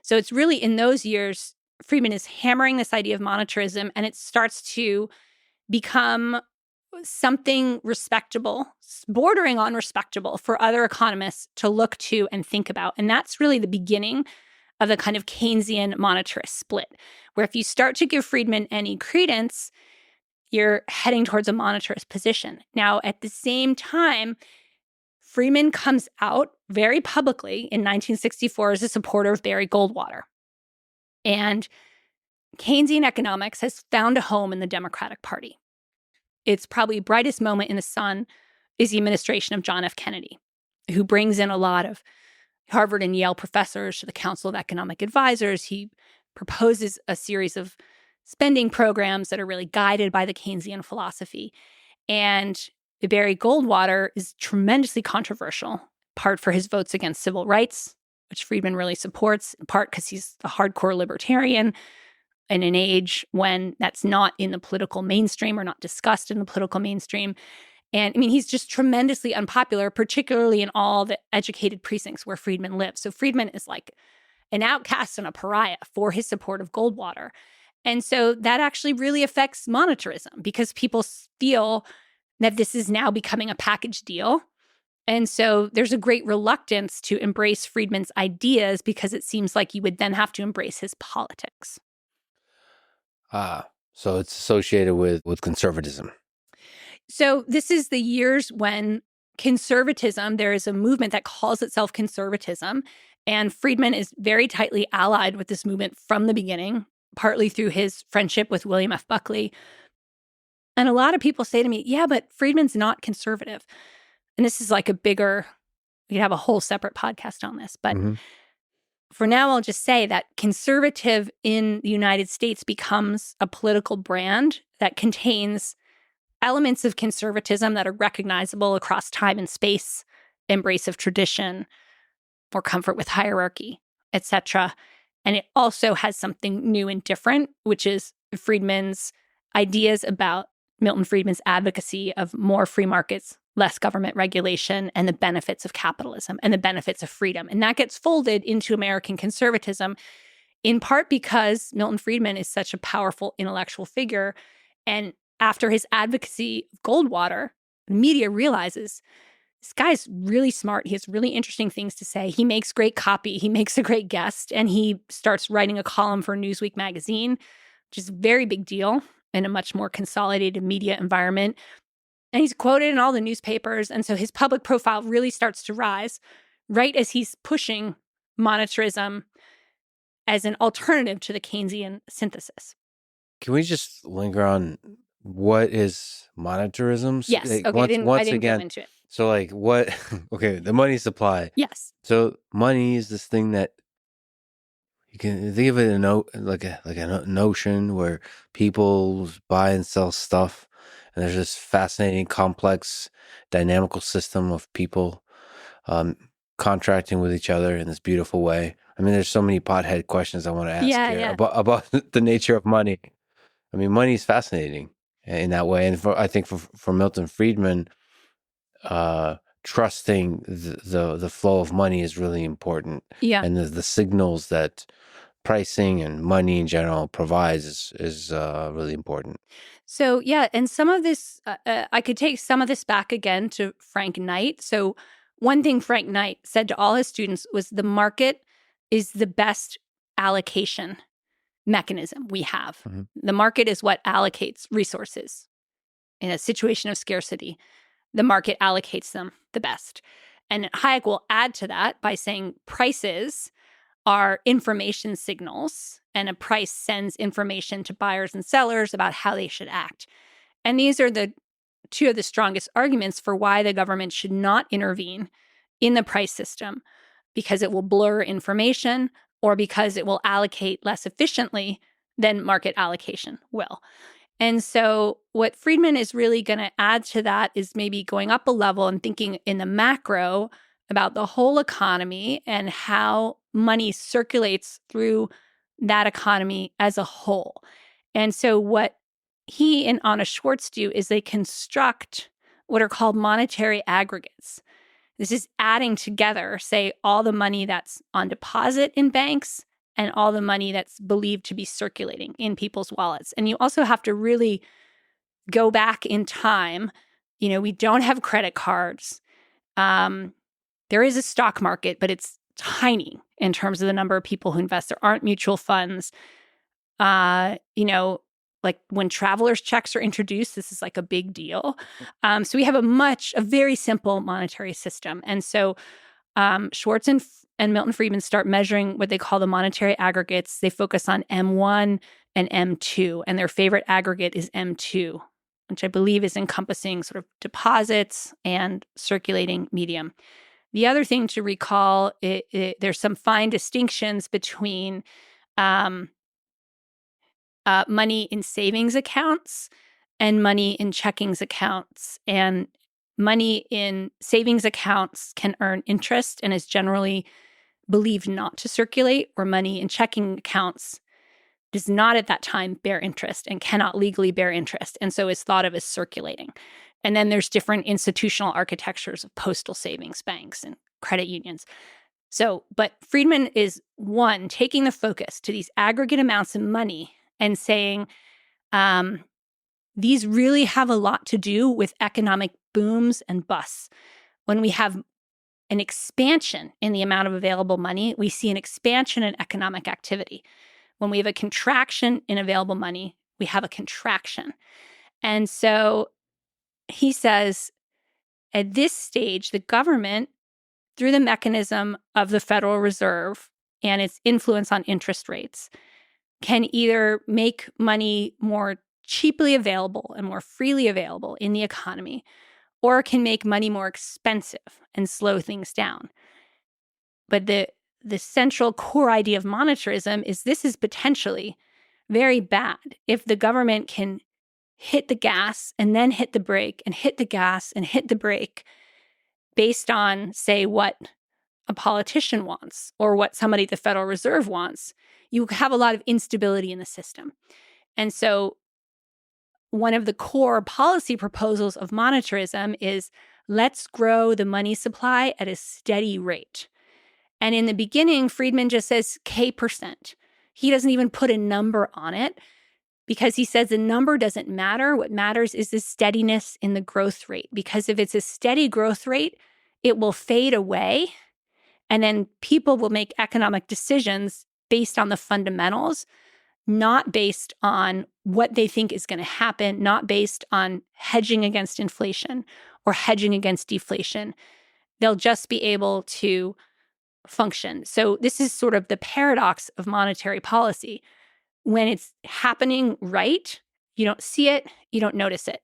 [SPEAKER 2] So it's really in those years, Friedman is hammering this idea of monetarism, and it starts to become something respectable, bordering on respectable for other economists to look to and think about. And that's really the beginning of the kind of Keynesian monetarist split, where if you start to give Friedman any credence, you're heading towards a monetarist position. Now, at the same time, Friedman comes out very publicly in 1964 as a supporter of Barry Goldwater. And Keynesian economics has found a home in the Democratic Party. Its probably brightest moment in the sun is the administration of John F. Kennedy, who brings in a lot of Harvard and Yale professors to the Council of Economic Advisors. He proposes a series of spending programs that are really guided by the Keynesian philosophy. And Barry Goldwater is tremendously controversial, part for his votes against civil rights, which Friedman really supports, in part because he's a hardcore libertarian in an age when that's not in the political mainstream or not discussed in the political mainstream. And I mean, he's just tremendously unpopular, particularly in all the educated precincts where Friedman lives. So Friedman is like an outcast and a pariah for his support of Goldwater. And so that actually really affects monetarism because people feel that this is now becoming a package deal. And so there's a great reluctance to embrace Friedman's ideas because it seems like you would then have to embrace his politics.
[SPEAKER 1] So it's associated with conservatism.
[SPEAKER 2] So this is the years when conservatism, there is a movement that calls itself conservatism. And Friedman is very tightly allied with this movement from the beginning, partly through his friendship with William F. Buckley. And a lot of people say to me, yeah, but Friedman's not conservative. And this is like we could have a whole separate podcast on this. But for now, I'll just say that conservative in the United States becomes a political brand that contains elements of conservatism that are recognizable across time and space, embrace of tradition, more comfort with hierarchy, etc. And it also has something new and different, which is Friedman's ideas about Milton Friedman's advocacy of more free markets, less government regulation, and the benefits of capitalism and the benefits of freedom. And that gets folded into American conservatism, in part because Milton Friedman is such a powerful intellectual figure. And after his advocacy of Goldwater, the media realizes this guy's really smart. He has really interesting things to say. He makes great copy. He makes a great guest. And he starts writing a column for Newsweek magazine, which is a very big deal in a much more consolidated media environment. And he's quoted in all the newspapers. And so his public profile really starts to rise right as he's pushing monetarism as an alternative to the Keynesian synthesis.
[SPEAKER 1] Can we just linger on what is monetarism?
[SPEAKER 2] Yes.
[SPEAKER 1] Like,
[SPEAKER 2] Okay. I didn't go into it.
[SPEAKER 1] So like what, okay, the money supply.
[SPEAKER 2] Yes.
[SPEAKER 1] So money is this thing that you can think of it like a notion where people buy and sell stuff. And there's this fascinating, complex, dynamical system of people contracting with each other in this beautiful way. I mean, there's so many pothead questions I want to ask here about the nature of money. I mean, money is fascinating. in that way. And I think for Milton Friedman, trusting the flow of money is really important.
[SPEAKER 2] Yeah.
[SPEAKER 1] And the signals that pricing and money in general provides is really important.
[SPEAKER 2] So, yeah, and some of this, I could take some of this back again to Frank Knight. So, one thing Frank Knight said to all his students was the market is the best allocation mechanism we have.
[SPEAKER 1] Mm-hmm.
[SPEAKER 2] The market is what allocates resources in a situation of scarcity. The market allocates them the best. And Hayek will add to that by saying prices are information signals, and a price sends information to buyers and sellers about how they should act. And these are the two of the strongest arguments for why the government should not intervene in the price system, because it will blur information or because it will allocate less efficiently than market allocation will. And so what Friedman is really going to add to that is maybe going up a level and thinking in the macro about the whole economy and how money circulates through that economy as a whole. And so what he and Anna Schwartz do is they construct what are called monetary aggregates. This is adding together, say, all the money that's on deposit in banks and all the money that's believed to be circulating in people's wallets. And you also have to really go back in time. You know, we don't have credit cards. There is a stock market, but it's tiny in terms of the number of people who invest. There aren't mutual funds. You know, like when traveler's checks are introduced, this is like a big deal. So we have a very simple monetary system. And so Schwartz and Milton Friedman start measuring what they call the monetary aggregates. They focus on M1 and M2, and their favorite aggregate is M2, which I believe is encompassing sort of deposits and circulating medium. The other thing to recall, there's some fine distinctions between money in savings accounts and money in checkings accounts. And money in savings accounts can earn interest and is generally believed not to circulate, or money in checking accounts does not at that time bear interest and cannot legally bear interest, and so is thought of as circulating. And then there's different institutional architectures of postal savings banks and credit unions. So, but Friedman is, one, taking the focus to these aggregate amounts of money and saying, these really have a lot to do with economic booms and busts. When we have an expansion in the amount of available money, we see an expansion in economic activity. When we have a contraction in available money, we have a contraction. And so he says, at this stage, the government, through the mechanism of the Federal Reserve and its influence on interest rates, can either make money more cheaply available and more freely available in the economy, or can make money more expensive and slow things down. But the central core idea of monetarism is this is potentially very bad if the government can hit the gas and then hit the brake and hit the gas and hit the brake based on, say, what a politician wants or what somebody at the Federal Reserve wants. You have a lot of instability in the system. And so one of the core policy proposals of monetarism is let's grow the money supply at a steady rate. And in the beginning, Friedman just says K%. He doesn't even put a number on it because he says the number doesn't matter. What matters is the steadiness in the growth rate, because if it's a steady growth rate, it will fade away. And then people will make economic decisions based on the fundamentals, not based on what they think is going to happen, not based on hedging against inflation or hedging against deflation. They'll just be able to function. So this is sort of the paradox of monetary policy. When it's happening right, you don't see it, you don't notice it.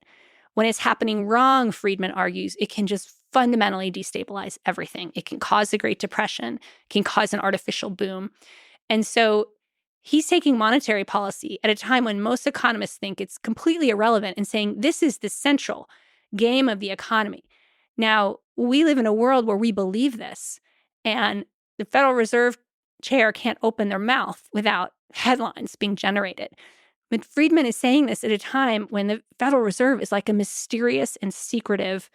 [SPEAKER 2] When it's happening wrong, Friedman argues, it can just fundamentally destabilize everything. It can cause the Great Depression, can cause an artificial boom. And so he's taking monetary policy at a time when most economists think it's completely irrelevant and saying this is the central game of the economy. Now, we live in a world where we believe this, and the Federal Reserve chair can't open their mouth without headlines being generated. But Friedman is saying this at a time when the Federal Reserve is like a mysterious and secretive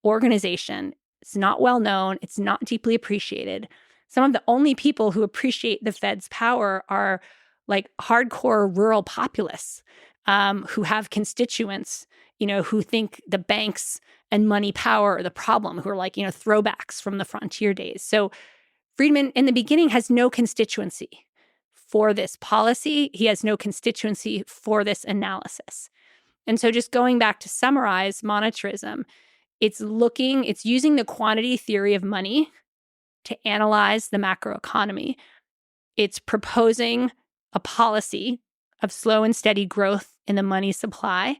[SPEAKER 2] organization. It's not well known. It's not deeply appreciated. Some of the only people who appreciate the Fed's power are like hardcore rural populists who have constituents, who think the banks and money power are the problem, who are like, throwbacks from the frontier days. So Friedman, in the beginning, has no constituency for this policy. He has no constituency for this analysis. And so just going back to summarize monetarism, it's using the quantity theory of money to analyze the macroeconomy. It's proposing a policy of slow and steady growth in the money supply.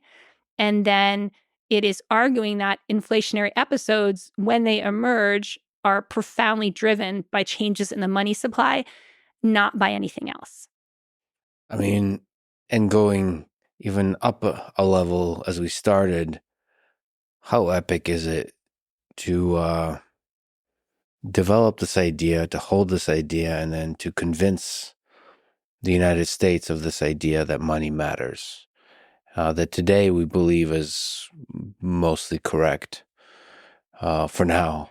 [SPEAKER 2] And then it is arguing that inflationary episodes, when they emerge, are profoundly driven by changes in the money supply, not by anything else.
[SPEAKER 1] I mean, and going even up a level as we started, how epic is it to develop this idea, to hold this idea, and then to convince the United States of this idea that money matters, that today we believe is mostly correct for now.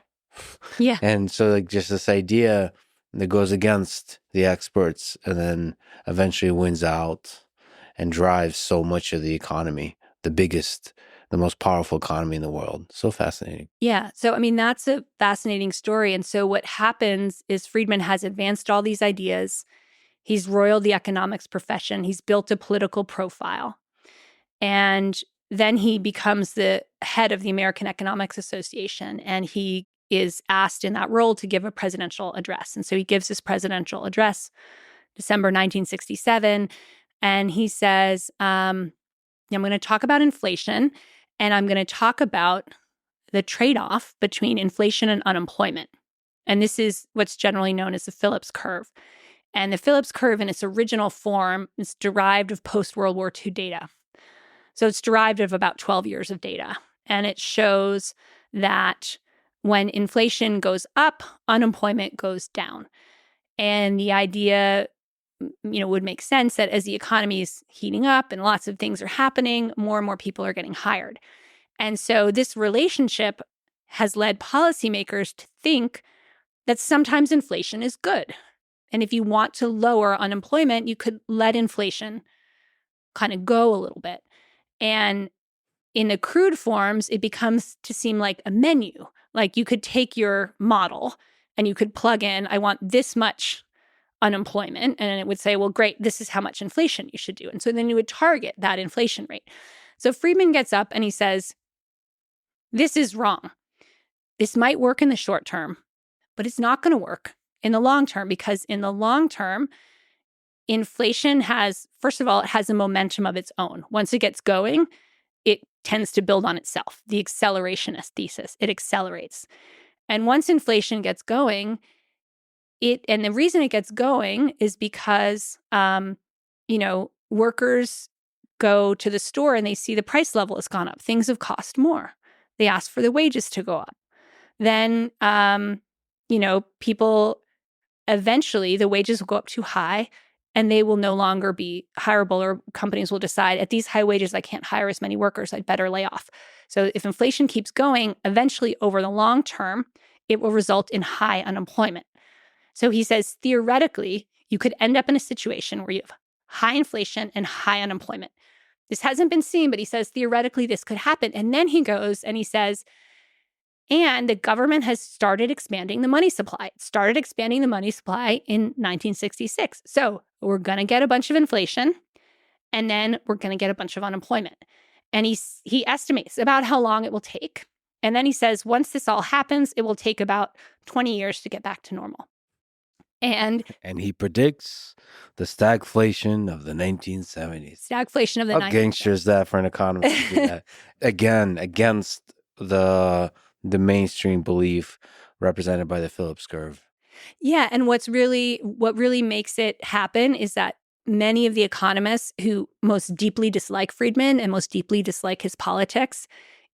[SPEAKER 2] Yeah.
[SPEAKER 1] And so like just this idea that goes against the experts and then eventually wins out and drives so much of the economy, the most powerful economy in the world. So fascinating.
[SPEAKER 2] Yeah. So, I mean, that's a fascinating story. And so what happens is Friedman has advanced all these ideas. He's roiled the economics profession. He's built a political profile. And then he becomes the head of the American Economics Association. And he is asked in that role to give a presidential address. And so he gives this presidential address, December 1967. And he says, I'm going to talk about inflation, and I'm going to talk about the trade-off between inflation and unemployment. And this is what's generally known as the Phillips curve. And the Phillips curve in its original form is derived of post-World War II data. So it's derived of about 12 years of data. And it shows that when inflation goes up, unemployment goes down. And the idea, would make sense that as the economy is heating up and lots of things are happening, more and more people are getting hired. And so this relationship has led policymakers to think that sometimes inflation is good. And if you want to lower unemployment, you could let inflation kind of go a little bit. And in the crude forms, it becomes to seem like a menu. Like you could take your model and you could plug in, I want this much unemployment. And it would say, well, great, this is how much inflation you should do. And so then you would target that inflation rate. So Friedman gets up and he says, this is wrong. This might work in the short term, but it's not going to work in the long term, because in the long term, inflation has, first of all, it has a momentum of its own. Once it gets going, it tends to build on itself. The accelerationist thesis, it accelerates. And once inflation gets going, and the reason it gets going is because, workers go to the store and they see the price level has gone up. Things have cost more. They ask for the wages to go up. Then, people eventually, the wages will go up too high and they will no longer be hireable, or companies will decide at these high wages, I can't hire as many workers. I'd better lay off. So if inflation keeps going, eventually over the long term, it will result in high unemployment. So he says, theoretically, you could end up in a situation where you have high inflation and high unemployment. This hasn't been seen, but he says, theoretically, this could happen. And then he goes and he says, and the government has started expanding the money supply. It started expanding the money supply in 1966. So we're going to get a bunch of inflation, and then we're going to get a bunch of unemployment. And he estimates about how long it will take. And then he says, once this all happens, it will take about 20 years to get back to normal. And
[SPEAKER 1] he predicts the stagflation of the 1970s.
[SPEAKER 2] Stagflation of the 1970s.
[SPEAKER 1] How gangster is that for an economist to do that? Again, against the mainstream belief represented by the Phillips curve.
[SPEAKER 2] Yeah, and what really makes it happen is that many of the economists who most deeply dislike Friedman and most deeply dislike his politics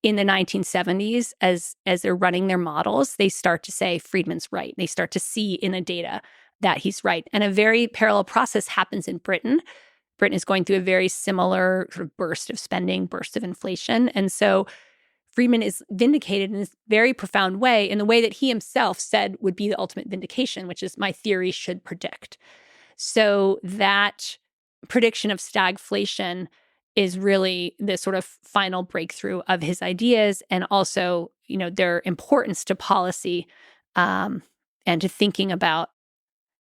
[SPEAKER 2] in the 1970s, as they're running their models, they start to say Friedman's right. They start to see in the data that he's right. And a very parallel process happens in Britain. Britain is going through a very similar sort of burst of spending, burst of inflation. And so Friedman is vindicated in this very profound way, in the way that he himself said would be the ultimate vindication, which is my theory should predict. So that prediction of stagflation is really the sort of final breakthrough of his ideas, and also, their importance to policy and to thinking about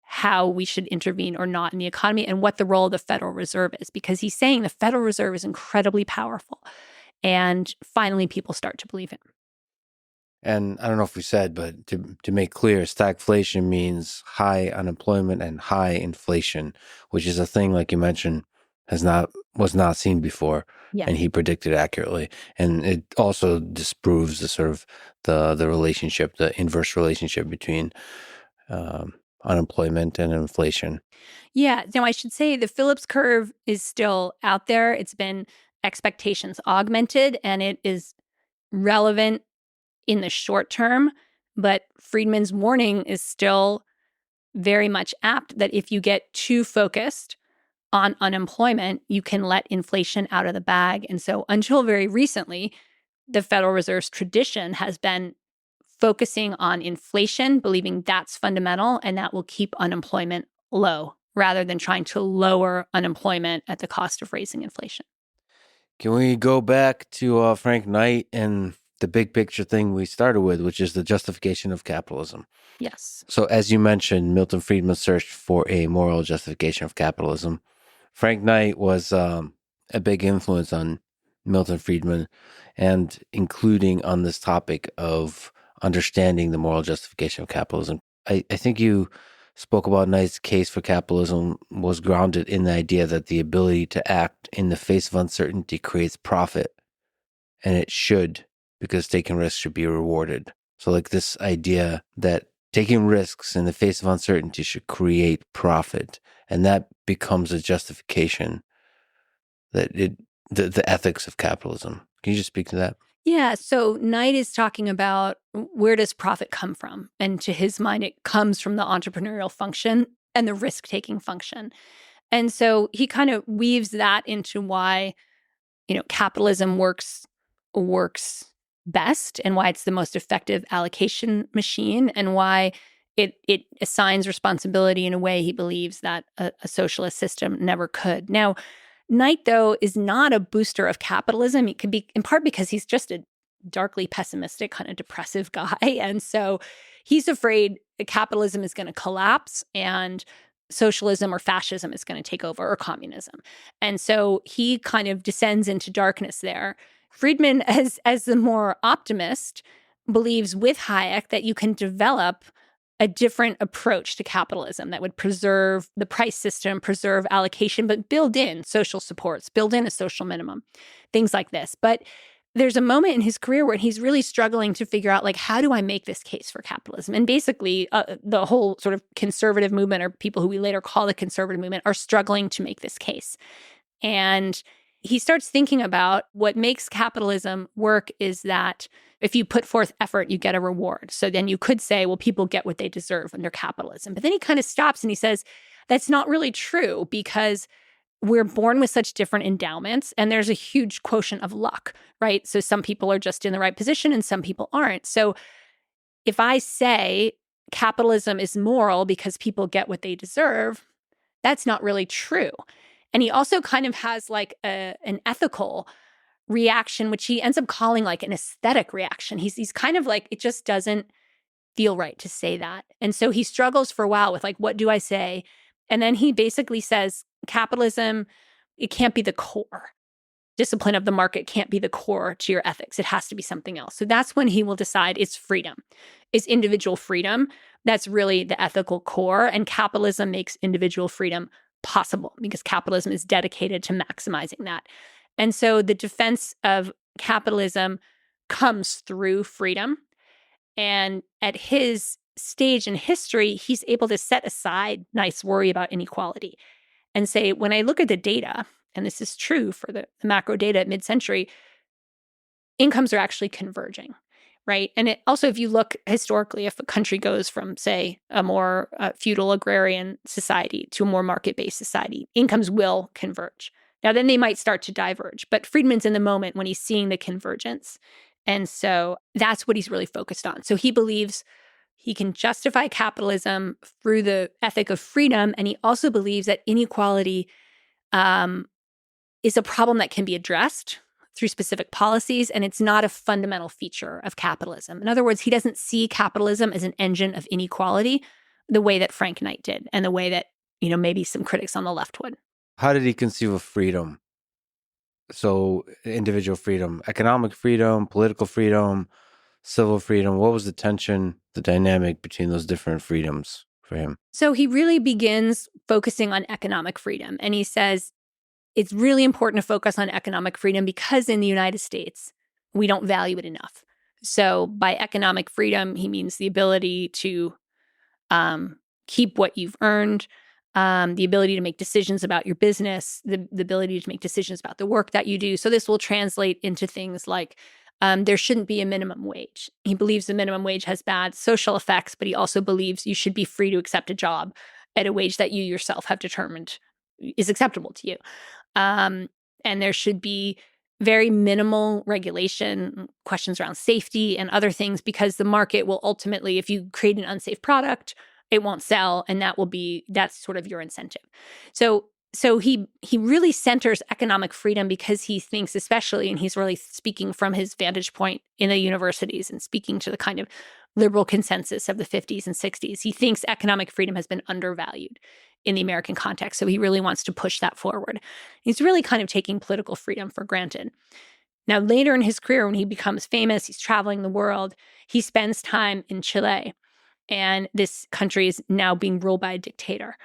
[SPEAKER 2] how we should intervene or not in the economy, and what the role of the Federal Reserve is, because he's saying the Federal Reserve is incredibly powerful. And finally, people start to believe him.
[SPEAKER 1] And I don't know if we said, but to make clear, stagflation means high unemployment and high inflation, which is a thing, like you mentioned, was not seen before.
[SPEAKER 2] Yeah.
[SPEAKER 1] And he predicted accurately. And it also disproves the sort of the relationship, the inverse relationship between unemployment and inflation.
[SPEAKER 2] Yeah. Now, I should say the Phillips curve is still out there. It's been expectations augmented, and it is relevant in the short term. But Friedman's warning is still very much apt, that if you get too focused on unemployment, you can let inflation out of the bag. And so until very recently, the Federal Reserve's tradition has been focusing on inflation, believing that's fundamental and that will keep unemployment low, rather than trying to lower unemployment at the cost of raising inflation.
[SPEAKER 1] Can we go back to Frank Knight and the big picture thing we started with, which is the justification of capitalism?
[SPEAKER 2] Yes.
[SPEAKER 1] So as you mentioned, Milton Friedman searched for a moral justification of capitalism. Frank Knight was a big influence on Milton Friedman, and including on this topic of understanding the moral justification of capitalism. I think you spoke about Knight's case for capitalism was grounded in the idea that the ability to act in the face of uncertainty creates profit, and it should, because taking risks should be rewarded. So like this idea that taking risks in the face of uncertainty should create profit, and that becomes a justification that the ethics of capitalism. Can you just speak to that?
[SPEAKER 2] Yeah. So Knight is talking about, where does profit come from? And to his mind, it comes from the entrepreneurial function and the risk-taking function. And so he kind of weaves that into why, capitalism works best, and why it's the most effective allocation machine, and why it assigns responsibility in a way he believes that a socialist system never could. Now, Knight, though, is not a booster of capitalism. It could be in part because he's just a darkly pessimistic, kind of depressive guy. And so he's afraid that capitalism is going to collapse and socialism or fascism is going to take over, or communism. And so he kind of descends into darkness there. Friedman, as the more optimist, believes with Hayek that you can develop a different approach to capitalism that would preserve the price system, preserve allocation, but build in social supports, build in a social minimum, things like this. But there's a moment in his career where he's really struggling to figure out, how do I make this case for capitalism? And basically, the whole sort of conservative movement, or people who we later call the conservative movement, are struggling to make this case. And he starts thinking about what makes capitalism work is that if you put forth effort, you get a reward. So then you could say, well, people get what they deserve under capitalism. But then he kind of stops and he says, that's not really true, because we're born with such different endowments, and there's a huge quotient of luck, right? So some people are just in the right position and some people aren't. So if I say capitalism is moral because people get what they deserve, that's not really true. And he also kind of has an ethical reaction, which he ends up calling an aesthetic reaction. He's kind of it just doesn't feel right to say that. And so he struggles for a while with what do I say? And then he basically says capitalism, it can't be the core. Discipline of the market can't be the core to your ethics. It has to be something else. So that's when he will decide it's freedom. It's individual freedom. That's really the ethical core. And capitalism makes individual freedom possible, because capitalism is dedicated to maximizing that. And so the defense of capitalism comes through freedom. And at his stage in history, he's able to set aside Knight's worry about inequality and say, when I look at the data, and this is true for the macro data at mid-century, incomes are actually converging. right? And it also, if you look historically, if a country goes from, say, a more feudal agrarian society to a more market-based society, incomes will converge. Now, then they might start to diverge. But Friedman's in the moment when he's seeing the convergence. And so that's what he's really focused on. So he believes he can justify capitalism through the ethic of freedom. And he also believes that inequality is a problem that can be addressed through specific policies, and it's not a fundamental feature of capitalism. In other words, he doesn't see capitalism as an engine of inequality the way that Frank Knight did, and the way that, maybe some critics on the left would.
[SPEAKER 1] How did he conceive of freedom? So individual freedom, economic freedom, political freedom, civil freedom. What was the tension, the dynamic between those different freedoms for him?
[SPEAKER 2] So he really begins focusing on economic freedom. And he says it's really important to focus on economic freedom because in the United States, we don't value it enough. So by economic freedom, he means the ability to keep what you've earned, the ability to make decisions about your business, the ability to make decisions about the work that you do. So this will translate into things like there shouldn't be a minimum wage. He believes the minimum wage has bad social effects, but he also believes you should be free to accept a job at a wage that you yourself have determined is acceptable to you. And there should be very minimal regulation, questions around safety and other things, because the market will ultimately, if you create an unsafe product, it won't sell, and that's sort of your incentive. So he really centers economic freedom because he thinks, especially, and he's really speaking from his vantage point in the universities and speaking to the kind of liberal consensus of the 50s and 60s. He thinks economic freedom has been undervalued in the American context. So he really wants to push that forward. He's really kind of taking political freedom for granted. Now, later in his career, when he becomes famous, he's traveling the world, he spends time in Chile. And this country is now being ruled by a dictator,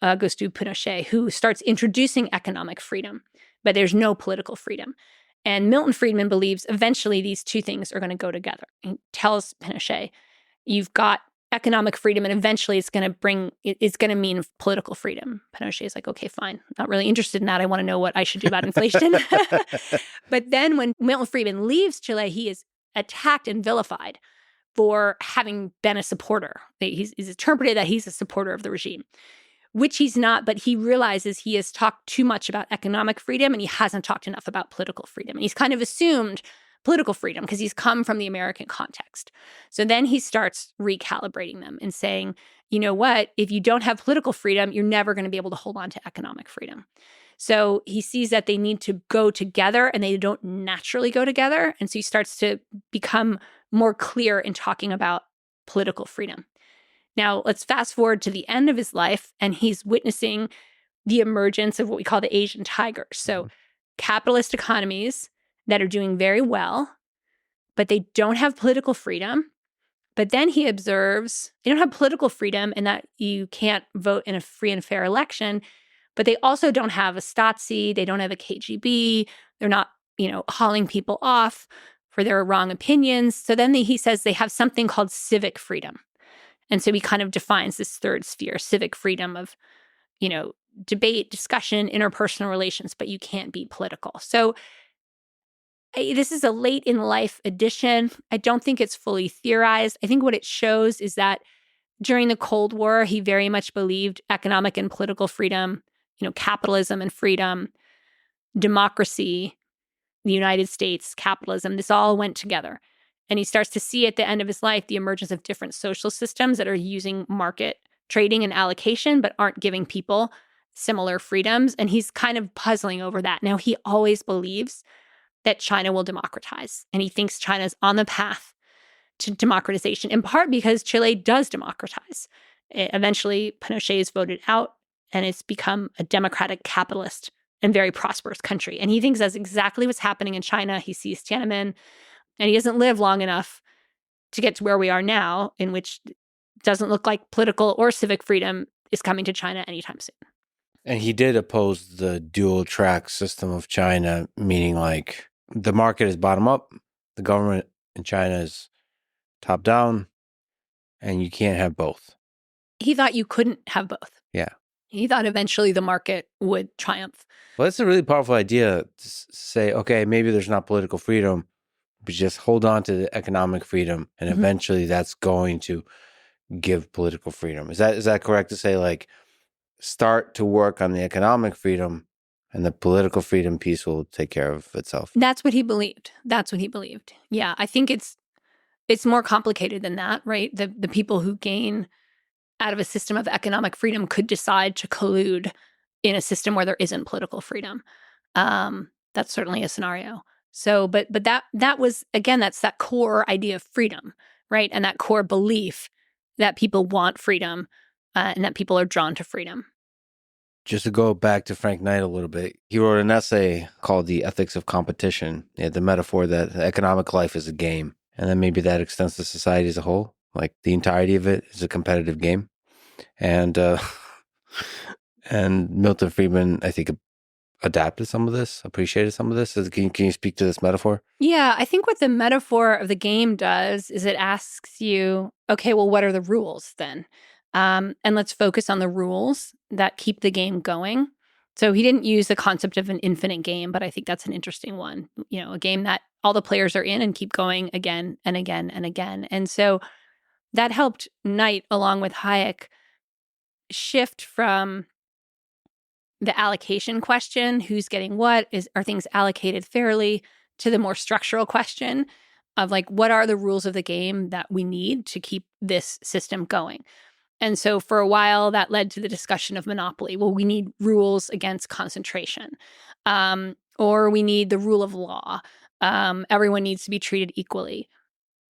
[SPEAKER 2] Augusto Pinochet, who starts introducing economic freedom, but there's no political freedom. And Milton Friedman believes eventually these two things are going to go together. He tells Pinochet, you've got economic freedom, and eventually it's going to mean political freedom. Pinochet is like, okay, fine. Not really interested in that. I want to know what I should do about inflation. But then when Milton Friedman leaves Chile, he is attacked and vilified for having been a supporter. He's interpreted that he's a supporter of the regime, which he's not, but he realizes he has talked too much about economic freedom and he hasn't talked enough about political freedom. And he's kind of assumed political freedom because he's come from the American context. So then he starts recalibrating them and saying, you know what, if you don't have political freedom, you're never going to be able to hold on to economic freedom. So he sees that they need to go together and they don't naturally go together. And so he starts to become more clear in talking about political freedom. Now, let's fast forward to the end of his life, and he's witnessing the emergence of what we call the Asian tigers. So capitalist economies that are doing very well, but they don't have political freedom. But then he observes they don't have political freedom in that you can't vote in a free and fair election, but they also don't have a Stasi, they don't have a KGB, they're not, hauling people off for their wrong opinions. So then he says they have something called civic freedom. And so he kind of defines this third sphere, civic freedom of, debate, discussion, interpersonal relations, but you can't be political. So this is a late in life edition. I don't think it's fully theorized. I think what it shows is that during the Cold War, he very much believed economic and political freedom, capitalism and freedom, democracy, the United States, capitalism, this all went together. And he starts to see at the end of his life the emergence of different social systems that are using market trading and allocation, but aren't giving people similar freedoms. And he's kind of puzzling over that. Now, he always believes that China will democratize. And he thinks China is on the path to democratization, in part because Chile does democratize. Eventually, Pinochet is voted out, and it's become a democratic, capitalist, and very prosperous country. And he thinks that's exactly what's happening in China. He sees Tiananmen, and he doesn't live long enough to get to where we are now, in which it doesn't look like political or civic freedom is coming to China anytime soon.
[SPEAKER 1] And he did oppose the dual track system of China, meaning like the market is bottom up, the government in China is top down, and you can't have both.
[SPEAKER 2] He thought you couldn't have both.
[SPEAKER 1] Yeah.
[SPEAKER 2] He thought eventually the market would triumph.
[SPEAKER 1] Well, it's a really powerful idea to say, okay, maybe there's not political freedom, but just hold on to the economic freedom, and eventually that's going to give political freedom. Is that correct to say, like, start to work on the economic freedom and the political freedom piece will take care of itself?
[SPEAKER 2] That's what he believed. Yeah, I think it's more complicated than that, right? The people who gain out of a system of economic freedom could decide to collude in a system where there isn't political freedom. That's certainly a scenario. So, but that was, again, that's that core idea of freedom, right? And that core belief that people want freedom and that people are drawn to freedom.
[SPEAKER 1] Just to go back to Frank Knight a little bit, he wrote an essay called The Ethics of Competition. He had the metaphor that economic life is a game. And then maybe that extends to society as a whole. Like the entirety of it is a competitive game. And and Milton Friedman, I think, adapted some of this, appreciated some of this. Can you speak to this metaphor?
[SPEAKER 2] Yeah, I think what the metaphor of the game does is it asks you, okay, well, what are the rules then? And let's focus on the rules that keep the game going. So he didn't use the concept of an infinite game, but I think that's an interesting one. You know, a game that all the players are in and keep going again and again and again. And so that helped Knight, along with Hayek, shift from the allocation question, who's getting what, are things allocated fairly, to the more structural question of like, what are the rules of the game that we need to keep this system going? And so for a while, that led to the discussion of monopoly. Well, we need rules against concentration, or we need the rule of law. Everyone needs to be treated equally.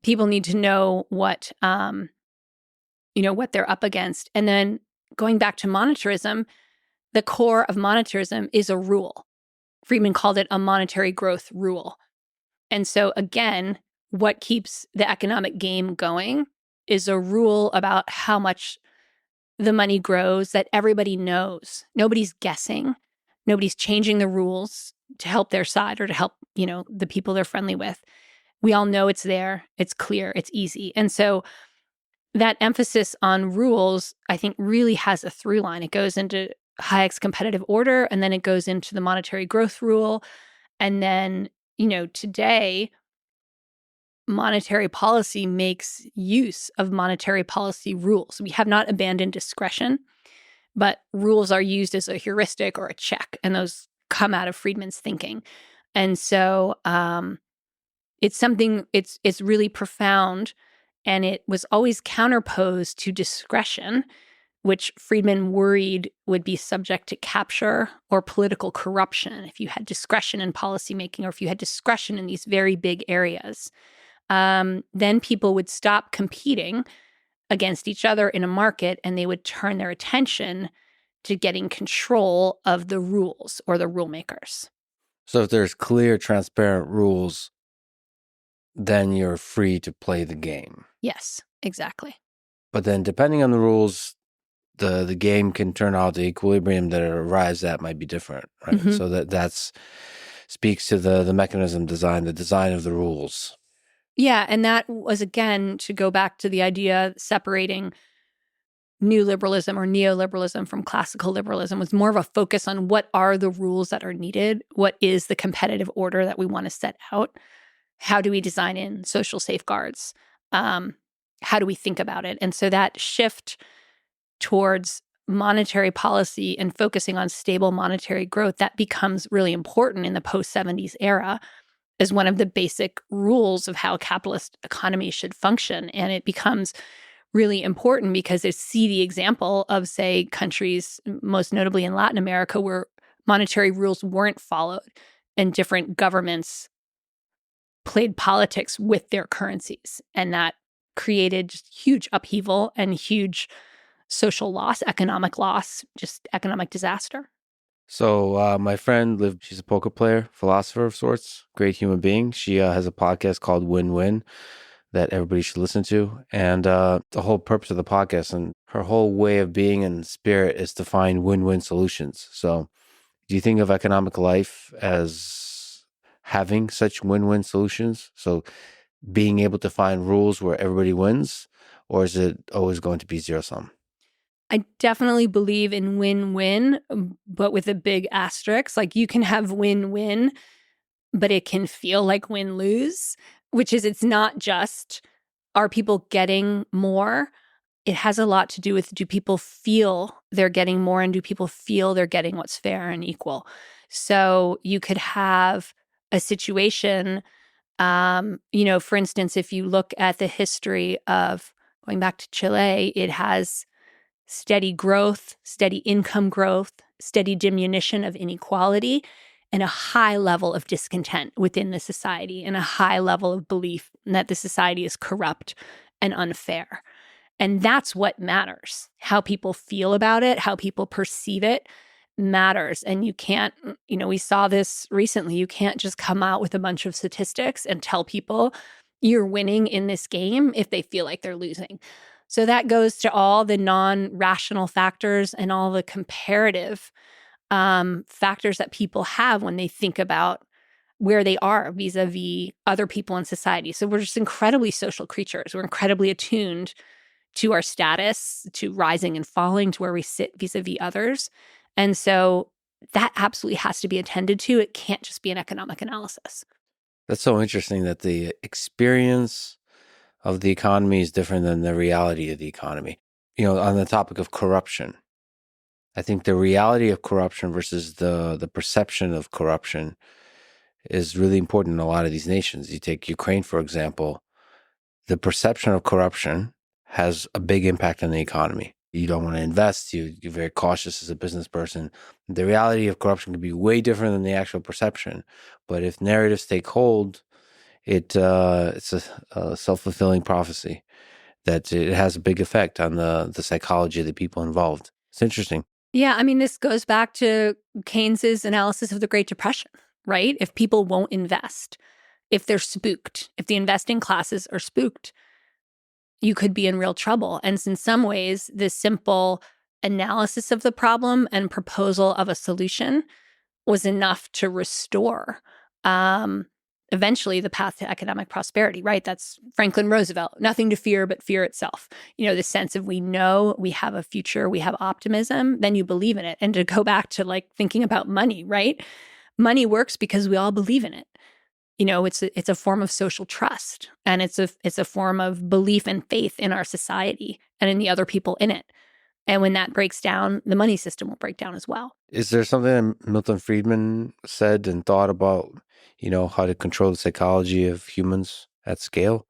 [SPEAKER 2] People need to know what they're up against. And then going back to monetarism, the core of monetarism is a rule. Friedman called it a monetary growth rule. And so again, what keeps the economic game going is a rule about how much the money grows that everybody knows. Nobody's guessing. Nobody's changing the rules to help their side or to help, the people they're friendly with. We all know it's there. It's clear. It's easy. And so that emphasis on rules, I think, really has a through line. It goes into Hayek's competitive order, and then it goes into the monetary growth rule. And then, today, monetary policy makes use of monetary policy rules. We have not abandoned discretion, but rules are used as a heuristic or a check, and those come out of Friedman's thinking. And so it's something, it's really profound, and it was always counterposed to discretion, which Friedman worried would be subject to capture or political corruption if you had discretion in policymaking or if you had discretion in these very big areas. Then people would stop competing against each other in a market, and they would turn their attention to getting control of the rules or the rule makers.
[SPEAKER 1] So if there's clear, transparent rules, then you're free to play the game.
[SPEAKER 2] Yes, exactly.
[SPEAKER 1] But then depending on the rules, the game can turn out, the equilibrium that it arrives at might be different, right? Mm-hmm. So that's speaks to the mechanism design, the design of the rules.
[SPEAKER 2] Yeah, and that was, again, to go back to the idea separating new liberalism or neoliberalism from classical liberalism, was more of a focus on what are the rules that are needed, what is the competitive order that we want to set out, how do we design in social safeguards, how do we think about it? And so that shift towards monetary policy and focusing on stable monetary growth, that becomes really important in the post-70s era as one of the basic rules of how a capitalist economy should function. And it becomes really important because they see the example of, say, countries, most notably in Latin America, where monetary rules weren't followed and different governments played politics with their currencies. And that created just huge upheaval and huge social loss, economic loss, just economic disaster.
[SPEAKER 1] So my friend she's a poker player, philosopher of sorts, great human being. She has a podcast called Win-Win that everybody should listen to. And the whole purpose of the podcast and her whole way of being and spirit is to find win-win solutions. So do you think of economic life as having such win-win solutions? So being able to find rules where everybody wins, or is it always going to be zero-sum?
[SPEAKER 2] I definitely believe in win-win, but with a big asterisk. Like, you can have win-win, but it can feel like win-lose. which is it's not just, are people getting more? It has a lot to do with, do people feel they're getting more, and do people feel they're getting what's fair and equal? So you could have a situation, for instance, if you look at the history of going back to Chile, it has steady growth, steady income growth, steady diminution of inequality, and a high level of discontent within the society, and a high level of belief that the society is corrupt and unfair. And that's what matters. How people feel about it, how people perceive it matters. And you can't, we saw this recently, you can't just come out with a bunch of statistics and tell people you're winning in this game if they feel like they're losing. So that goes to all the non-rational factors and all the comparative factors that people have when they think about where they are vis-a-vis other people in society. So we're just incredibly social creatures. We're incredibly attuned to our status, to rising and falling, to where we sit vis-a-vis others. And so that absolutely has to be attended to. It can't just be an economic analysis.
[SPEAKER 1] That's so interesting that the experience of the economy is different than the reality of the economy. On the topic of corruption, I think the reality of corruption versus the perception of corruption is really important in a lot of these nations. You take Ukraine, for example. The perception of corruption has a big impact on the economy. You don't want to invest. You're very cautious as a business person. The reality of corruption can be way different than the actual perception. But if narratives take hold, it's a self-fulfilling prophecy that it has a big effect on the psychology of the people involved. It's interesting.
[SPEAKER 2] Yeah, this goes back to Keynes's analysis of the Great Depression, right? If people won't invest, if they're spooked, if the investing classes are spooked, you could be in real trouble. And in some ways, this simple analysis of the problem and proposal of a solution was enough to restore eventually the path to economic prosperity, right? That's Franklin Roosevelt. Nothing to fear but fear itself. The sense of we know we have a future, we have optimism, then you believe in it. And to go back to thinking about money, right? Money works because we all believe in it. It's a form of social trust, and it's a form of belief and faith in our society and in the other people in it. And when that breaks down, the money system will break down as well.
[SPEAKER 1] Is there something that Milton Friedman said and thought about, how to control the psychology of humans at scale?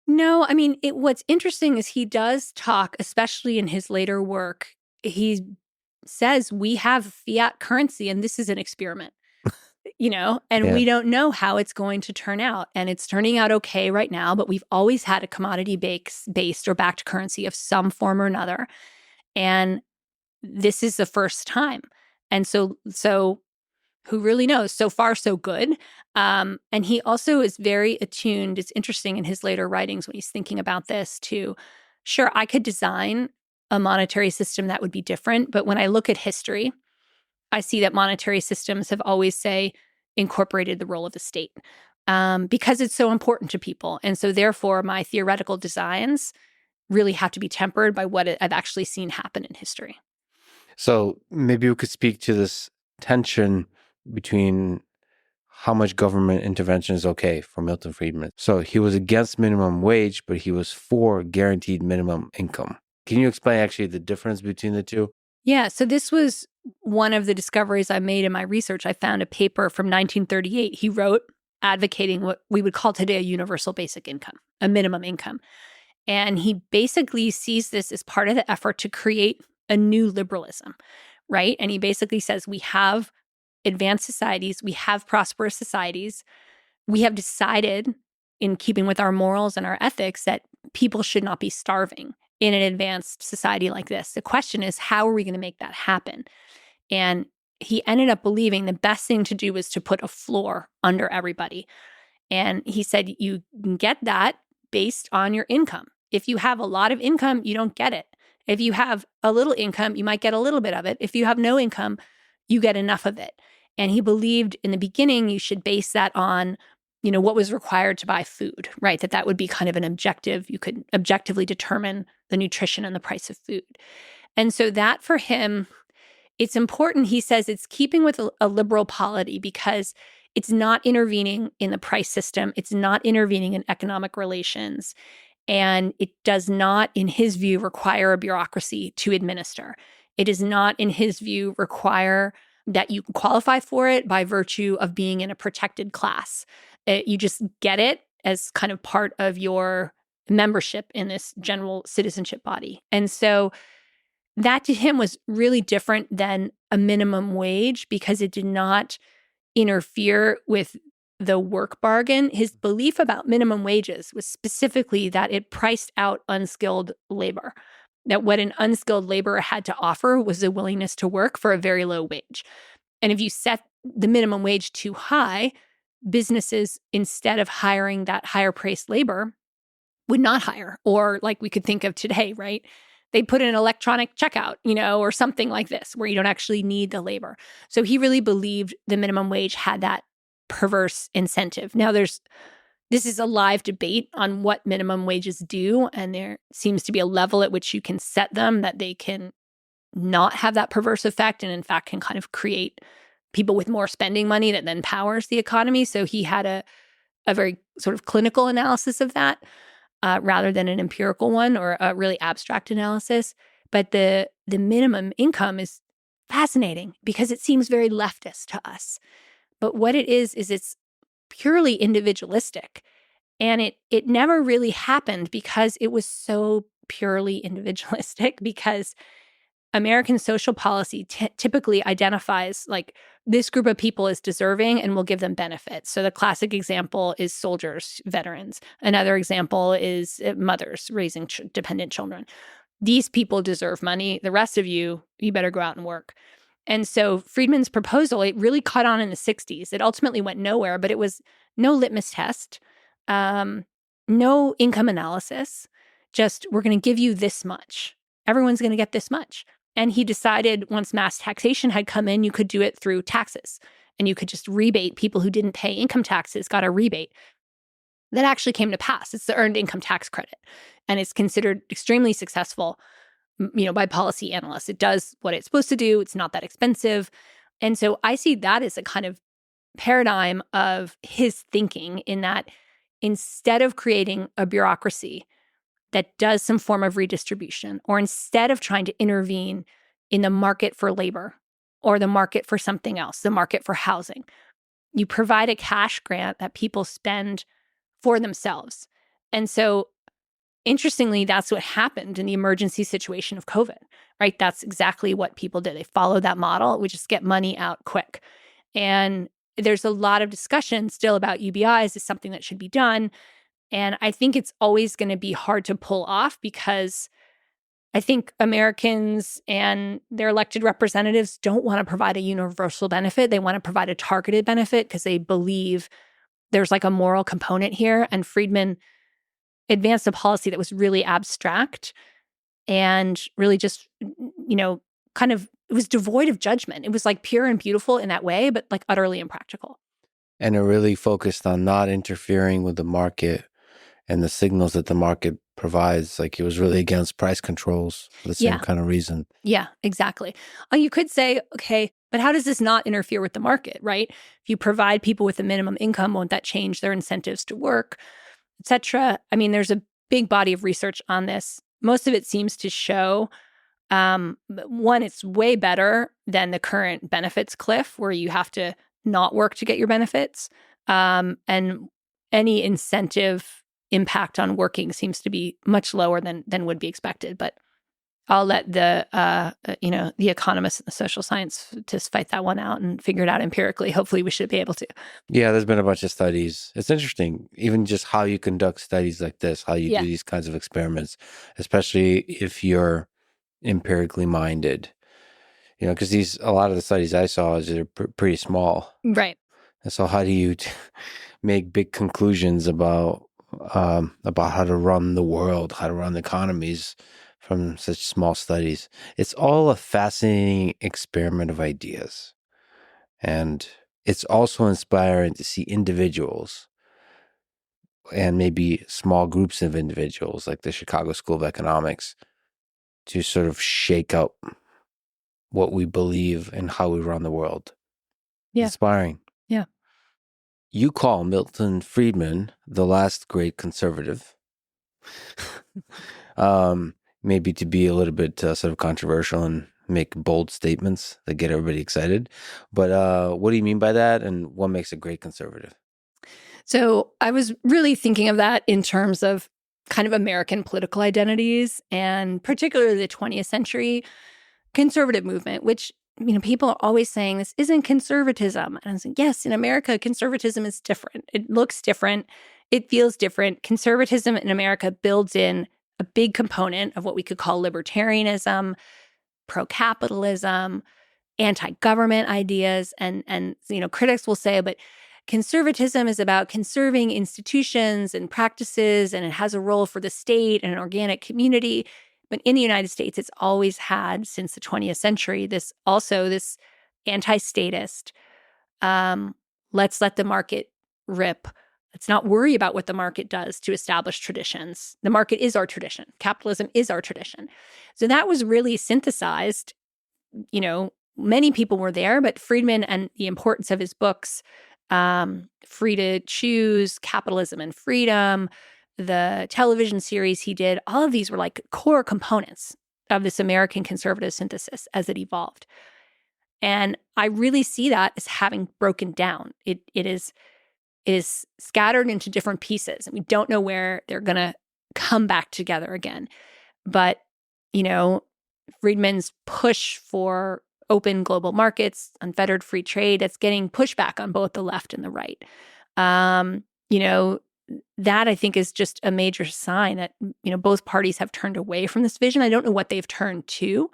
[SPEAKER 2] No, what's interesting is he does talk, especially in his later work, he says we have fiat currency and this is an experiment. We don't know how it's going to turn out. And it's turning out okay right now, but we've always had a commodity-based or backed currency of some form or another. And this is the first time. And so who really knows? So far, so good. And he also is very attuned. It's interesting in his later writings when he's thinking about this too. Sure, I could design a monetary system that would be different. But when I look at history, I see that monetary systems have always, incorporated the role of the state because it's so important to people. And so therefore, my theoretical designs really have to be tempered by what I've actually seen happen in history.
[SPEAKER 1] So maybe we could speak to this tension between how much government intervention is okay for Milton Friedman. So he was against minimum wage, but he was for guaranteed minimum income. Can you explain actually the difference between the two?
[SPEAKER 2] Yeah, so this was one of the discoveries I made in my research. I found a paper from 1938 he wrote advocating what we would call today a universal basic income, a minimum income. And he basically sees this as part of the effort to create a new liberalism, right? And he basically says we have advanced societies, we have prosperous societies, we have decided, in keeping with our morals and our ethics, that people should not be starving in an advanced society like this. The question is, how are we going to make that happen? And he ended up believing the best thing to do was to put a floor under everybody. And he said you can get that based on your income. If you have a lot of income, you don't get it. If you have a little income, you might get a little bit of it. If you have no income, you get enough of it. And he believed in the beginning you should base that on what was required to buy food, right? That would be kind of an objective. You could objectively determine the nutrition and the price of food. And so that for him, it's important. He says it's keeping with a liberal polity because it's not intervening in the price system. It's not intervening in economic relations. And it does not, in his view, require a bureaucracy to administer. It does not, in his view, require that you qualify for it by virtue of being in a protected class. You just get it as kind of part of your membership in this general citizenship body. And so that to him was really different than a minimum wage because it did not interfere with the work bargain. His belief about minimum wages was specifically that it priced out unskilled labor, that what an unskilled laborer had to offer was a willingness to work for a very low wage. And if you set the minimum wage too high, businesses, instead of hiring that higher priced labor, would not hire. Or like we could think of today, right? They put in an electronic checkout, or something like this, where you don't actually need the labor. So he really believed the minimum wage had that perverse incentive. Now, this is a live debate on what minimum wages do, and there seems to be a level at which you can set them that they can not have that perverse effect and in fact can kind of create people with more spending money that then powers the economy. So he had a very sort of clinical analysis of that rather than an empirical one or a really abstract analysis. But the minimum income is fascinating because it seems very leftist to us. But what it is it's purely individualistic. And it never really happened because it was so purely individualistic, because American social policy typically identifies like this group of people is deserving and will give them benefits. So the classic example is soldiers, veterans. Another example is mothers raising dependent children. These people deserve money. The rest of you better go out and work. And so Friedman's proposal, it really caught on in the 60s. It ultimately went nowhere, but it was no litmus test, no income analysis, just we're going to give you this much. Everyone's going to get this much. And he decided once mass taxation had come in, you could do it through taxes. And you could just rebate people who didn't pay income taxes, got a rebate. That actually came to pass. It's the earned income tax credit. And it's considered extremely successful, by policy analysts. It does what it's supposed to do. It's not that expensive. And so I see that as a kind of paradigm of his thinking, in that instead of creating a bureaucracy that does some form of redistribution, or instead of trying to intervene in the market for labor or the market for something else, the market for housing, you provide a cash grant that people spend for themselves. And so interestingly, that's what happened in the emergency situation of COVID, right? That's exactly what people did. They followed that model. We just get money out quick. And there's a lot of discussion still about UBIs as something that should be done. And I think it's always going to be hard to pull off, because I think Americans and their elected representatives don't want to provide a universal benefit. They want to provide a targeted benefit because they believe there's like a moral component here. And Friedman advanced a policy that was really abstract and really just, kind of, it was devoid of judgment. It was like pure and beautiful in that way, but like utterly impractical.
[SPEAKER 1] And it really focused on not interfering with the market and the signals that the market provides. Like, it was really against price controls for the same kind of reason.
[SPEAKER 2] Yeah, exactly. You could say, okay, but how does this not interfere with the market, right? If you provide people with a minimum income, won't that change their incentives to work, et cetera? I mean, there's a big body of research on this. Most of it seems to show, one, it's way better than the current benefits cliff, where you have to not work to get your benefits. And any incentive impact on working seems to be much lower than would be expected. But I'll let the economists and the social scientists fight that one out and figure it out empirically. Hopefully we should be able to.
[SPEAKER 1] Yeah, there's been a bunch of studies. It's interesting, even just how you conduct studies like this, how you do these kinds of experiments, especially if you're empirically minded. Because a lot of the studies I saw are pretty small.
[SPEAKER 2] Right.
[SPEAKER 1] And so how do you make big conclusions about how to run the world, how to run the economies from such small studies? It's all a fascinating experiment of ideas. And it's also inspiring to see individuals, and maybe small groups of individuals like the Chicago School of Economics, to sort of shake up what we believe and how we run the world.
[SPEAKER 2] Yeah.
[SPEAKER 1] Inspiring.
[SPEAKER 2] Yeah.
[SPEAKER 1] you call Milton Friedman the last great conservative. Maybe to be a little bit sort of controversial and make bold statements that get everybody excited. But what do you mean by that, and what makes a great conservative?
[SPEAKER 2] So I was really thinking of that in terms of kind of American political identities, and particularly the 20th century conservative movement, which, people are always saying this isn't conservatism. And I was like, yes, in America, conservatism is different. It looks different. It feels different. Conservatism in America builds in a big component of what we could call libertarianism, pro-capitalism, anti-government ideas. And critics will say, but conservatism is about conserving institutions and practices, and it has a role for the state and an organic community. But in the United States, it's always had, since the 20th century, this anti-statist, let's let the market rip. Let's not worry about what the market does to establish traditions. The market is our tradition. Capitalism is our tradition. So that was really synthesized. Many people were there, but Friedman and the importance of his books, Free to Choose, Capitalism and Freedom, the television series he did, all of these were like core components of this American conservative synthesis as it evolved. And I really see that as having broken down. It is scattered into different pieces, and we don't know where they're going to come back together again. But, Friedman's push for open global markets, unfettered free trade, that's getting pushback on both the left and the right. That I think is just a major sign that, both parties have turned away from this vision. I don't know what they've turned to,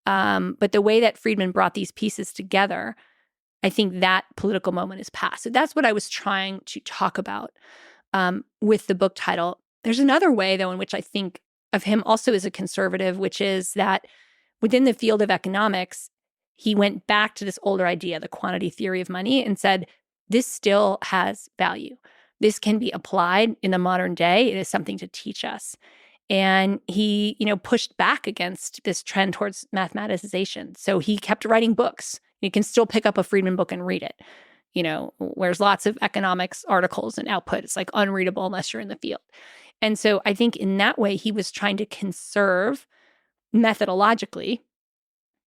[SPEAKER 2] but the way that Friedman brought these pieces together, I think that political moment is past. So that's what I was trying to talk about with the book title. There's another way, though, in which I think of him also as a conservative, which is that within the field of economics, he went back to this older idea, the quantity theory of money, and said, this still has value. This can be applied in the modern day. It is something to teach us. And he, pushed back against this trend towards mathematicization. So he kept writing books. You can still pick up a Friedman book and read it, whereas lots of economics articles and output, it's like unreadable unless you're in the field. And so I think in that way, he was trying to conserve methodologically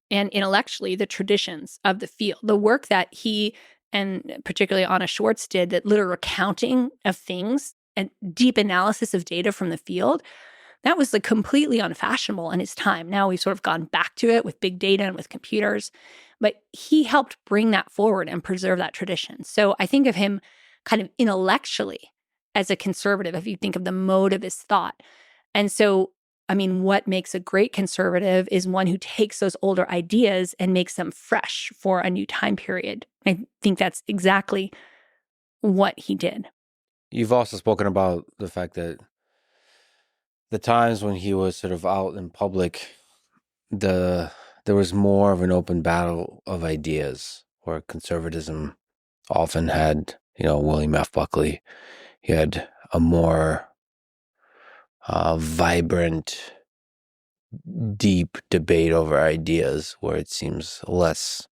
[SPEAKER 2] and intellectually the traditions of the field. The work that he and particularly Anna Schwartz did, that literal accounting of things and deep analysis of data from the field, that was like completely unfashionable in his time. Now we've sort of gone back to it with big data and with computers, but he helped bring that forward and preserve that tradition. So I think of him kind of intellectually as a conservative, if you think of the mode of his thought. And so, what makes a great conservative is one who takes those older ideas and makes them fresh for a new time period. I think that's exactly what he did.
[SPEAKER 1] You've also spoken about the fact that the times when he was sort of out in public, there was more of an open battle of ideas, where conservatism often had, William F. Buckley. He had a more vibrant, deep debate over ideas, where it seems less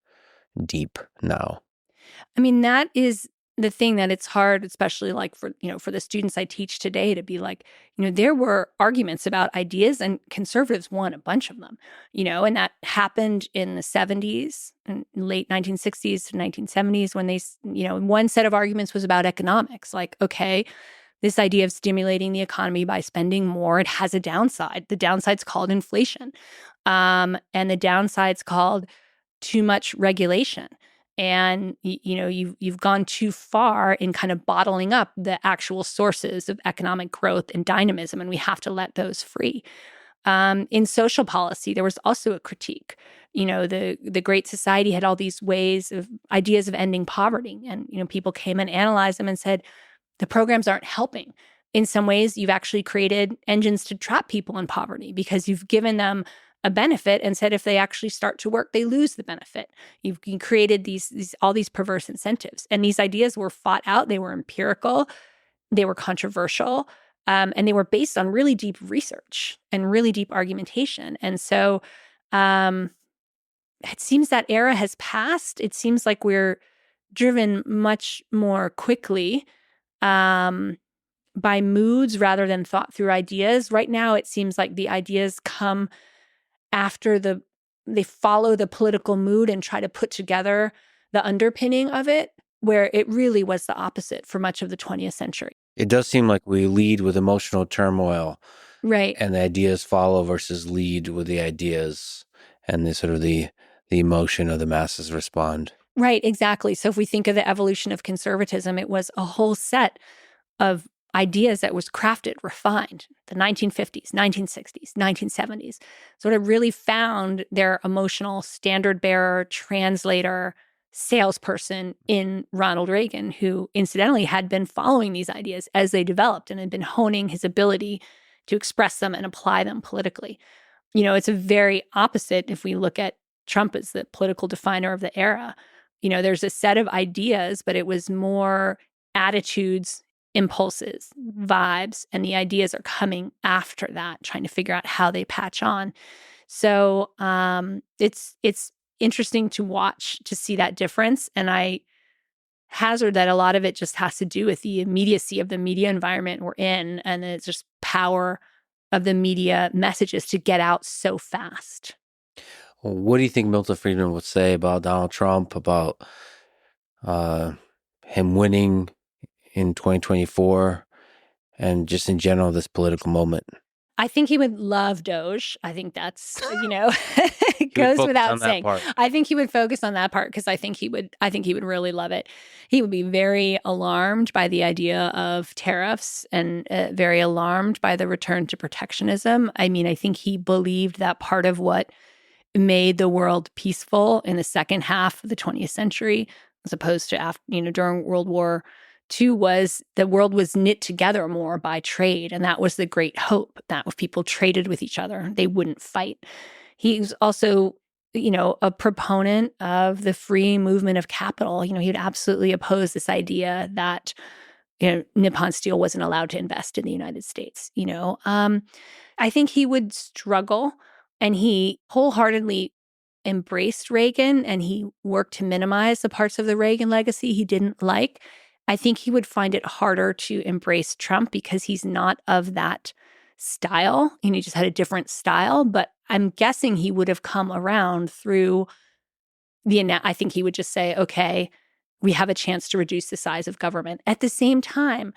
[SPEAKER 1] deep now.
[SPEAKER 2] That is the thing that it's hard, especially like for the students I teach today, to be like, there were arguments about ideas and conservatives won a bunch of them, and that happened in the 70s and late 1960s to 1970s when they, one set of arguments was about economics. Like, okay, this idea of stimulating the economy by spending more, it has a downside. The downside's called inflation. And the downside's called too much regulation. And, you've gone too far in kind of bottling up the actual sources of economic growth and dynamism, and we have to let those free. In social policy, there was also a critique. The Great Society had all these ideas of ending poverty. And, people came and analyzed them and said, the programs aren't helping. In some ways, you've actually created engines to trap people in poverty because you've given them a benefit and said if they actually start to work, they lose the benefit. You've created all these perverse incentives. And these ideas were fought out. They were empirical. They were controversial. And they were based on really deep research and really deep argumentation. And so it seems that era has passed. It seems like we're driven much more quickly by moods rather than thought through ideas. Right now, it seems like the ideas come after they follow the political mood and try to put together the underpinning of it, where it really was the opposite for much of the 20th century.
[SPEAKER 1] It does seem like we lead with emotional turmoil.
[SPEAKER 2] Right.
[SPEAKER 1] And the ideas follow versus lead with the ideas, and the sort of the emotion of the masses respond.
[SPEAKER 2] Right, exactly. So if we think of the evolution of conservatism, it was a whole set of ideas that was crafted, refined, the 1950s, 1960s, 1970s, sort of really found their emotional standard bearer, translator, salesperson in Ronald Reagan, who incidentally had been following these ideas as they developed and had been honing his ability to express them and apply them politically. You know, it's a very opposite if we look at Trump as the political definer of the era. You know, there's a set of ideas, but it was more attitudes, impulses, vibes, and the ideas are coming after that, trying to figure out how they patch on. So it's interesting to watch, to see that difference. And I hazard that a lot of it just has to do with the immediacy of the media environment we're in, and it's just power of the media messages to get out so fast.
[SPEAKER 1] What do you think Milton Friedman would say about Donald Trump, about him winning in 2024, and just in general, this political moment?
[SPEAKER 2] I think he would love DOGE. I think that's, it goes without saying. I think he would focus on that part because I think he would really love it. He would be very alarmed by the idea of tariffs and very alarmed by the return to protectionism. I mean, I think he believed that part of what made the world peaceful in the second half of the 20th century, as opposed to after, during World War II, was the world was knit together more by trade. And that was the great hope, that if people traded with each other, they wouldn't fight. He was also, a proponent of the free movement of capital. He would absolutely oppose this idea that, Nippon Steel wasn't allowed to invest in the United States. I think he would struggle, and he wholeheartedly embraced Reagan, and he worked to minimize the parts of the Reagan legacy he didn't like. I think he would find it harder to embrace Trump because he's not of that style. He just had a different style. But I'm guessing he would have come around through I think he would just say, okay, we have a chance to reduce the size of government. At the same time,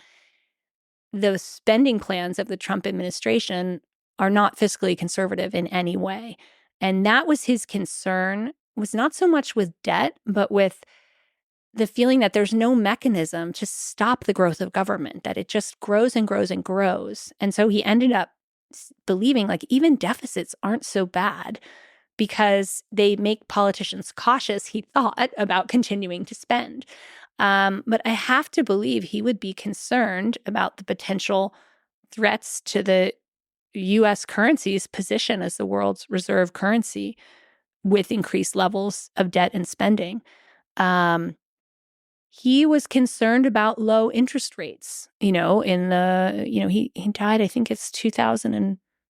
[SPEAKER 2] the spending plans of the Trump administration are not fiscally conservative in any way. And that was his concern, was not so much with debt, but with the feeling that there's no mechanism to stop the growth of government, that it just grows and grows and grows. And so he ended up believing like even deficits aren't so bad because they make politicians cautious, he thought, about continuing to spend. But I have to believe he would be concerned about the potential threats to the U.S. currency's position as the world's reserve currency with increased levels of debt and spending. He was concerned about low interest rates, he died, I think it's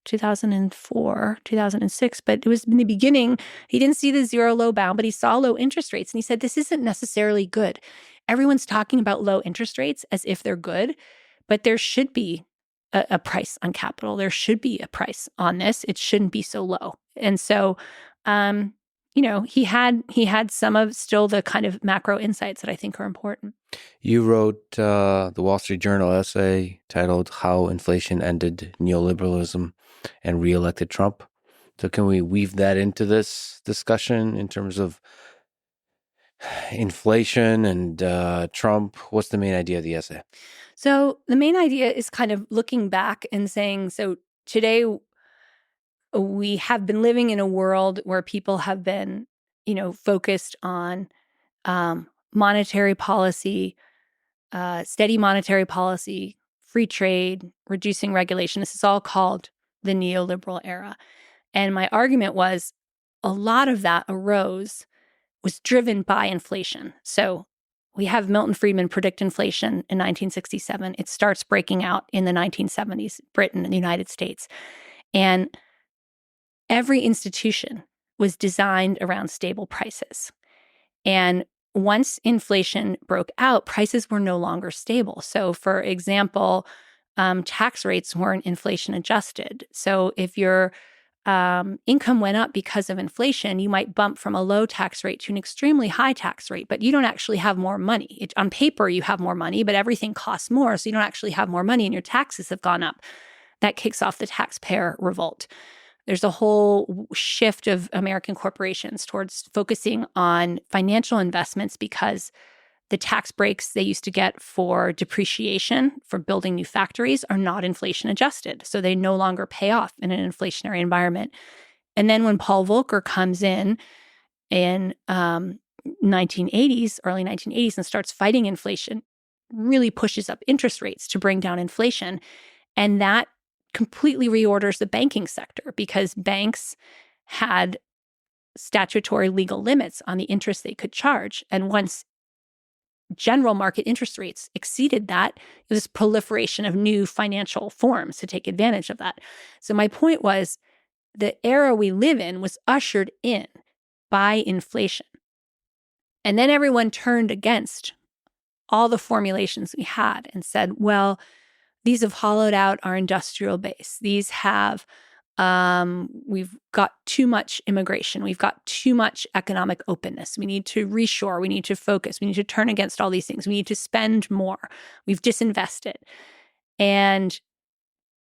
[SPEAKER 2] 2004, 2006, but it was in the beginning, he didn't see the zero low bound, but he saw low interest rates. And he said, this isn't necessarily good. Everyone's talking about low interest rates as if they're good, but there should be a price on capital. There should be a price on this. It shouldn't be so low. And so, he had some of still the kind of macro insights that I think are important.
[SPEAKER 1] You wrote the Wall Street Journal essay titled How Inflation Ended Neoliberalism and Re-elected Trump. So can we weave that into this discussion in terms of inflation and Trump? What's the main idea of the essay?
[SPEAKER 2] So the main idea is kind of looking back and saying, so today we have been living in a world where people have been, focused on monetary policy, steady monetary policy, free trade, reducing regulation. This is all called the neoliberal era. And my argument was a lot of that was driven by inflation. So we have Milton Friedman predict inflation in 1967. It starts breaking out in the 1970s, Britain and the United States. And every institution was designed around stable prices. And once inflation broke out, prices were no longer stable. So, for example, tax rates weren't inflation adjusted. So if your income went up because of inflation, you might bump from a low tax rate to an extremely high tax rate, but you don't actually have more money. On paper, you have more money, but everything costs more, so you don't actually have more money and your taxes have gone up. That kicks off the taxpayer revolt. There's a whole shift of American corporations towards focusing on financial investments because the tax breaks they used to get for depreciation for building new factories are not inflation adjusted. So they no longer pay off in an inflationary environment. And then when Paul Volcker comes in 1980s, early 1980s, and starts fighting inflation, really pushes up interest rates to bring down inflation. And that completely reorders the banking sector because banks had statutory legal limits on the interest they could charge. And once general market interest rates exceeded that, it was proliferation of new financial forms to take advantage of that. So my point was the era we live in was ushered in by inflation. And then everyone turned against all the formulations we had and said, well, these have hollowed out our industrial base. These have, we've got too much immigration. We've got too much economic openness. We need to reshore. We need to focus. We need to turn against all these things. We need to spend more. We've disinvested. And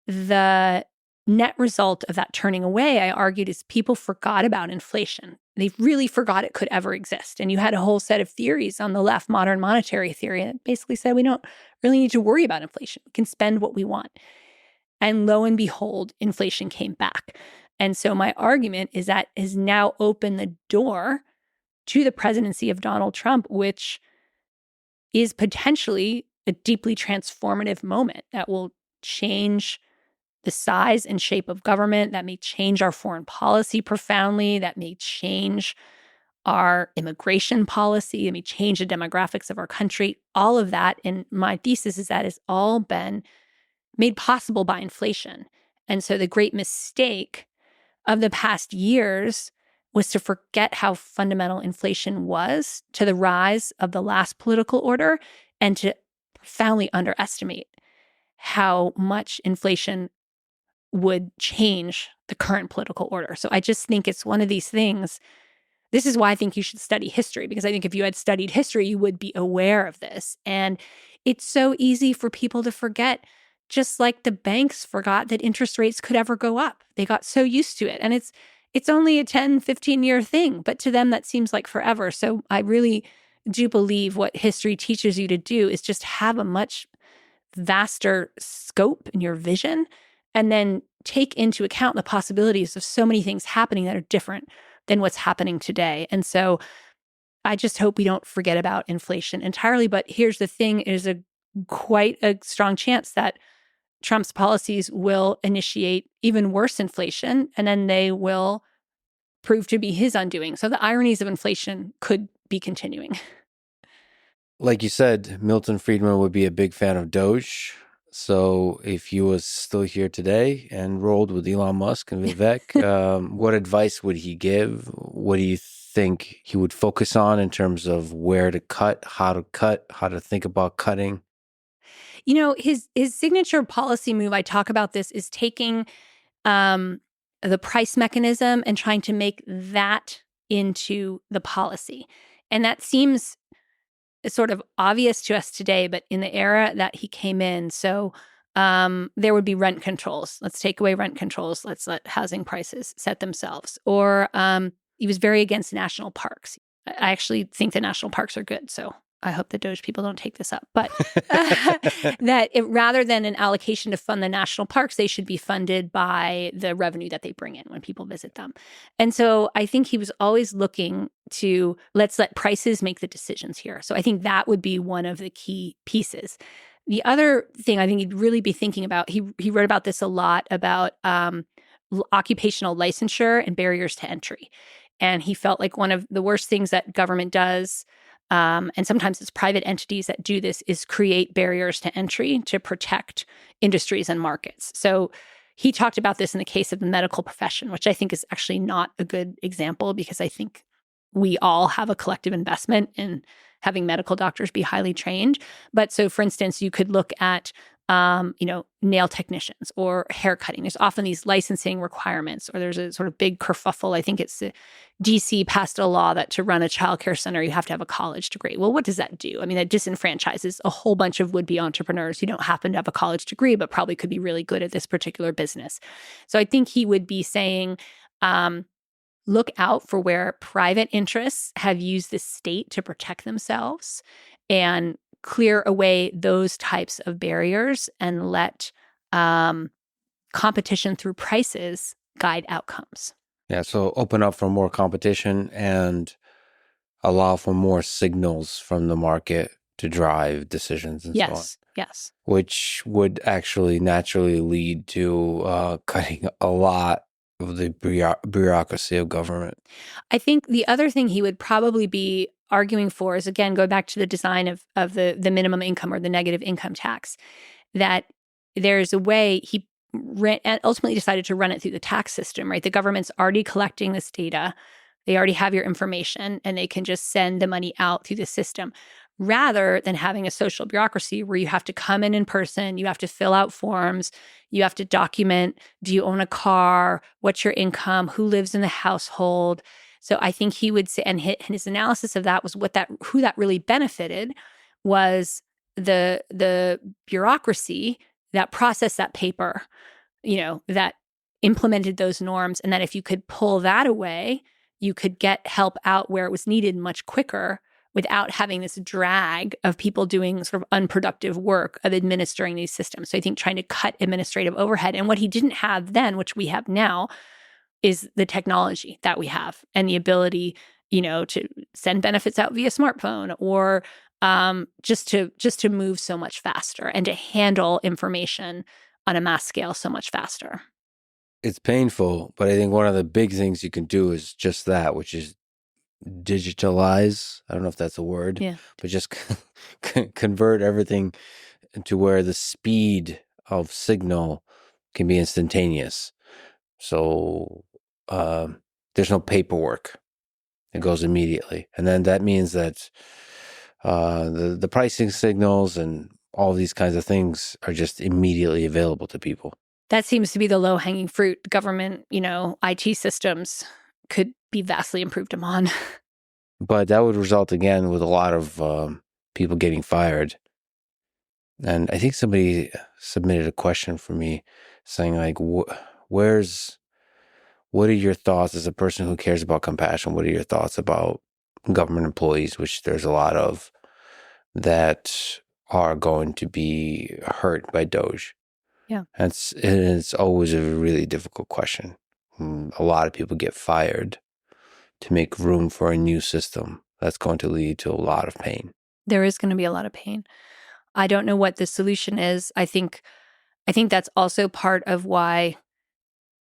[SPEAKER 2] the net result of that turning away, I argued, is people forgot about inflation. They really forgot it could ever exist. And you had a whole set of theories on the left, modern monetary theory, that basically said we don't really need to worry about inflation. We can spend what we want. And lo and behold, inflation came back. And so my argument is that has now opened the door to the presidency of Donald Trump, which is potentially a deeply transformative moment that will change the size and shape of government, that may change our foreign policy profoundly, that may change our immigration policy, that may change the demographics of our country. All of that, and my thesis is that has all been made possible by inflation. And so the great mistake of the past years was to forget how fundamental inflation was to the rise of the last political order and to profoundly underestimate how much inflation would change the current political order. So I just think it's one of these things. This is why I think you should study history, because I think if you had studied history, you would be aware of this. And it's so easy for people to forget, just like the banks forgot that interest rates could ever go up. They got so used to it. And it's only a 10, 15-year thing, but to them that seems like forever. So I really do believe what history teaches you to do is just have a much vaster scope in your vision, and then take into account the possibilities of so many things happening that are different than what's happening today. And so I just hope we don't forget about inflation entirely. But here's the thing, there's quite a strong chance that Trump's policies will initiate even worse inflation, and then they will prove to be his undoing. So the ironies of inflation could be continuing.
[SPEAKER 1] Like you said, Milton Friedman would be a big fan of DOGE. So if he was still here today and rolled with Elon Musk and Vivek, what advice would he give? What do you think he would focus on in terms of where to cut, how to think about cutting?
[SPEAKER 2] You know, his signature policy move, I talk about this, is taking the price mechanism and trying to make that into the policy. And that seems sort of obvious to us today, but in the era that he came in, so there would be rent controls. Let's take away rent controls. Let's let housing prices set themselves. Or he was very against national parks. I actually think the national parks are good, so I hope the DOGE people don't take this up. But rather than an allocation to fund the national parks, they should be funded by the revenue that they bring in when people visit them. And so I think he was always looking to, let's let prices make the decisions here. So I think that would be one of the key pieces. The other thing I think he'd really be thinking about, he wrote about this a lot, about occupational licensure and barriers to entry. And he felt like one of the worst things that government does, and sometimes it's private entities that do this, is create barriers to entry to protect industries and markets. So he talked about this in the case of the medical profession, which I think is actually not a good example, because I think we all have a collective investment in having medical doctors be highly trained. But so, for instance, you could look at, nail technicians or hair cutting. There's often these licensing requirements, or there's a sort of big kerfuffle. I think it's DC passed a law that to run a childcare center, you have to have a college degree. Well, what does that do? I mean, that disenfranchises a whole bunch of would-be entrepreneurs who don't happen to have a college degree, but probably could be really good at this particular business. So I think he would be saying, look out for where private interests have used the state to protect themselves and clear away those types of barriers and let competition through prices guide outcomes.
[SPEAKER 1] Yeah, so open up for more competition and allow for more signals from the market to drive decisions and so on.
[SPEAKER 2] Yes.
[SPEAKER 1] Which would actually naturally lead to cutting a lot of the bureaucracy of government.
[SPEAKER 2] I think the other thing he would probably be arguing for is, again, going back to the design of the minimum income or the negative income tax, that there's a way he ultimately decided to run it through the tax system, right? The government's already collecting this data. They already have your information, and they can just send the money out through the system, rather than having a social bureaucracy where you have to come in person, you have to fill out forms, you have to document, do you own a car, what's your income, who lives in the household. So I think he would say, and his analysis of that was who that really benefited was the bureaucracy that processed that paper, that implemented those norms, and that if you could pull that away, you could get help out where it was needed much quicker without having this drag of people doing sort of unproductive work of administering these systems. So I think trying to cut administrative overhead. And what he didn't have then, which we have now, is the technology that we have and the ability, to send benefits out via smartphone, or just to move so much faster and to handle information on a mass scale so much faster.
[SPEAKER 1] It's painful, but I think one of the big things you can do is just that, which is digitalize. I don't know if that's a word, but just convert everything to where the speed of signal can be instantaneous. So there's no paperwork. It goes immediately. And then that means that the pricing signals and all these kinds of things are just immediately available to people.
[SPEAKER 2] That seems to be the low-hanging fruit. Government, IT systems could be vastly improved upon.
[SPEAKER 1] But that would result, again, with a lot of people getting fired. And I think somebody submitted a question for me saying, like, what are your thoughts as a person who cares about compassion? What are your thoughts about government employees, which there's a lot of, that are going to be hurt by DOGE?
[SPEAKER 2] Yeah.
[SPEAKER 1] And it's always a really difficult question. A lot of people get fired to make room for a new system that's going to lead to a lot of pain.
[SPEAKER 2] There is going to be a lot of pain. I don't know what the solution is. I think that's also part of why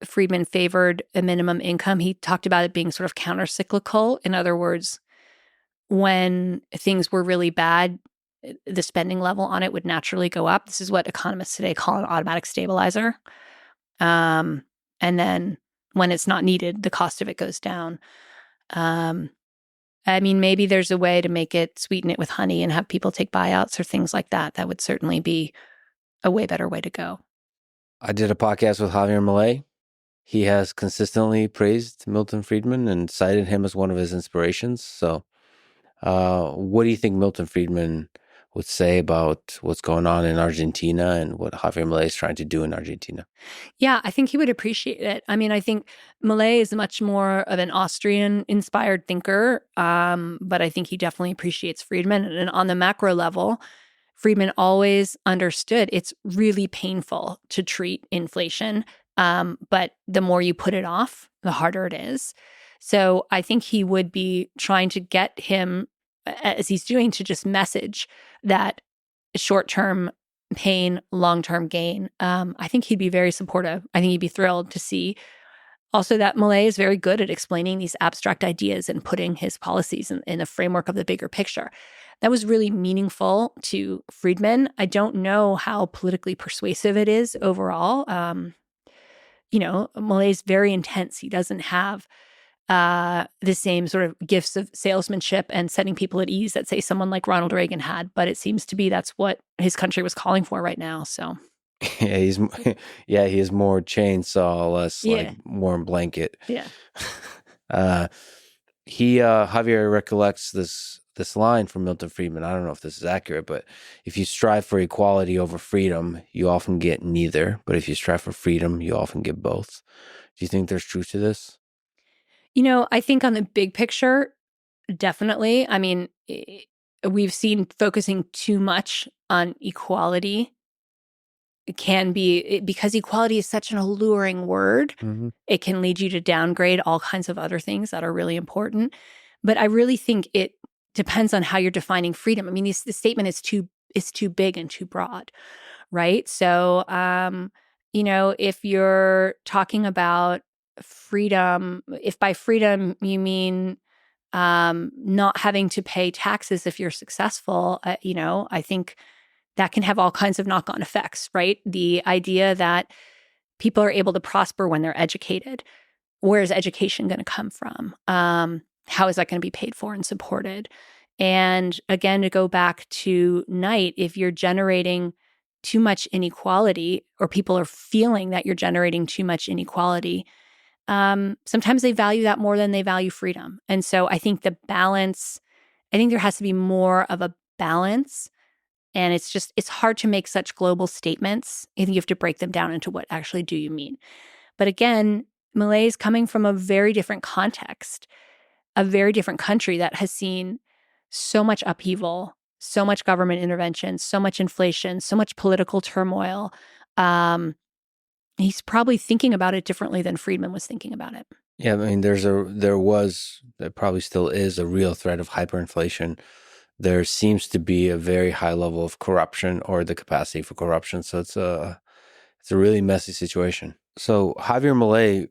[SPEAKER 2] Friedman favored a minimum income. He talked about it being sort of counter-cyclical. In other words, when things were really bad, the spending level on it would naturally go up. This is what economists today call an automatic stabilizer. And then when it's not needed, the cost of it goes down. Maybe there's a way to sweeten it with honey and have people take buyouts or things like that. That would certainly be a way better way to go.
[SPEAKER 1] I did a podcast with Javier Milei. He has consistently praised Milton Friedman and cited him as one of his inspirations. So what do you think Milton Friedman would say about what's going on in Argentina and what Javier Milei is trying to do in Argentina?
[SPEAKER 2] Yeah, I think he would appreciate it. I think Milei is much more of an Austrian-inspired thinker, but I think he definitely appreciates Friedman. And on the macro level, Friedman always understood it's really painful to treat inflation, but the more you put it off, the harder it is. So I think he would be trying to get him, as he's doing, to just message that short-term pain, long-term gain. I think he'd be very supportive. I think he'd be thrilled to see also that Milei is very good at explaining these abstract ideas and putting his policies in the framework of the bigger picture. That was really meaningful to Friedman. I don't know how politically persuasive it is overall. Milei is very intense. He doesn't have the same sort of gifts of salesmanship and setting people at ease that, say, someone like Ronald Reagan had. But it seems to be that's what his country was calling for right now. So
[SPEAKER 1] Yeah, he is more chainsaw, less like
[SPEAKER 2] yeah,
[SPEAKER 1] warm blanket.
[SPEAKER 2] yeah.
[SPEAKER 1] Uh, Javier recollects this line from Milton Friedman. I don't know if this is accurate, but if you strive for equality over freedom, you often get neither. But if you strive for freedom, you often get both. Do you think there's truth to this?
[SPEAKER 2] I think on the big picture, definitely. I mean, we've seen focusing too much on equality. It can be because equality is such an alluring word.
[SPEAKER 1] Mm-hmm.
[SPEAKER 2] It can lead you to downgrade all kinds of other things that are really important. But I really think it depends on how you're defining freedom. I mean, the statement is too big and too broad, right? So, if you're talking about freedom, if by freedom you mean not having to pay taxes if you're successful, I think that can have all kinds of knock-on effects, right? The idea that people are able to prosper when they're educated. Where is education going to come from? How is that going to be paid for and supported? And again, to go back to Knight, if you're generating too much inequality, or people are feeling that you're generating too much inequality, sometimes they value that more than they value freedom. And so I think there has to be more of a balance. And it's hard to make such global statements. I think you have to break them down into what actually do you mean. But again, Milei is coming from a very different context, a very different country that has seen so much upheaval, so much government intervention, so much inflation, so much political turmoil. He's probably thinking about it differently than Friedman was thinking about it.
[SPEAKER 1] Yeah, I mean, there probably still is a real threat of hyperinflation. There seems to be a very high level of corruption, or the capacity for corruption. So it's a really messy situation. So Javier Milei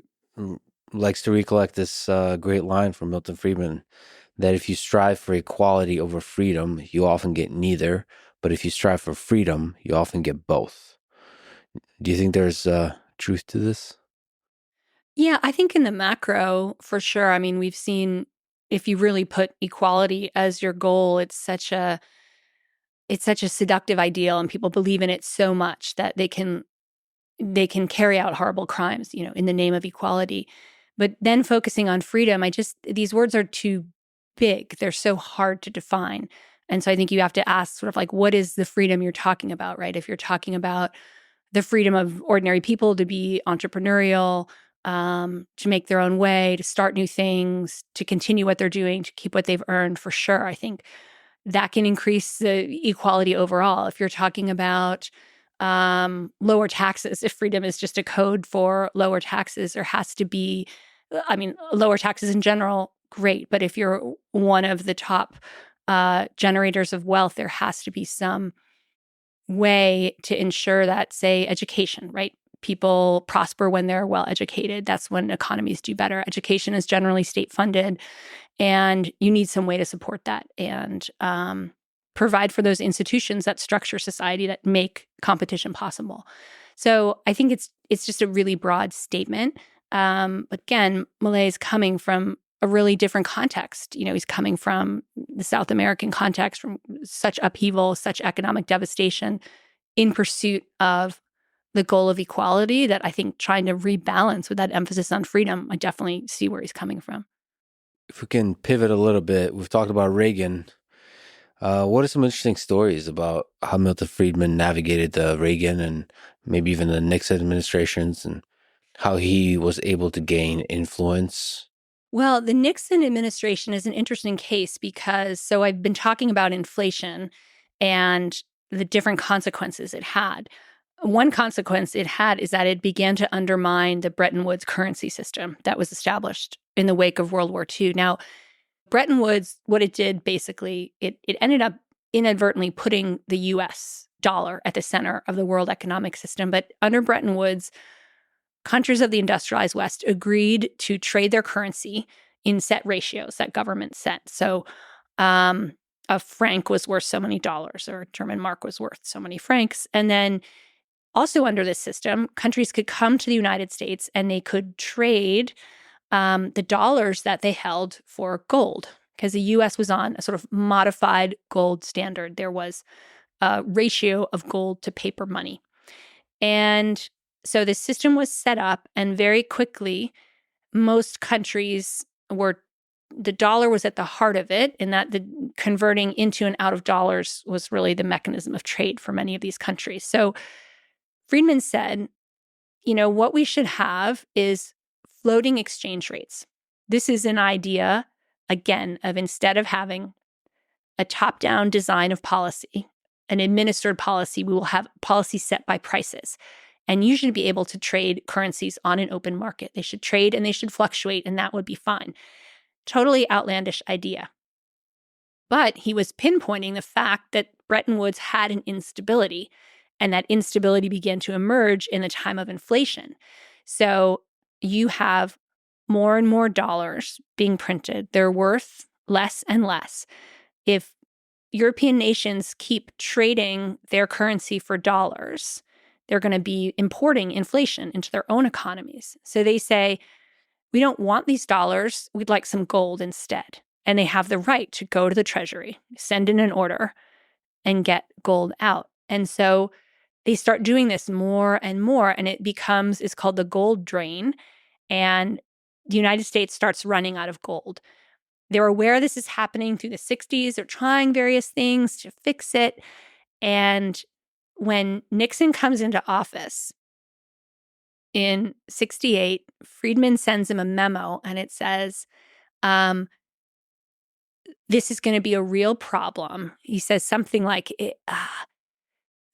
[SPEAKER 1] likes to recollect this great line from Milton Friedman, that if you strive for equality over freedom, you often get neither. But if you strive for freedom, you often get both. Do you think there's truth to this?
[SPEAKER 2] Yeah, I think in the macro, for sure. I mean, we've seen, if you really put equality as your goal, it's such a seductive ideal, and people believe in it so much that they can carry out horrible crimes, in the name of equality. But then focusing on freedom, these words are too big. They're so hard to define. And so I think you have to ask sort of like, what is the freedom you're talking about, right? If you're talking about the freedom of ordinary people to be entrepreneurial, to make their own way, to start new things, to continue what they're doing, to keep what they've earned, for sure, I think that can increase the equality overall. If you're talking about lower taxes, if freedom is just a code for lower taxes, there has to be, lower taxes in general, great. But if you're one of the top generators of wealth, there has to be some way to ensure that, say, education, right? People prosper when they're well educated. That's when economies do better. Education is generally state funded, and you need some way to support that and provide for those institutions that structure society, that make competition possible. So I think it's just a really broad statement. Again, Milei is coming from a really different context. He's coming from the South American context, from such upheaval, such economic devastation, in pursuit of the goal of equality, that I think trying to rebalance with that emphasis on freedom, I definitely see where he's coming from.
[SPEAKER 1] If we can pivot a little bit, we've talked about Reagan. What are some interesting stories about how Milton Friedman navigated the Reagan and maybe even the Nixon administrations, and how he was able to gain influence?
[SPEAKER 2] Well, the Nixon administration is an interesting case because, so I've been talking about inflation and the different consequences it had. One consequence it had is that it began to undermine the Bretton Woods currency system that was established in the wake of World War II. Now, Bretton Woods, what it did basically, it ended up inadvertently putting the US dollar at the center of the world economic system. But under Bretton Woods, countries of the industrialized West agreed to trade their currency in set ratios that government set. So a franc was worth so many dollars, or a German mark was worth so many francs. And then also under this system, countries could come to the United States and they could trade the dollars that they held for gold, because the U.S. was on a sort of modified gold standard. There was a ratio of gold to paper money. And so the system was set up, and very quickly, most countries the dollar was at the heart of it, in that the converting into and out of dollars was really the mechanism of trade for many of these countries. So Friedman said, what we should have is floating exchange rates. This is an idea, again, of instead of having a top-down design of policy, an administered policy, we will have policy set by prices. And you should be able to trade currencies on an open market. They should trade and they should fluctuate, and that would be fine. Totally outlandish idea. But he was pinpointing the fact that Bretton Woods had an instability, and that instability began to emerge in the time of inflation. So you have more and more dollars being printed. They're worth less and less. If European nations keep trading their currency for dollars, they're going to be importing inflation into their own economies. So they say, we don't want these dollars. We'd like some gold instead. And they have the right to go to the Treasury, send in an order, and get gold out. And so they start doing this more and more, and it's called the gold drain. And the United States starts running out of gold. They're aware this is happening through the 60s. They're trying various things to fix it. And when Nixon comes into office in 68, Friedman sends him a memo, and it says, this is going to be a real problem. He says something like,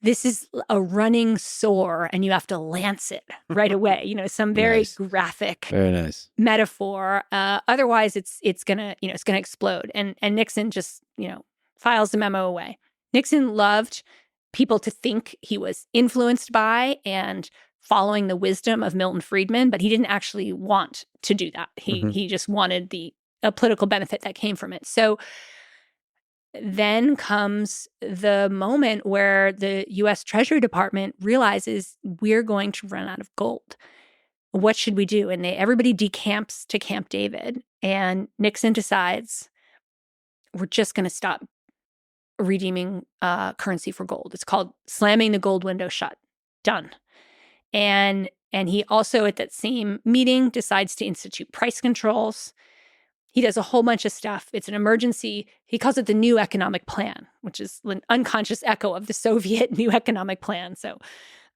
[SPEAKER 2] this is a running sore and you have to lance it right away. Some very
[SPEAKER 1] Nice.
[SPEAKER 2] Graphic
[SPEAKER 1] Very nice.
[SPEAKER 2] metaphor. Otherwise, it's gonna explode. And Nixon just files the memo away. Nixon loved people to think he was influenced by and following the wisdom of Milton Friedman, but he didn't actually want to do that. He just wanted a political benefit that came from it. So then comes the moment where the U.S. Treasury Department realizes we're going to run out of gold. What should we do? And everybody decamps to Camp David, and Nixon decides we're just going to stop redeeming currency for gold. It's called slamming the gold window shut. Done. And he also, at that same meeting, decides to institute price controls. He does a whole bunch of stuff. It's an emergency. He calls it the New Economic Plan, which is an unconscious echo of the Soviet New Economic Plan. So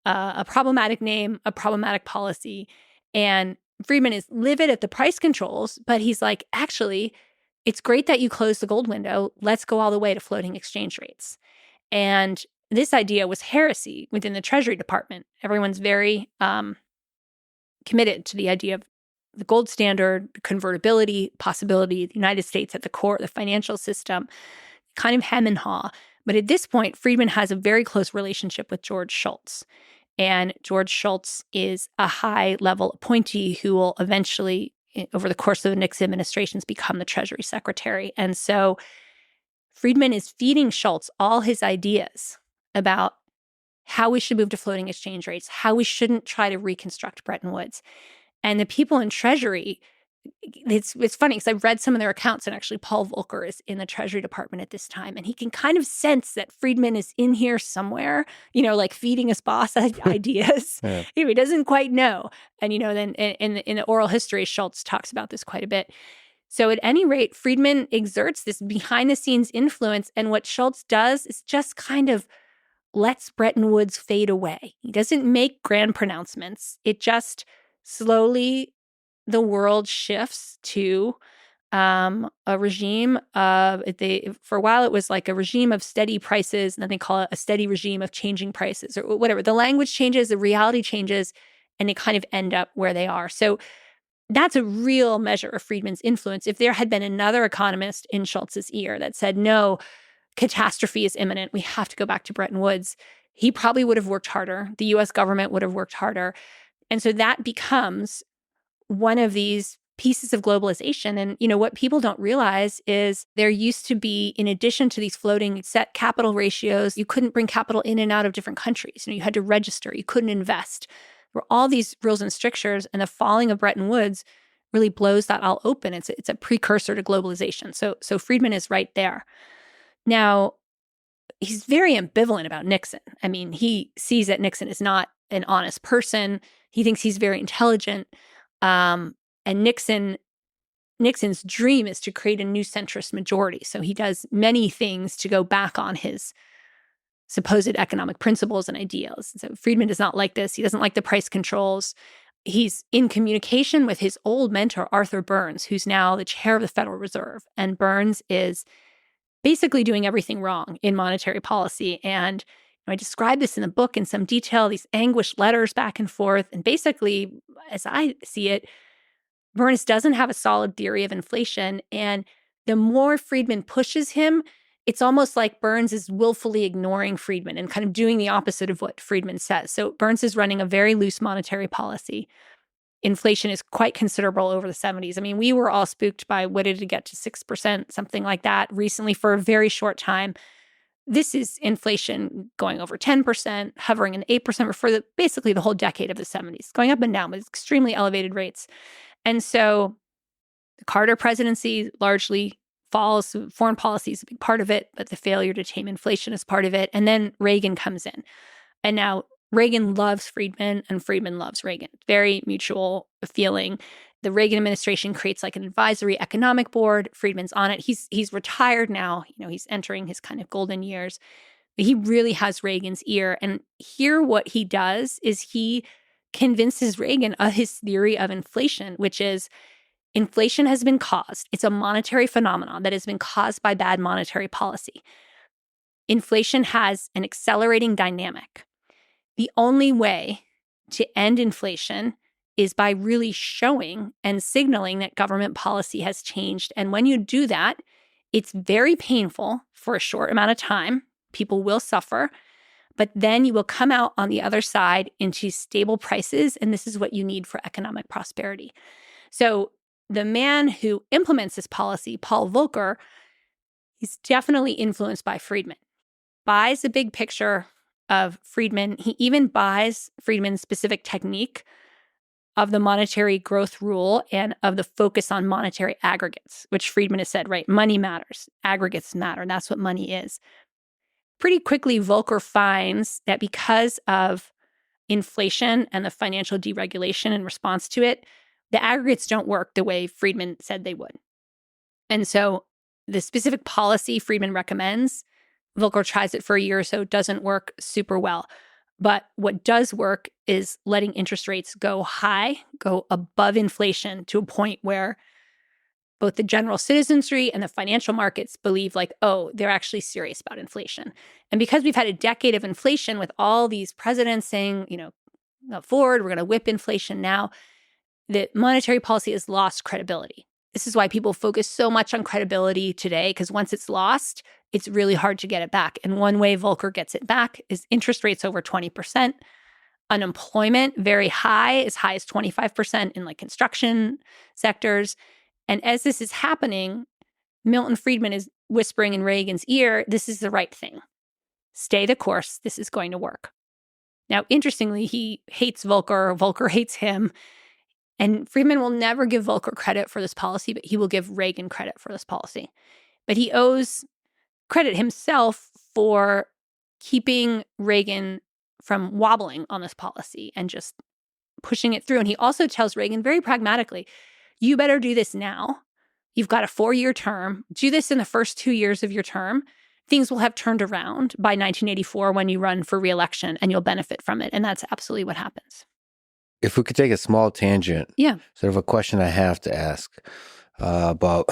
[SPEAKER 2] a problematic name, a problematic policy. And Friedman is livid at the price controls, but he's like, actually, it's great that you closed the gold window. Let's go all the way to floating exchange rates. And this idea was heresy within the Treasury Department. Everyone's very committed to the idea of the gold standard, convertibility, possibility, the United States at the core of the financial system, kind of hem and haw. But at this point, Friedman has a very close relationship with George Shultz. And George Shultz is a high-level appointee who will eventually, over the course of the Nixon administrations, become the Treasury Secretary. And so Friedman is feeding Shultz all his ideas about how we should move to floating exchange rates, how we shouldn't try to reconstruct Bretton Woods. And the people in Treasury, it's funny because I've read some of their accounts, and actually Paul Volcker is in the Treasury Department at this time, and he can kind of sense that Friedman is in here somewhere, like feeding his boss ideas.
[SPEAKER 1] Yeah.
[SPEAKER 2] He doesn't quite know. And, then in the oral history, Schultz talks about this quite a bit. So at any rate, Friedman exerts this behind-the-scenes influence, and what Schultz does is just kind of lets Bretton Woods fade away. He doesn't make grand pronouncements. It just slowly, the world shifts to a regime of, for a while it was like a regime of steady prices, and then they call it a steady regime of changing prices, or whatever. The language changes, the reality changes, and they kind of end up where they are. So that's a real measure of Friedman's influence. If there had been another economist in Schultz's ear that said, no, catastrophe is imminent, we have to go back to Bretton Woods, he probably would have worked harder. The U.S. government would have worked harder. And so that becomes one of these pieces of globalization. And, what people don't realize is there used to be, in addition to these floating set capital ratios, you couldn't bring capital in and out of different countries. You had to register. You couldn't invest. There were all these rules and strictures, and the falling of Bretton Woods really blows that all open. It's a precursor to globalization. So Friedman is right there. Now, he's very ambivalent about Nixon. I mean, he sees that Nixon is not an honest person. He thinks he's very intelligent. And Nixon's dream is to create a new centrist majority. So he does many things to go back on his supposed economic principles and ideals. So Friedman does not like this. He doesn't like the price controls. He's in communication with his old mentor, Arthur Burns, who's now the chair of the Federal Reserve. And Burns is basically doing everything wrong in monetary policy. And I describe this in the book in some detail, these anguished letters back and forth. And basically, as I see it, Burns doesn't have a solid theory of inflation. And the more Friedman pushes him, it's almost like Burns is willfully ignoring Friedman and kind of doing the opposite of what Friedman says. So Burns is running a very loose monetary policy. Inflation is quite considerable over the 70s. I mean, we were all spooked by what did it get to 6%, something like that recently for a very short time. This is inflation going over 10%, hovering in 8% for basically the whole decade of the 70s, going up and down with extremely elevated rates. And so the Carter presidency largely falls. Foreign policy is a big part of it, but the failure to tame inflation is part of it. And then Reagan comes in. And now Reagan loves Friedman and Friedman loves Reagan. Very mutual feeling. The Reagan administration creates like an advisory economic board. Friedman's on it. He's retired now. He's entering his kind of golden years. But he really has Reagan's ear. And here what he does is he convinces Reagan of his theory of inflation, which is inflation has been caused. It's a monetary phenomenon that has been caused by bad monetary policy. Inflation has an accelerating dynamic. The only way to end inflation is by really showing and signaling that government policy has changed. And when you do that, it's very painful for a short amount of time. People will suffer, but then you will come out on the other side into stable prices. And this is what you need for economic prosperity. So the man who implements this policy, Paul Volcker, he's definitely influenced by Friedman. Buys the big picture of Friedman. He even buys Friedman's specific technique of the monetary growth rule and of the focus on monetary aggregates, which Friedman has said, right? Money matters. Aggregates matter. That's what money is. Pretty quickly, Volcker finds that because of inflation and the financial deregulation in response to it, the aggregates don't work the way Friedman said they would. And so the specific policy Friedman recommends, Volcker tries it for a year or so, doesn't work super well. But what does work is letting interest rates go high, go above inflation to a point where both the general citizenry and the financial markets believe like, oh, they're actually serious about inflation. And because we've had a decade of inflation with all these presidents saying, forward, we're going to whip inflation now, that monetary policy has lost credibility. This is why people focus so much on credibility today, because once it's lost, it's really hard to get it back. And one way Volcker gets it back is interest rates over 20%, unemployment very high as 25% in like construction sectors. And as this is happening, Milton Friedman is whispering in Reagan's ear, this is the right thing. Stay the course. This is going to work. Now, interestingly, he hates Volcker. Volcker hates him. And Friedman will never give Volcker credit for this policy, but he will give Reagan credit for this policy. But he owes credit himself for keeping Reagan from wobbling on this policy and just pushing it through. And he also tells Reagan very pragmatically, you better do this now. You've got a 4-year term. Do this in the first 2 years of your term. Things will have turned around by 1984 when you run for re-election, and you'll benefit from it. And that's absolutely what happens.
[SPEAKER 1] If we could take a small tangent, sort of a question I have to ask about,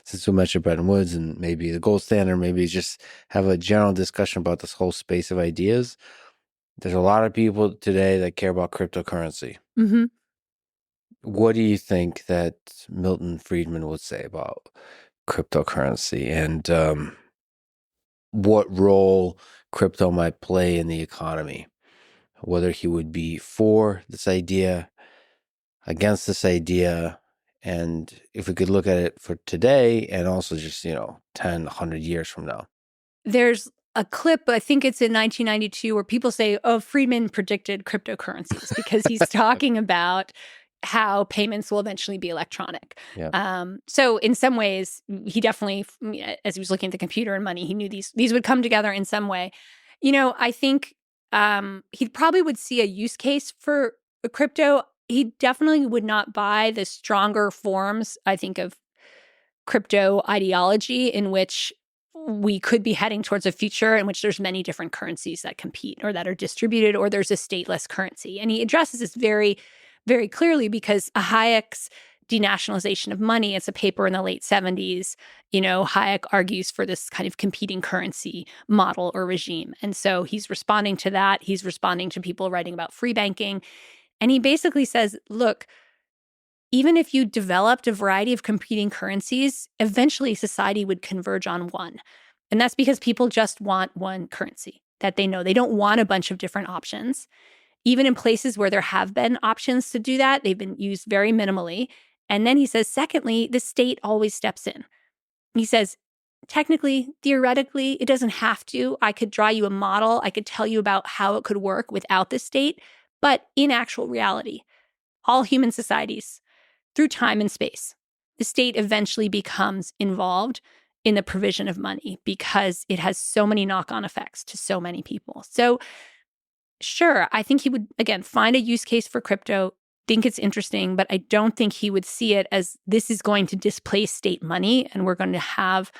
[SPEAKER 1] since we mentioned Bretton Woods and maybe the gold standard, maybe just have a general discussion about this whole space of ideas. There's a lot of people today that care about cryptocurrency.
[SPEAKER 2] Mm-hmm.
[SPEAKER 1] What do you think that Milton Friedman would say about cryptocurrency and what role crypto might play in the economy? Whether he would be for this idea, against this idea, and if we could look at it for today and also just, 10, 100 years from now.
[SPEAKER 2] There's a clip, I think it's in 1992, where people say, oh, Friedman predicted cryptocurrencies because he's talking about how payments will eventually be electronic.
[SPEAKER 1] Yeah.
[SPEAKER 2] So in some ways, he definitely, as he was looking at the computer and money, he knew these would come together in some way. I think he probably would see a use case for crypto. He definitely would not buy the stronger forms, I think, of crypto ideology in which we could be heading towards a future in which there's many different currencies that compete or that are distributed, or there's a stateless currency. And he addresses this very, very clearly because Hayek's Denationalization of Money, it's a paper in the late 70s, Hayek argues for this kind of competing currency model or regime. And so he's responding to that. He's responding to people writing about free banking. And he basically says, look, even if you developed a variety of competing currencies, eventually society would converge on one. And that's because people just want one currency that they know. They don't want a bunch of different options. Even in places where there have been options to do that, they've been used very minimally. And then he says, secondly, the state always steps in. He says, technically, theoretically, it doesn't have to. I could draw you a model. I could tell you about how it could work without the state. But in actual reality, all human societies, through time and space, the state eventually becomes involved in the provision of money because it has so many knock-on effects to so many people. So sure, I think he would, again, find a use case for crypto, think it's interesting, but I don't think he would see it as this is going to displace state money and we're going to have,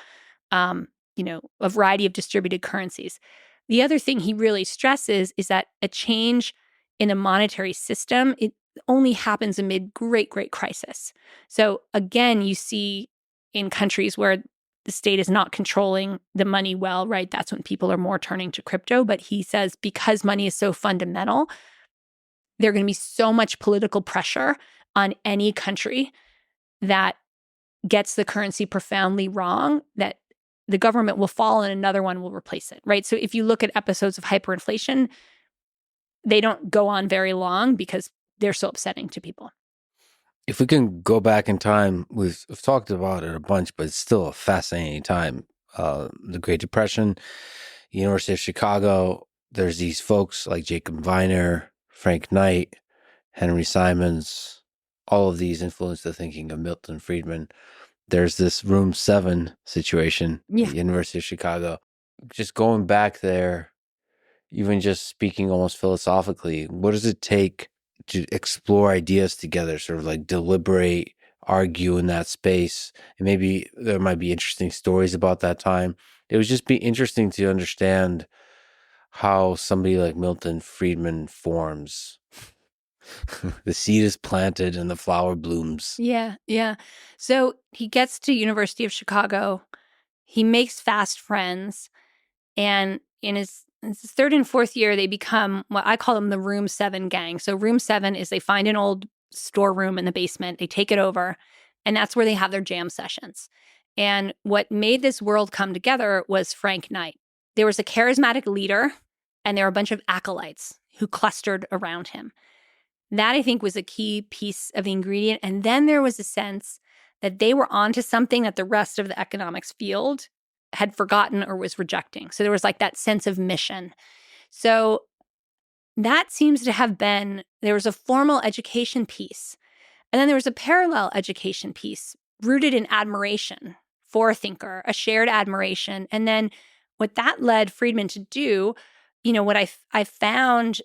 [SPEAKER 2] a variety of distributed currencies. The other thing he really stresses is that a change in the monetary system, it only happens amid great, great crisis. So again, you see in countries where the state is not controlling the money well, right? That's when people are more turning to crypto. But he says because money is so fundamental, there's going to be so much political pressure on any country that gets the currency profoundly wrong that the government will fall and another one will replace it, right? So if you look at episodes of hyperinflation, they don't go on very long because they're so upsetting to people.
[SPEAKER 1] If we can go back in time, we've talked about it a bunch, but it's still a fascinating time. The Great Depression, University of Chicago, there's these folks like Jacob Viner, Frank Knight, Henry Simons, all of these influenced the thinking of Milton Friedman. There's this Room 7 situation at the University of Chicago. Just going back there, even just speaking almost philosophically, what does it take to explore ideas together, sort of like deliberate, argue in that space? And maybe there might be interesting stories about that time. It would just be interesting to understand how somebody like Milton Friedman forms. The seed is planted and the flower blooms.
[SPEAKER 2] Yeah. So he gets to University of Chicago. He makes fast friends. And in his third and fourth year, they become what I call them the Room 7 gang. So Room 7 is they find an old storeroom in the basement, they take it over, and that's where they have their jam sessions. And what made this world come together was Frank Knight. There was a charismatic leader, and there were a bunch of acolytes who clustered around him. That, I think, was a key piece of the ingredient. And then there was a sense that they were onto something that the rest of the economics field had forgotten or was rejecting. So there was like that sense of mission. So that seems to have been, there was a formal education piece. And then there was a parallel education piece rooted in admiration for a thinker, a shared admiration. And then what that led Friedman to do, what I found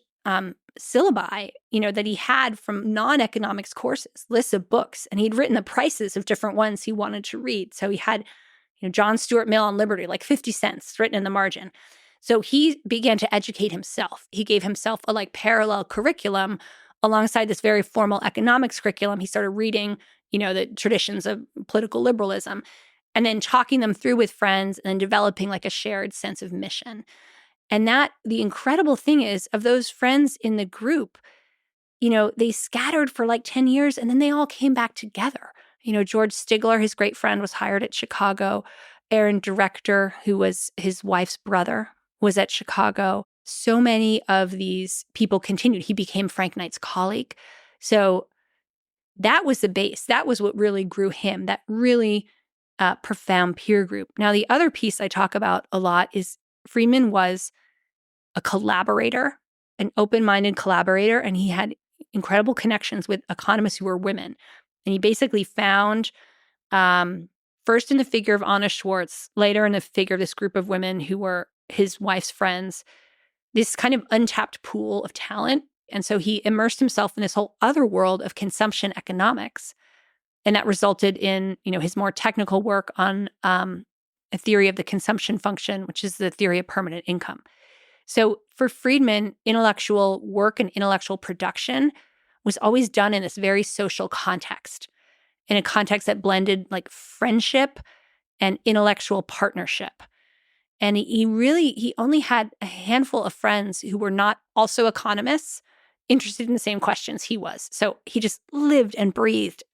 [SPEAKER 2] syllabi, that he had from non-economics courses, lists of books, and he'd written the prices of different ones he wanted to read. So he had John Stuart Mill on Liberty, like 50 cents written in the margin. So he began to educate himself. He gave himself a parallel curriculum alongside this very formal economics curriculum. He started reading, the traditions of political liberalism and then talking them through with friends and then developing a shared sense of mission. And that the incredible thing is of those friends in the group, they scattered for 10 years and then they all came back together. George Stigler, his great friend, was hired at Chicago. Aaron Director, who was his wife's brother, was at Chicago. So many of these people continued. He became Frank Knight's colleague. So that was the base. That was what really grew him, that really profound peer group. Now, the other piece I talk about a lot is Friedman was a collaborator, an open-minded collaborator, and he had incredible connections with economists who were women. And he basically found, first in the figure of Anna Schwartz, later in the figure of this group of women who were his wife's friends, this kind of untapped pool of talent. And so he immersed himself in this whole other world of consumption economics. And that resulted in, his more technical work on a theory of the consumption function, which is the theory of permanent income. So for Friedman, intellectual work and intellectual production was always done in this very social context, in a context that blended like friendship and intellectual partnership. And he only had a handful of friends who were not also economists interested in the same questions he was. So he just lived and breathed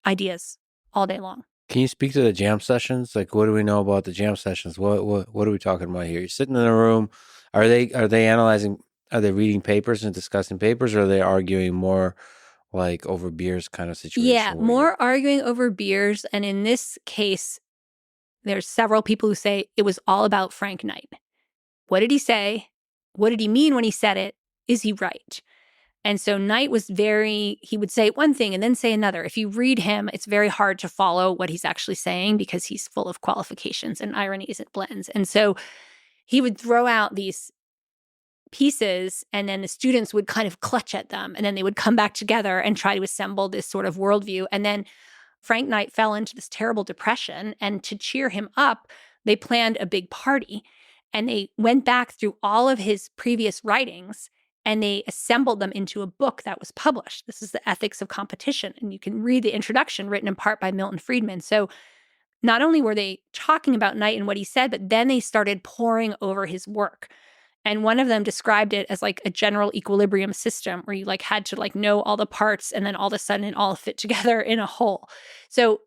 [SPEAKER 2] ideas all day long.
[SPEAKER 1] Can you speak to the jam sessions? Like, what do we know about the jam sessions? What are we talking about here? You're sitting in a room. Are they analyzing? Are they reading papers and discussing papers, or are they arguing more like over beers kind of situation?
[SPEAKER 2] Yeah, more arguing over beers. And in this case, there's several people who say it was all about Frank Knight. What did he say? What did he mean when he said it? Is he right? And so Knight was he would say one thing and then say another. If you read him, it's very hard to follow what he's actually saying because he's full of qualifications and ironies and blends. And so he would throw out these pieces and then the students would kind of clutch at them. And then they would come back together and try to assemble this sort of worldview. And then Frank Knight fell into this terrible depression. And to cheer him up, they planned a big party. And they went back through all of his previous writings and they assembled them into a book that was published. This is The Ethics of Competition. And you can read the introduction written in part by Milton Friedman. So not only were they talking about Knight and what he said, but then they started poring over his work. And one of them described it as like a general equilibrium system where you like had to like know all the parts and then all of a sudden it all fit together in a whole. So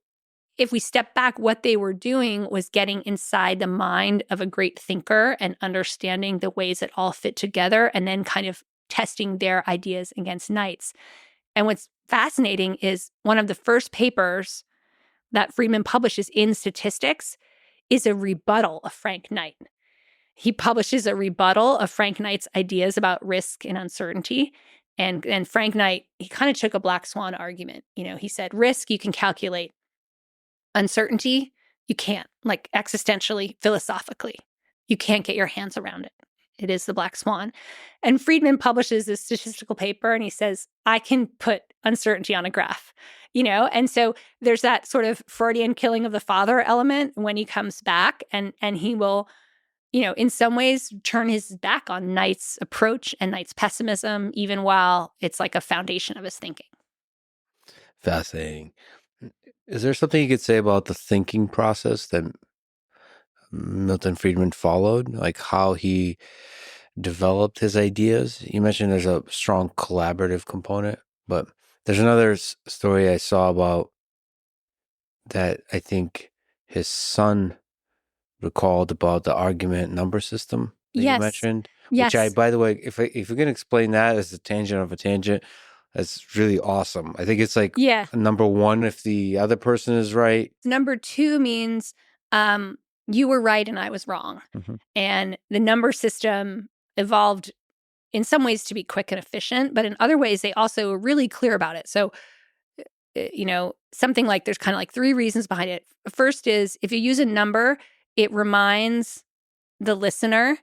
[SPEAKER 2] if we step back, what they were doing was getting inside the mind of a great thinker and understanding the ways it all fit together and then kind of testing their ideas against Knight's. And what's fascinating is one of the first papers that Friedman publishes in Statistics is a rebuttal of Frank Knight. He publishes a rebuttal of Frank Knight's ideas about risk and uncertainty. And Frank Knight, he kind of took a black swan argument. He said, risk, you can calculate. Uncertainty, you can't, like existentially, philosophically. You can't get your hands around it. It is the black swan. And Friedman publishes this statistical paper and he says, I can put uncertainty on a graph, And so there's that sort of Freudian killing of the father element when he comes back and he will, in some ways turn his back on Knight's approach and Knight's pessimism, even while it's like a foundation of his thinking.
[SPEAKER 1] Fascinating. Is there something you could say about the thinking process that Milton Friedman followed, like how he developed his ideas? You mentioned there's a strong collaborative component, but there's another story I saw about that I think his son recalled about the argument number system that you mentioned.
[SPEAKER 2] Yes.
[SPEAKER 1] Which by the way, if you can explain that as a tangent of a tangent, that's really awesome. I think it's like number one if the other person is right.
[SPEAKER 2] Number two means you were right and I was wrong. Mm-hmm. And the number system evolved in some ways to be quick and efficient, but in other ways they also were really clear about it. So, something like there's kind of like three reasons behind it. First is if you use a number, it reminds the listener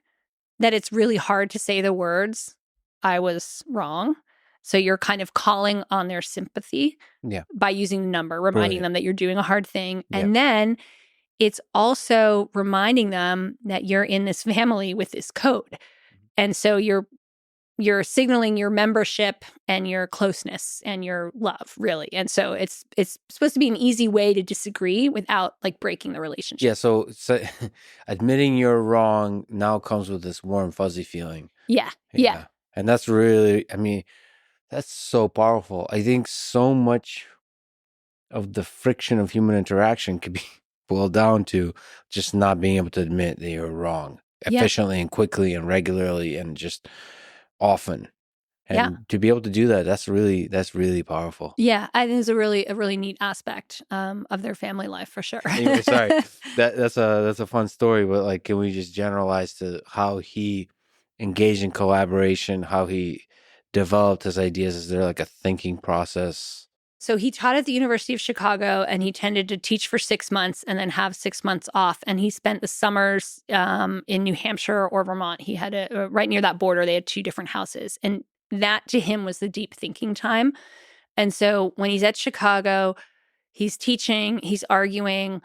[SPEAKER 2] that it's really hard to say the words, I was wrong. So you're kind of calling on their sympathy by using the number, reminding them that you're doing a hard thing. Yeah. And then it's also reminding them that you're in this family with this code. And so you're signaling your membership and your closeness and your love, really. And so it's supposed to be an easy way to disagree without like breaking the relationship.
[SPEAKER 1] Yeah, so admitting you're wrong now comes with this warm, fuzzy feeling.
[SPEAKER 2] Yeah.
[SPEAKER 1] And that's really, that's so powerful. I think so much of the friction of human interaction could be boiled down to just not being able to admit that you're wrong efficiently and quickly and regularly and just often. And to be able to do that, that's really powerful.
[SPEAKER 2] Yeah, I think it's a really neat aspect of their family life for sure.
[SPEAKER 1] Anyway, sorry, that's a fun story, but like, can we just generalize to how he engaged in collaboration, how he developed his ideas? Is there like a thinking process?
[SPEAKER 2] So he taught at the University of Chicago, and he tended to teach for 6 months and then have 6 months off. And he spent the summers in New Hampshire or Vermont. He had right near that border, they had 2 different houses. And that to him was the deep thinking time. And so when he's at Chicago, he's teaching, he's arguing.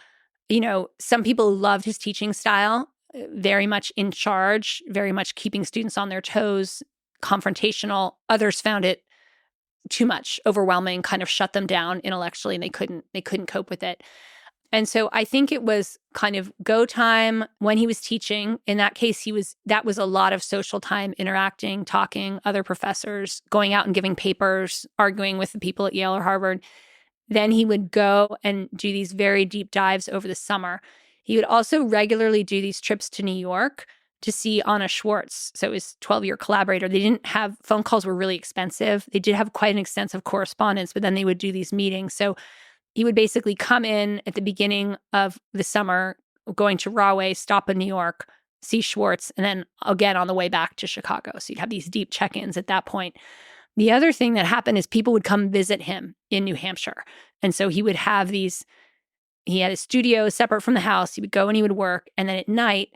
[SPEAKER 2] Some people loved his teaching style, very much in charge, very much keeping students on their toes, confrontational. Others found it too much, overwhelming, kind of shut them down intellectually, and they couldn't cope with it. And so I think it was kind of go time when he was teaching. In that case, that was a lot of social time, interacting, talking, other professors, going out and giving papers, arguing with the people at Yale or Harvard. Then he would go and do these very deep dives over the summer. He would also regularly do these trips to New York to see Anna Schwartz. So his 12-year collaborator. They didn't have, phone calls were really expensive. They did have quite an extensive correspondence, but then they would do these meetings. So he would basically come in at the beginning of the summer, going to Rahway, stop in New York, see Schwartz, and then again on the way back to Chicago. So you'd have these deep check-ins at that point. The other thing that happened is people would come visit him in New Hampshire. And so he would have he had a studio separate from the house. He would go and he would work. And then at night,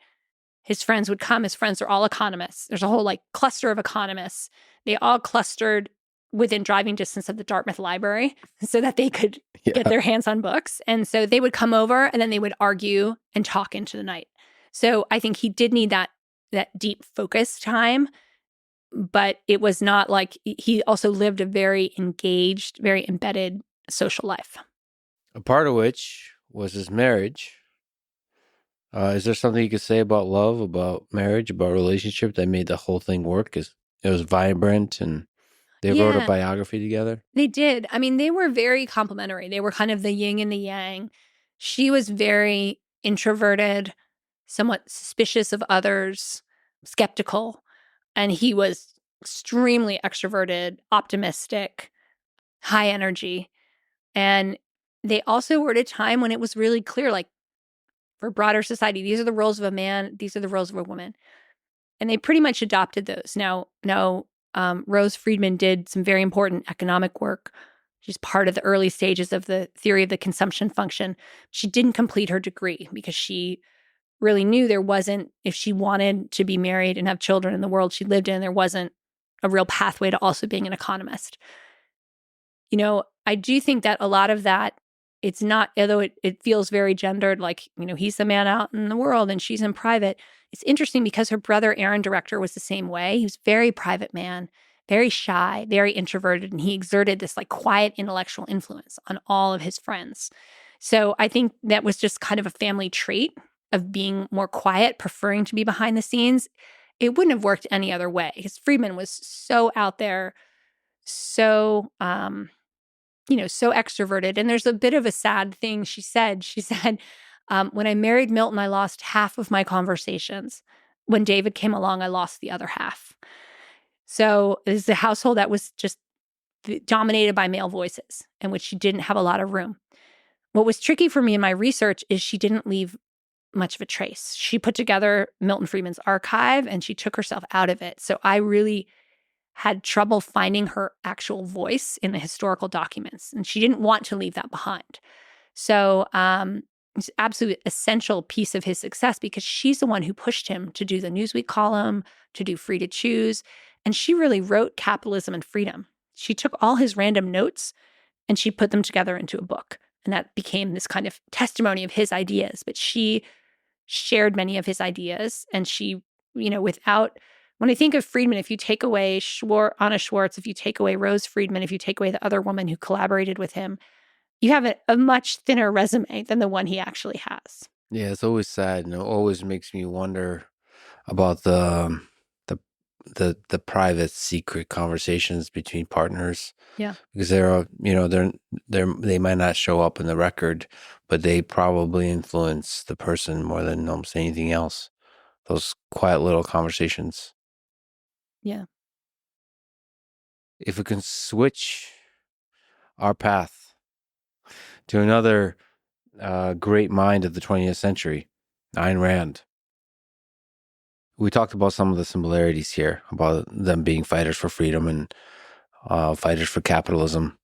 [SPEAKER 2] his friends would come. His friends are all economists. There's a whole cluster of economists. They all clustered within driving distance of the Dartmouth Library so that they could get their hands on books. And so they would come over and then they would argue and talk into the night. So I think he did need that deep focus time, but it was not like he also lived a very engaged, very embedded social life.
[SPEAKER 1] A part of which was his marriage. Is there something you could say about love, about marriage, about relationship that made the whole thing work? Because it was vibrant and they wrote a biography together.
[SPEAKER 2] They did. I mean, they were very complementary. They were kind of the yin and the yang. She was very introverted, somewhat suspicious of others, skeptical. And he was extremely extroverted, optimistic, high energy. And they also were at a time when it was really clear, for broader society, these are the roles of a man, these are the roles of a woman. And they pretty much adopted those. Now, Rose Friedman did some very important economic work. She's part of the early stages of the theory of the consumption function. She didn't complete her degree because she really knew there wasn't, if she wanted to be married and have children in the world she lived in, there wasn't a real pathway to also being an economist. I do think that a lot of that, it's not, although it feels very gendered, he's the man out in the world and she's in private. It's interesting because her brother, Aaron Director, was the same way. He was a very private man, very shy, very introverted, and he exerted this quiet intellectual influence on all of his friends. So I think that was just kind of a family trait of being more quiet, preferring to be behind the scenes. It wouldn't have worked any other way because Friedman was so out there, so so extroverted. And there's a bit of a sad thing she said. She said, when I married Milton, I lost half of my conversations. When David came along, I lost the other half. So it is a household that was just dominated by male voices, in which she didn't have a lot of room. What was tricky for me in my research is she didn't leave much of a trace. She put together Milton Friedman's archive and she took herself out of it. So I really had trouble finding her actual voice in the historical documents. And she didn't want to leave that behind. So it's an absolute essential piece of his success because she's the one who pushed him to do the Newsweek column, to do Free to Choose. And she really wrote Capitalism and Freedom. She took all his random notes and she put them together into a book. And that became this kind of testimony of his ideas. But she shared many of his ideas. And she, when I think of Friedman, if you take away Anna Schwartz, if you take away Rose Friedman, if you take away the other woman who collaborated with him, you have a much thinner resume than the one he actually has.
[SPEAKER 1] Yeah, it's always sad, and it always makes me wonder about the private, secret conversations between partners.
[SPEAKER 2] Yeah,
[SPEAKER 1] because they might not show up in the record, but they probably influence the person more than almost anything else. Those quiet little conversations.
[SPEAKER 2] Yeah.
[SPEAKER 1] If we can switch our path to another great mind of the 20th century, Ayn Rand. We talked about some of the similarities here, about them being fighters for freedom and fighters for capitalism.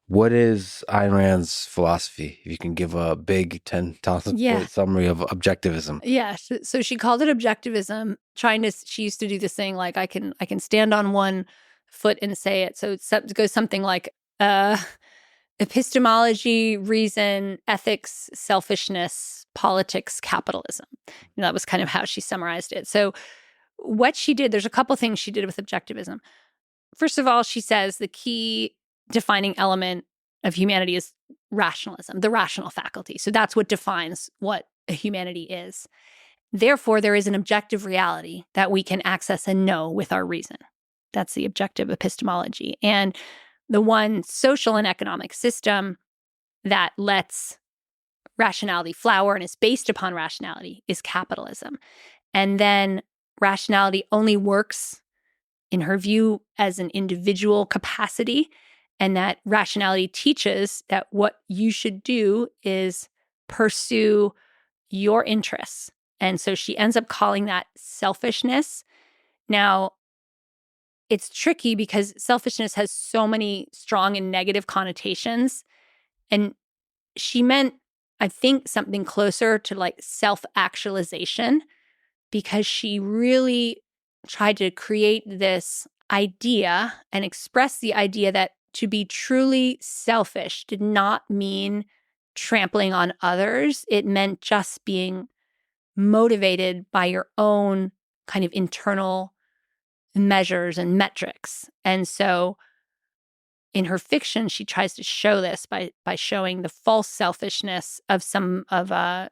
[SPEAKER 1] What is Ayn Rand's philosophy? If you can give a big 10,000 point summary of objectivism.
[SPEAKER 2] Yeah. So she called it objectivism, she used to do this thing like I can stand on one foot and say it. So it goes something like epistemology, reason, ethics, selfishness, politics, capitalism. That was kind of how she summarized it. So what she did, there's a couple things she did with objectivism. First of all, she says the key defining element of humanity is rationalism, the rational faculty. So that's what defines what a humanity is. Therefore, there is an objective reality that we can access and know with our reason. That's the objective epistemology. And the one social and economic system that lets rationality flower and is based upon rationality is capitalism. And then rationality only works, in her view, as an individual capacity, and that rationality teaches that what you should do is pursue your interests. And so she ends up calling that selfishness. Now, it's tricky because selfishness has so many strong and negative connotations. And she meant, I think, something closer to like self-actualization, because she really tried to create this idea and express the idea that to be truly selfish did not mean trampling on others. It meant just being motivated by your own kind of internal measures and metrics. And so in her fiction, she tries to show this by showing the false selfishness of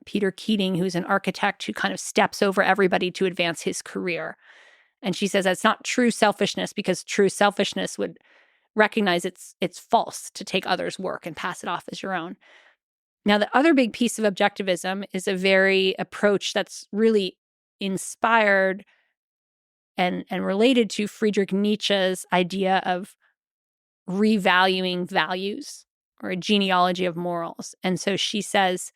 [SPEAKER 2] Peter Keating, who's an architect who kind of steps over everybody to advance his career. And she says that's not true selfishness, because true selfishness would recognize it's false to take others' work and pass it off as your own. Now, the other big piece of objectivism is a very approach that's really inspired and related to Friedrich Nietzsche's idea of revaluing values, or a genealogy of morals. And so she says,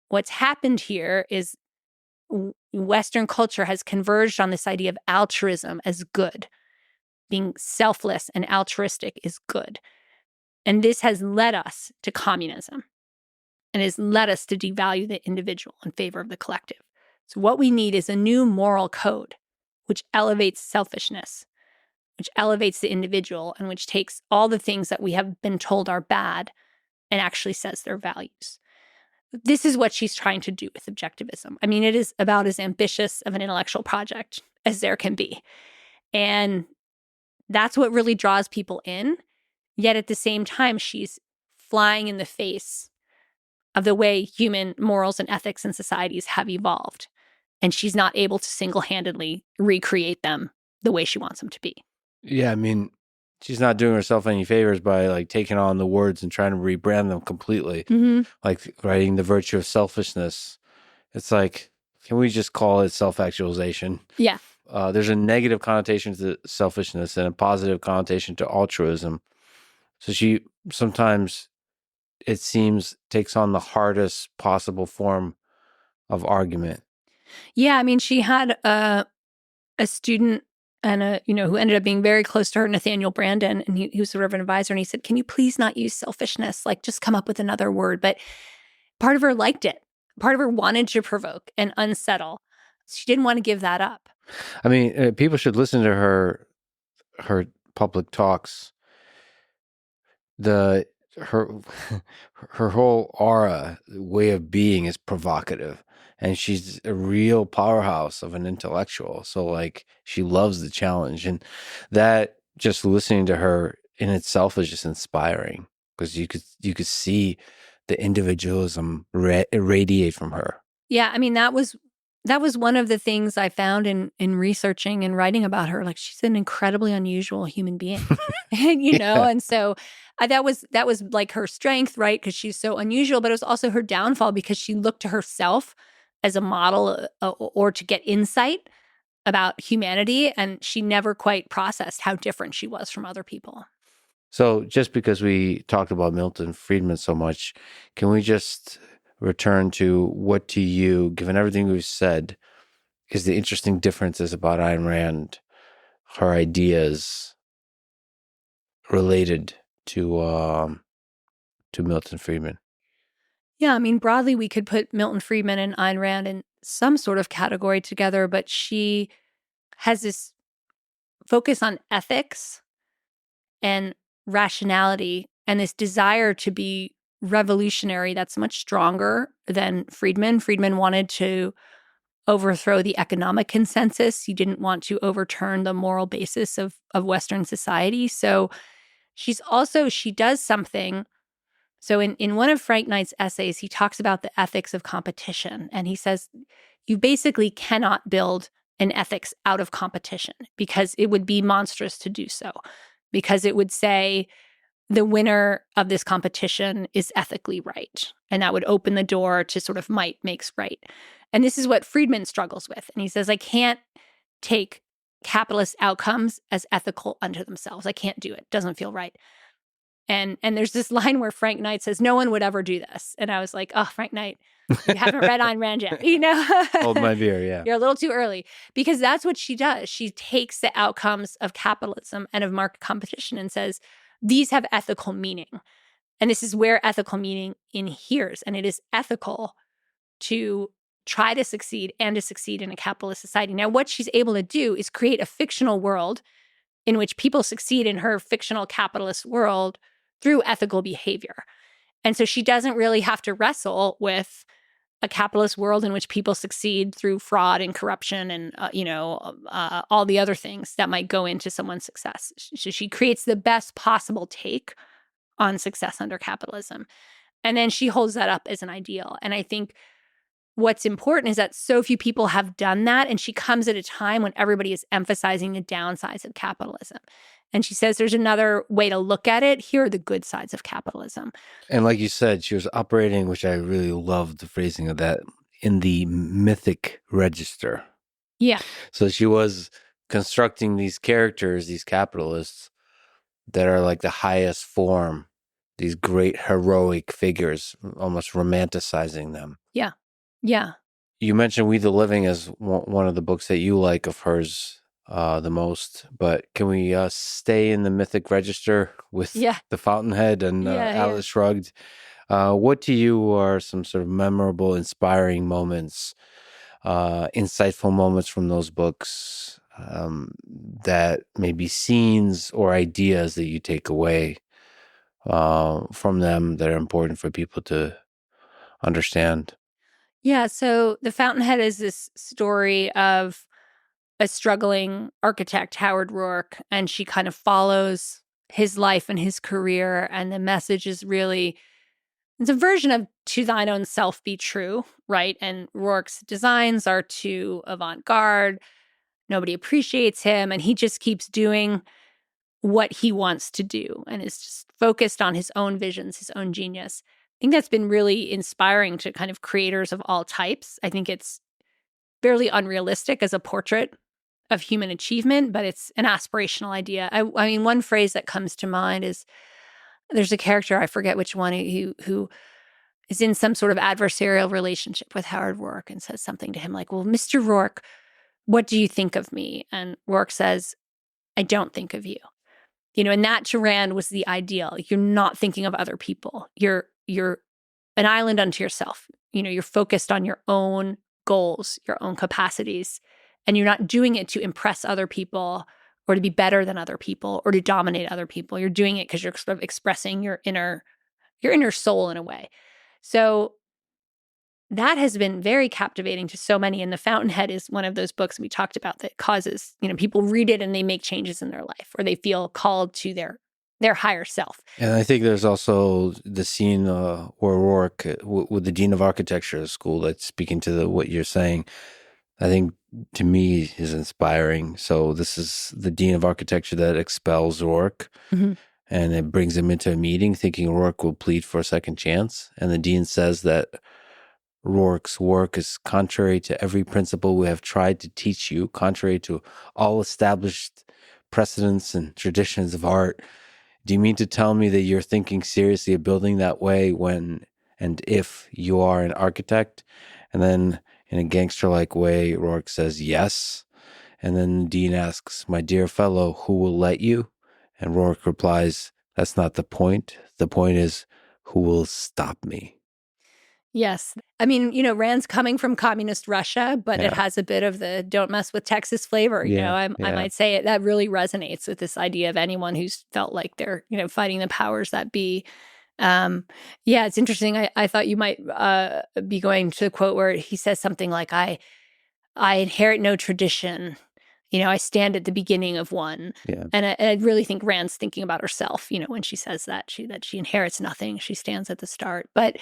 [SPEAKER 2] what's happened here is Western culture has converged on this idea of altruism as good. Being selfless and altruistic is good. And this has led us to communism, and has led us to devalue the individual in favor of the collective. So what we need is a new moral code, which elevates selfishness, which elevates the individual, and which takes all the things that we have been told are bad and actually says they're values. This is what she's trying to do with objectivism. I mean, it is about as ambitious of an intellectual project as there can be. And that's what really draws people in. Yet at the same time, she's flying in the face of the way human morals and ethics and societies have evolved. And she's not able to single-handedly recreate them the way she wants them to be.
[SPEAKER 1] Yeah, I mean, she's not doing herself any favors by like taking on the words and trying to rebrand them completely.
[SPEAKER 2] Mm-hmm.
[SPEAKER 1] Like writing the virtue of selfishness. It's like, can we just call it self-actualization?
[SPEAKER 2] Yeah.
[SPEAKER 1] There's a negative connotation to selfishness and a positive connotation to altruism. So she sometimes, it seems, takes on the hardest possible form of argument.
[SPEAKER 2] Yeah, I mean, she had a student and who ended up being very close to her, Nathaniel Brandon, and he was sort of an advisor, and he said, can you please not use selfishness? Like, just come up with another word. But part of her liked it. Part of her wanted to provoke and unsettle. She didn't want to give that up.
[SPEAKER 1] I mean, people should listen to her public talks. Her whole aura, way of being is provocative. And she's a real powerhouse of an intellectual. So like she loves the challenge. And that, just listening to her in itself, is just inspiring, because you could see the individualism radiate from her. Yeah,
[SPEAKER 2] I mean, that was one of the things I found in researching and writing about her. Like, she's an incredibly unusual human being, and so that was like her strength, right? Because she's so unusual, but it was also her downfall, because she looked to herself as a model or to get insight about humanity, and she never quite processed how different she was from other people.
[SPEAKER 1] So just because we talked about Milton Friedman so much, can we just return to what to you, given everything we've said, Because the interesting difference is about Ayn Rand, her ideas related to Milton Friedman.
[SPEAKER 2] Yeah, I mean, broadly, we could put Milton Friedman and Ayn Rand in some sort of category together, but she has this focus on ethics and rationality and this desire to be revolutionary that's much stronger than Friedman. Friedman wanted to overthrow the economic consensus. He didn't want to overturn the moral basis of Western society. So she does something. So in one of Frank Knight's essays, he talks about the ethics of competition. And he says, you basically cannot build an ethics out of competition because it would be monstrous to do so. Because it would say the winner of this competition is ethically right. And that would open the door to sort of might makes right. And this is what Friedman struggles with. And he says, I can't take capitalist outcomes as ethical unto themselves. I can't do it. It doesn't feel right. And there's this line where Frank Knight says, no one would ever do this. And I was like, oh, Frank Knight, you haven't read Ayn Rand yet.
[SPEAKER 1] Hold my beer, yeah.
[SPEAKER 2] You're a little too early. Because that's what she does. She takes the outcomes of capitalism and of market competition and says, these have ethical meaning. And this is where ethical meaning inheres. And it is ethical to try to succeed and to succeed in a capitalist society. Now, what she's able to do is create a fictional world in which people succeed in her fictional capitalist world through ethical behavior. And so she doesn't really have to wrestle with a capitalist world in which people succeed through fraud and corruption and, all the other things that might go into someone's success. So she creates the best possible take on success under capitalism. And then she holds that up as an ideal. And I think what's important is that so few people have done that. And she comes at a time when everybody is emphasizing the downsides of capitalism. And she says there's another way to look at it. Here are the good sides of capitalism.
[SPEAKER 1] And like you said, she was operating, which I really loved the phrasing of that, in the mythic register.
[SPEAKER 2] Yeah.
[SPEAKER 1] So she was constructing these characters, these capitalists, that are like the highest form, these great heroic figures, almost romanticizing them.
[SPEAKER 2] Yeah. Yeah.
[SPEAKER 1] You mentioned We the Living as one of the books that you like of hers the most, but can we stay in the mythic register with the Fountainhead and Atlas Shrugged? What to you are some sort of memorable, inspiring moments, insightful moments from those books that may be scenes or ideas that you take away from them that are important for people to understand?
[SPEAKER 2] Yeah, so The Fountainhead is this story of a struggling architect, Howard Rourke, and she kind of follows his life and his career. And the message is really, it's a version of to thine own self be true, right? And Rourke's designs are too avant-garde. Nobody appreciates him. And he just keeps doing what he wants to do and is just focused on his own visions, his own genius. I think that's been really inspiring to kind of creators of all types. I think it's fairly unrealistic as a portrait of human achievement, but it's an aspirational idea. I mean, one phrase that comes to mind is there's a character, I forget which one, who is in some sort of adversarial relationship with Howard Rourke and says something to him like, well, Mr. Rourke, what do you think of me? And Rourke says, I don't think of you. And that to Rand was the ideal. You're not thinking of other people. You're an island unto yourself. You're focused on your own goals, your own capacities, and you're not doing it to impress other people or to be better than other people or to dominate other people. You're doing it because you're sort of expressing your inner soul in a way. So that has been very captivating to so many. And The Fountainhead is one of those books we talked about that causes, people read it and they make changes in their life or they feel called to their higher self.
[SPEAKER 1] And I think there's also the scene where Rourke, with the dean of architecture at school, that's speaking to what you're saying, I think to me is inspiring. So this is the dean of architecture that expels Rourke, and it brings him into a meeting thinking Rourke will plead for a second chance. And the dean says that Rourke's work is contrary to every principle we have tried to teach you, contrary to all established precedents and traditions of art. Do you mean to tell me that you're thinking seriously of building that way when and if you are an architect? And then In a gangster-like way, Rourke says yes. And then the dean asks, "My dear fellow, who will let you?" And Rourke replies, "That's not the point. The point is, who will stop me?"
[SPEAKER 2] Yes. I mean, Rand's coming from communist Russia, but it
[SPEAKER 1] Yeah.
[SPEAKER 2] has a bit of the don't mess with Texas flavor. I might say it. That really resonates with this idea of anyone who's felt like they're, fighting the powers that be. It's interesting. I thought you might be going to the quote where he says something like, I inherit no tradition. I stand at the beginning of one.
[SPEAKER 1] Yeah.
[SPEAKER 2] And I really think Rand's thinking about herself, when she says that she inherits nothing. She stands at the start. But,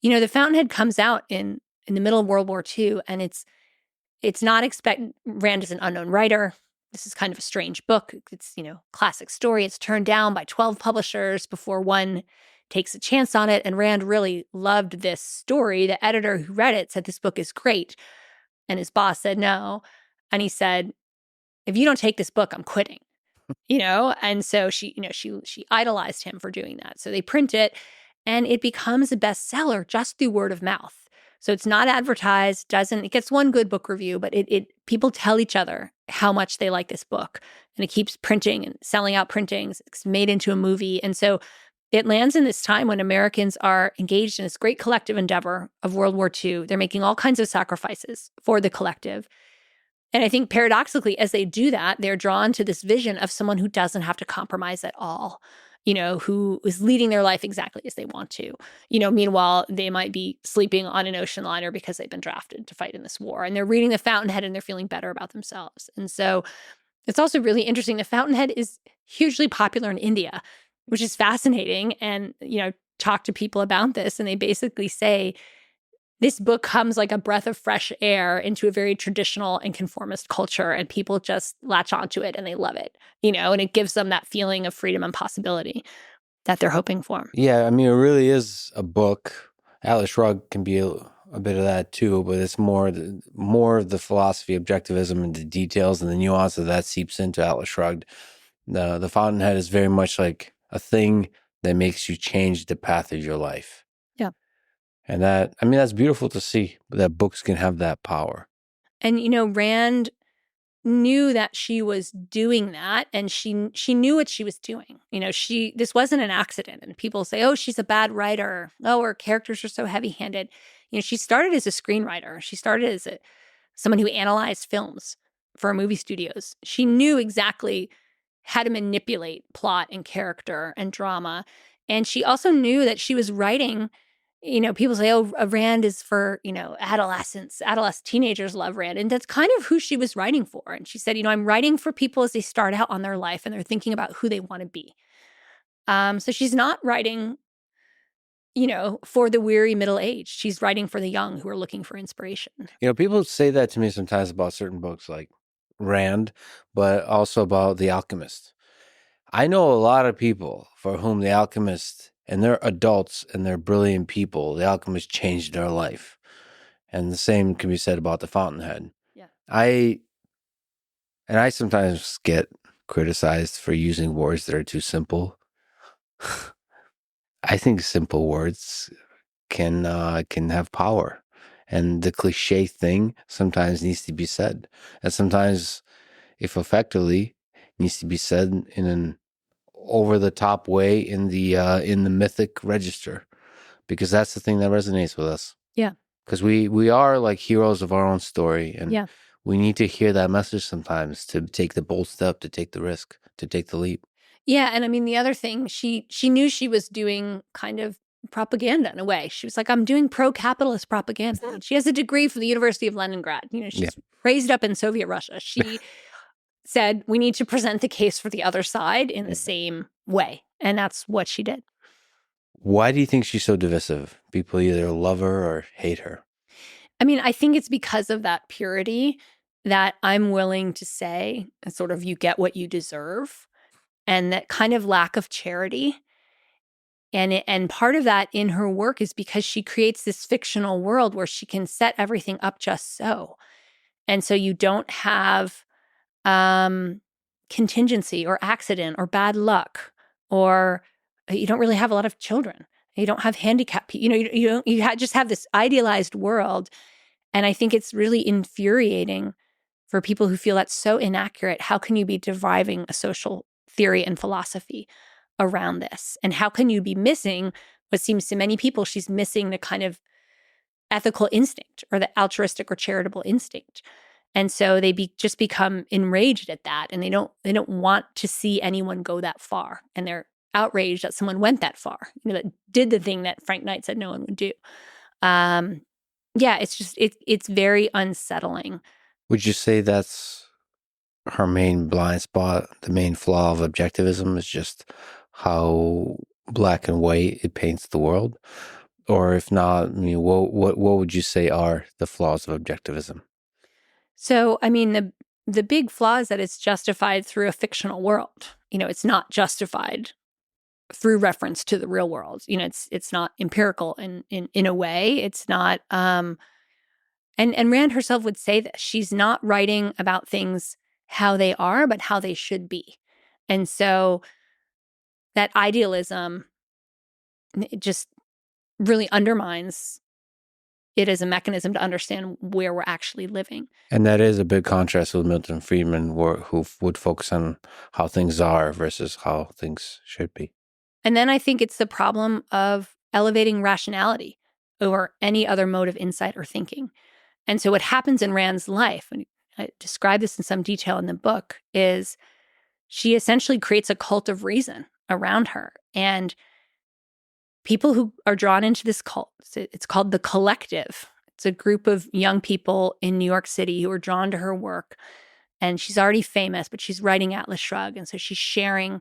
[SPEAKER 2] the Fountainhead comes out in the middle of World War II, and it's not expected. Rand is an unknown writer. This is kind of a strange book. It's, classic story. It's turned down by 12 publishers before one takes a chance on it. And Rand really loved this story. The editor who read it said, "This book is great." And his boss said no. And he said, "If you don't take this book, I'm quitting." And so she idolized him for doing that. So they print it, and it becomes a bestseller just through word of mouth. So it's not advertised, it gets one good book review, but people tell each other how much they like this book, and it keeps printing and selling out printings. It's made into a movie. And so it lands in this time when Americans are engaged in this great collective endeavor of World War II. They're making all kinds of sacrifices for the collective. And I think paradoxically, as they do that, they're drawn to this vision of someone who doesn't have to compromise at all, who is leading their life exactly as they want to. Meanwhile, they might be sleeping on an ocean liner because they've been drafted to fight in this war. And they're reading The Fountainhead and they're feeling better about themselves. And so it's also really interesting. The Fountainhead is hugely popular in India, which is fascinating. And, talk to people about this, and they basically say, this book comes like a breath of fresh air into a very traditional and conformist culture, and people just latch onto it and they love it, and it gives them that feeling of freedom and possibility that they're hoping for.
[SPEAKER 1] Yeah, I mean, it really is a book. Atlas Shrugged can be a bit of that too, but it's more of the philosophy, objectivism, and the details and the nuance of that seeps into Atlas Shrugged. The Fountainhead is very much like a thing that makes you change the path of your life.
[SPEAKER 2] Yeah.
[SPEAKER 1] And that's beautiful to see, that books can have that power.
[SPEAKER 2] And, Rand knew that she was doing that, and she knew what she was doing. This wasn't an accident. And people say, "Oh, she's a bad writer. Oh, her characters are so heavy-handed." She started as a screenwriter. She started as someone who analyzed films for movie studios. She knew exactly how to manipulate plot and character and drama. And she also knew that she was writing. People say, "Oh, Rand is for, adolescents. Adolescent teenagers love Rand." And that's kind of who she was writing for. And she said, "I'm writing for people as they start out on their life and they're thinking about who they want to be." So she's not writing, for the weary middle-aged. She's writing for the young who are looking for inspiration.
[SPEAKER 1] People say that to me sometimes about certain books like Rand, but also about The Alchemist. I know a lot of people for whom The Alchemist, and they're adults and they're brilliant people, The Alchemist changed their life. And the same can be said about The Fountainhead.
[SPEAKER 2] Yeah.
[SPEAKER 1] I sometimes get criticized for using words that are too simple. I think simple words can have power. And the cliche thing sometimes needs to be said. And sometimes, if effectively, needs to be said in an over-the-top way in the mythic register, because that's the thing that resonates with us.
[SPEAKER 2] Yeah.
[SPEAKER 1] Because we are like heroes of our own story, and we need to hear that message sometimes to take the bold step, to take the risk, to take the leap.
[SPEAKER 2] Yeah, and I mean, the other thing, she knew she was doing kind of propaganda in a way. She was like, "I'm doing pro-capitalist propaganda." She has a degree from the University of Leningrad. She's raised up in Soviet Russia. She said, we need to present the case for the other side in the same way. And that's what she did.
[SPEAKER 1] Why do you think she's so divisive? People either love her or hate her.
[SPEAKER 2] I mean, I think it's because of that purity that I'm willing to say, sort of, you get what you deserve, and that kind of lack of charity. And part of that in her work is because she creates this fictional world where she can set everything up just so. And so you don't have contingency or accident or bad luck, or you don't really have a lot of children. You don't have handicap. You just have this idealized world. And I think it's really infuriating for people who feel that's so inaccurate. How can you be deriving a social theory and philosophy around this? And how can you be missing what seems to many people she's missing the kind of ethical instinct or the altruistic or charitable instinct? And so they just become enraged at that, and they don't want to see anyone go that far, and they're outraged that someone went that far, that did the thing that Frank Knight said no one would do. Yeah, it's very unsettling.
[SPEAKER 1] Would you say that's her main blind spot, the main flaw of objectivism is just how black and white it paints the world? Or if not, I mean, what would you say are the flaws of objectivism?
[SPEAKER 2] So, I mean, the big flaw is that it's justified through a fictional world. It's not justified through reference to the real world. It's not empirical in a way. It's not. And Rand herself would say this. She's not writing about things how they are, but how they should be. And so that idealism, it just really undermines it as a mechanism to understand where we're actually living.
[SPEAKER 1] And that is a big contrast with Milton Friedman, who would focus on how things are versus how things should be.
[SPEAKER 2] And then I think it's the problem of elevating rationality over any other mode of insight or thinking. And so what happens in Rand's life, and I describe this in some detail in the book, is she essentially creates a cult of reason around her. And people who are drawn into this cult, it's called the Collective. It's a group of young people in New York City who are drawn to her work. And she's already famous, but she's writing Atlas Shrugged. And so she's sharing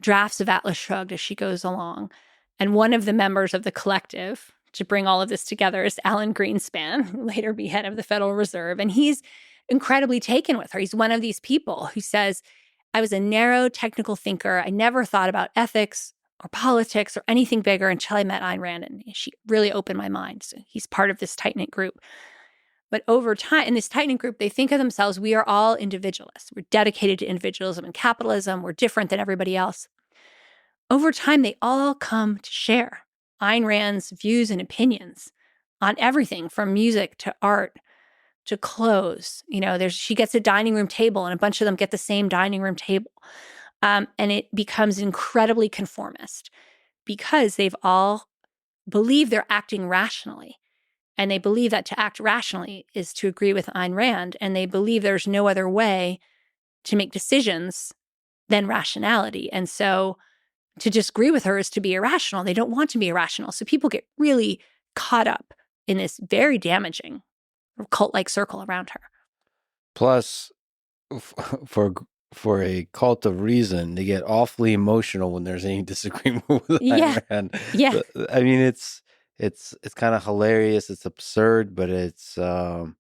[SPEAKER 2] drafts of Atlas Shrugged as she goes along. And one of the members of the Collective, to bring all of this together, is Alan Greenspan, who later be head of the Federal Reserve. And he's incredibly taken with her. He's one of these people who says, I was a narrow technical thinker. I never thought about ethics or politics or anything bigger until I met Ayn Rand, and she really opened my mind. So he's part of this tight-knit group. But over time, in this tight-knit group, they think of themselves, we are all individualists. We're dedicated to individualism and capitalism. We're different than everybody else. Over time, they all come to share Ayn Rand's views and opinions on everything from music to art to clothes. She gets a dining room table, and a bunch of them get the same dining room table. And it becomes incredibly conformist because they've all believe they're acting rationally. And they believe that to act rationally is to agree with Ayn Rand. And they believe there's no other way to make decisions than rationality. And so to disagree with her is to be irrational. They don't want to be irrational. So people get really caught up in this very damaging cult-like circle around her.
[SPEAKER 1] Plus, for a cult of reason, they get awfully emotional when there's any disagreement with Ayn Rand.
[SPEAKER 2] Yeah.
[SPEAKER 1] I mean, it's kind of hilarious. It's absurd, but it's also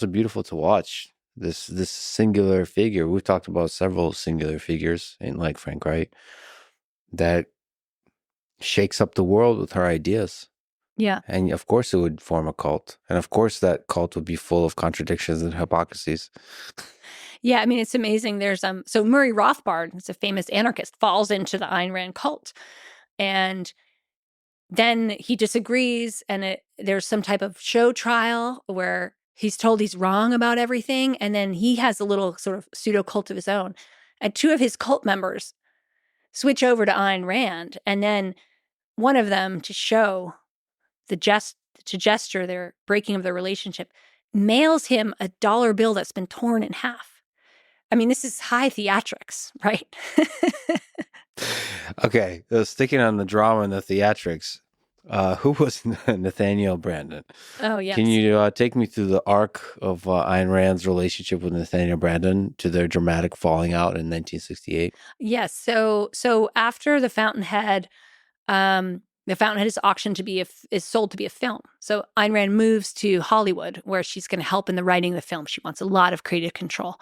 [SPEAKER 1] beautiful to watch. This singular figure. We've talked about several singular figures in like Frank Wright that shakes up the world with her ideas.
[SPEAKER 2] Yeah.
[SPEAKER 1] And of course it would form a cult. And of course that cult would be full of contradictions and hypocrisies.
[SPEAKER 2] Yeah, I mean, it's amazing. There's so Murray Rothbard, who's a famous anarchist, falls into the Ayn Rand cult. And then he disagrees, and there's some type of show trial where he's told he's wrong about everything. And then he has a little sort of pseudo cult of his own. And two of his cult members switch over to Ayn Rand. And then one of them, to show to gesture their breaking of their relationship, mails him a dollar bill that's been torn in half. I mean, this is high theatrics, right?
[SPEAKER 1] Okay, sticking on the drama and the theatrics, who was Nathaniel Branden?
[SPEAKER 2] Oh, yes.
[SPEAKER 1] Can you take me through the arc of Ayn Rand's relationship with Nathaniel Branden to their dramatic falling out in 1968?
[SPEAKER 2] Yes. So after the Fountainhead is auctioned is sold to be a film. So Ayn Rand moves to Hollywood, where she's going to help in the writing of the film. She wants a lot of creative control.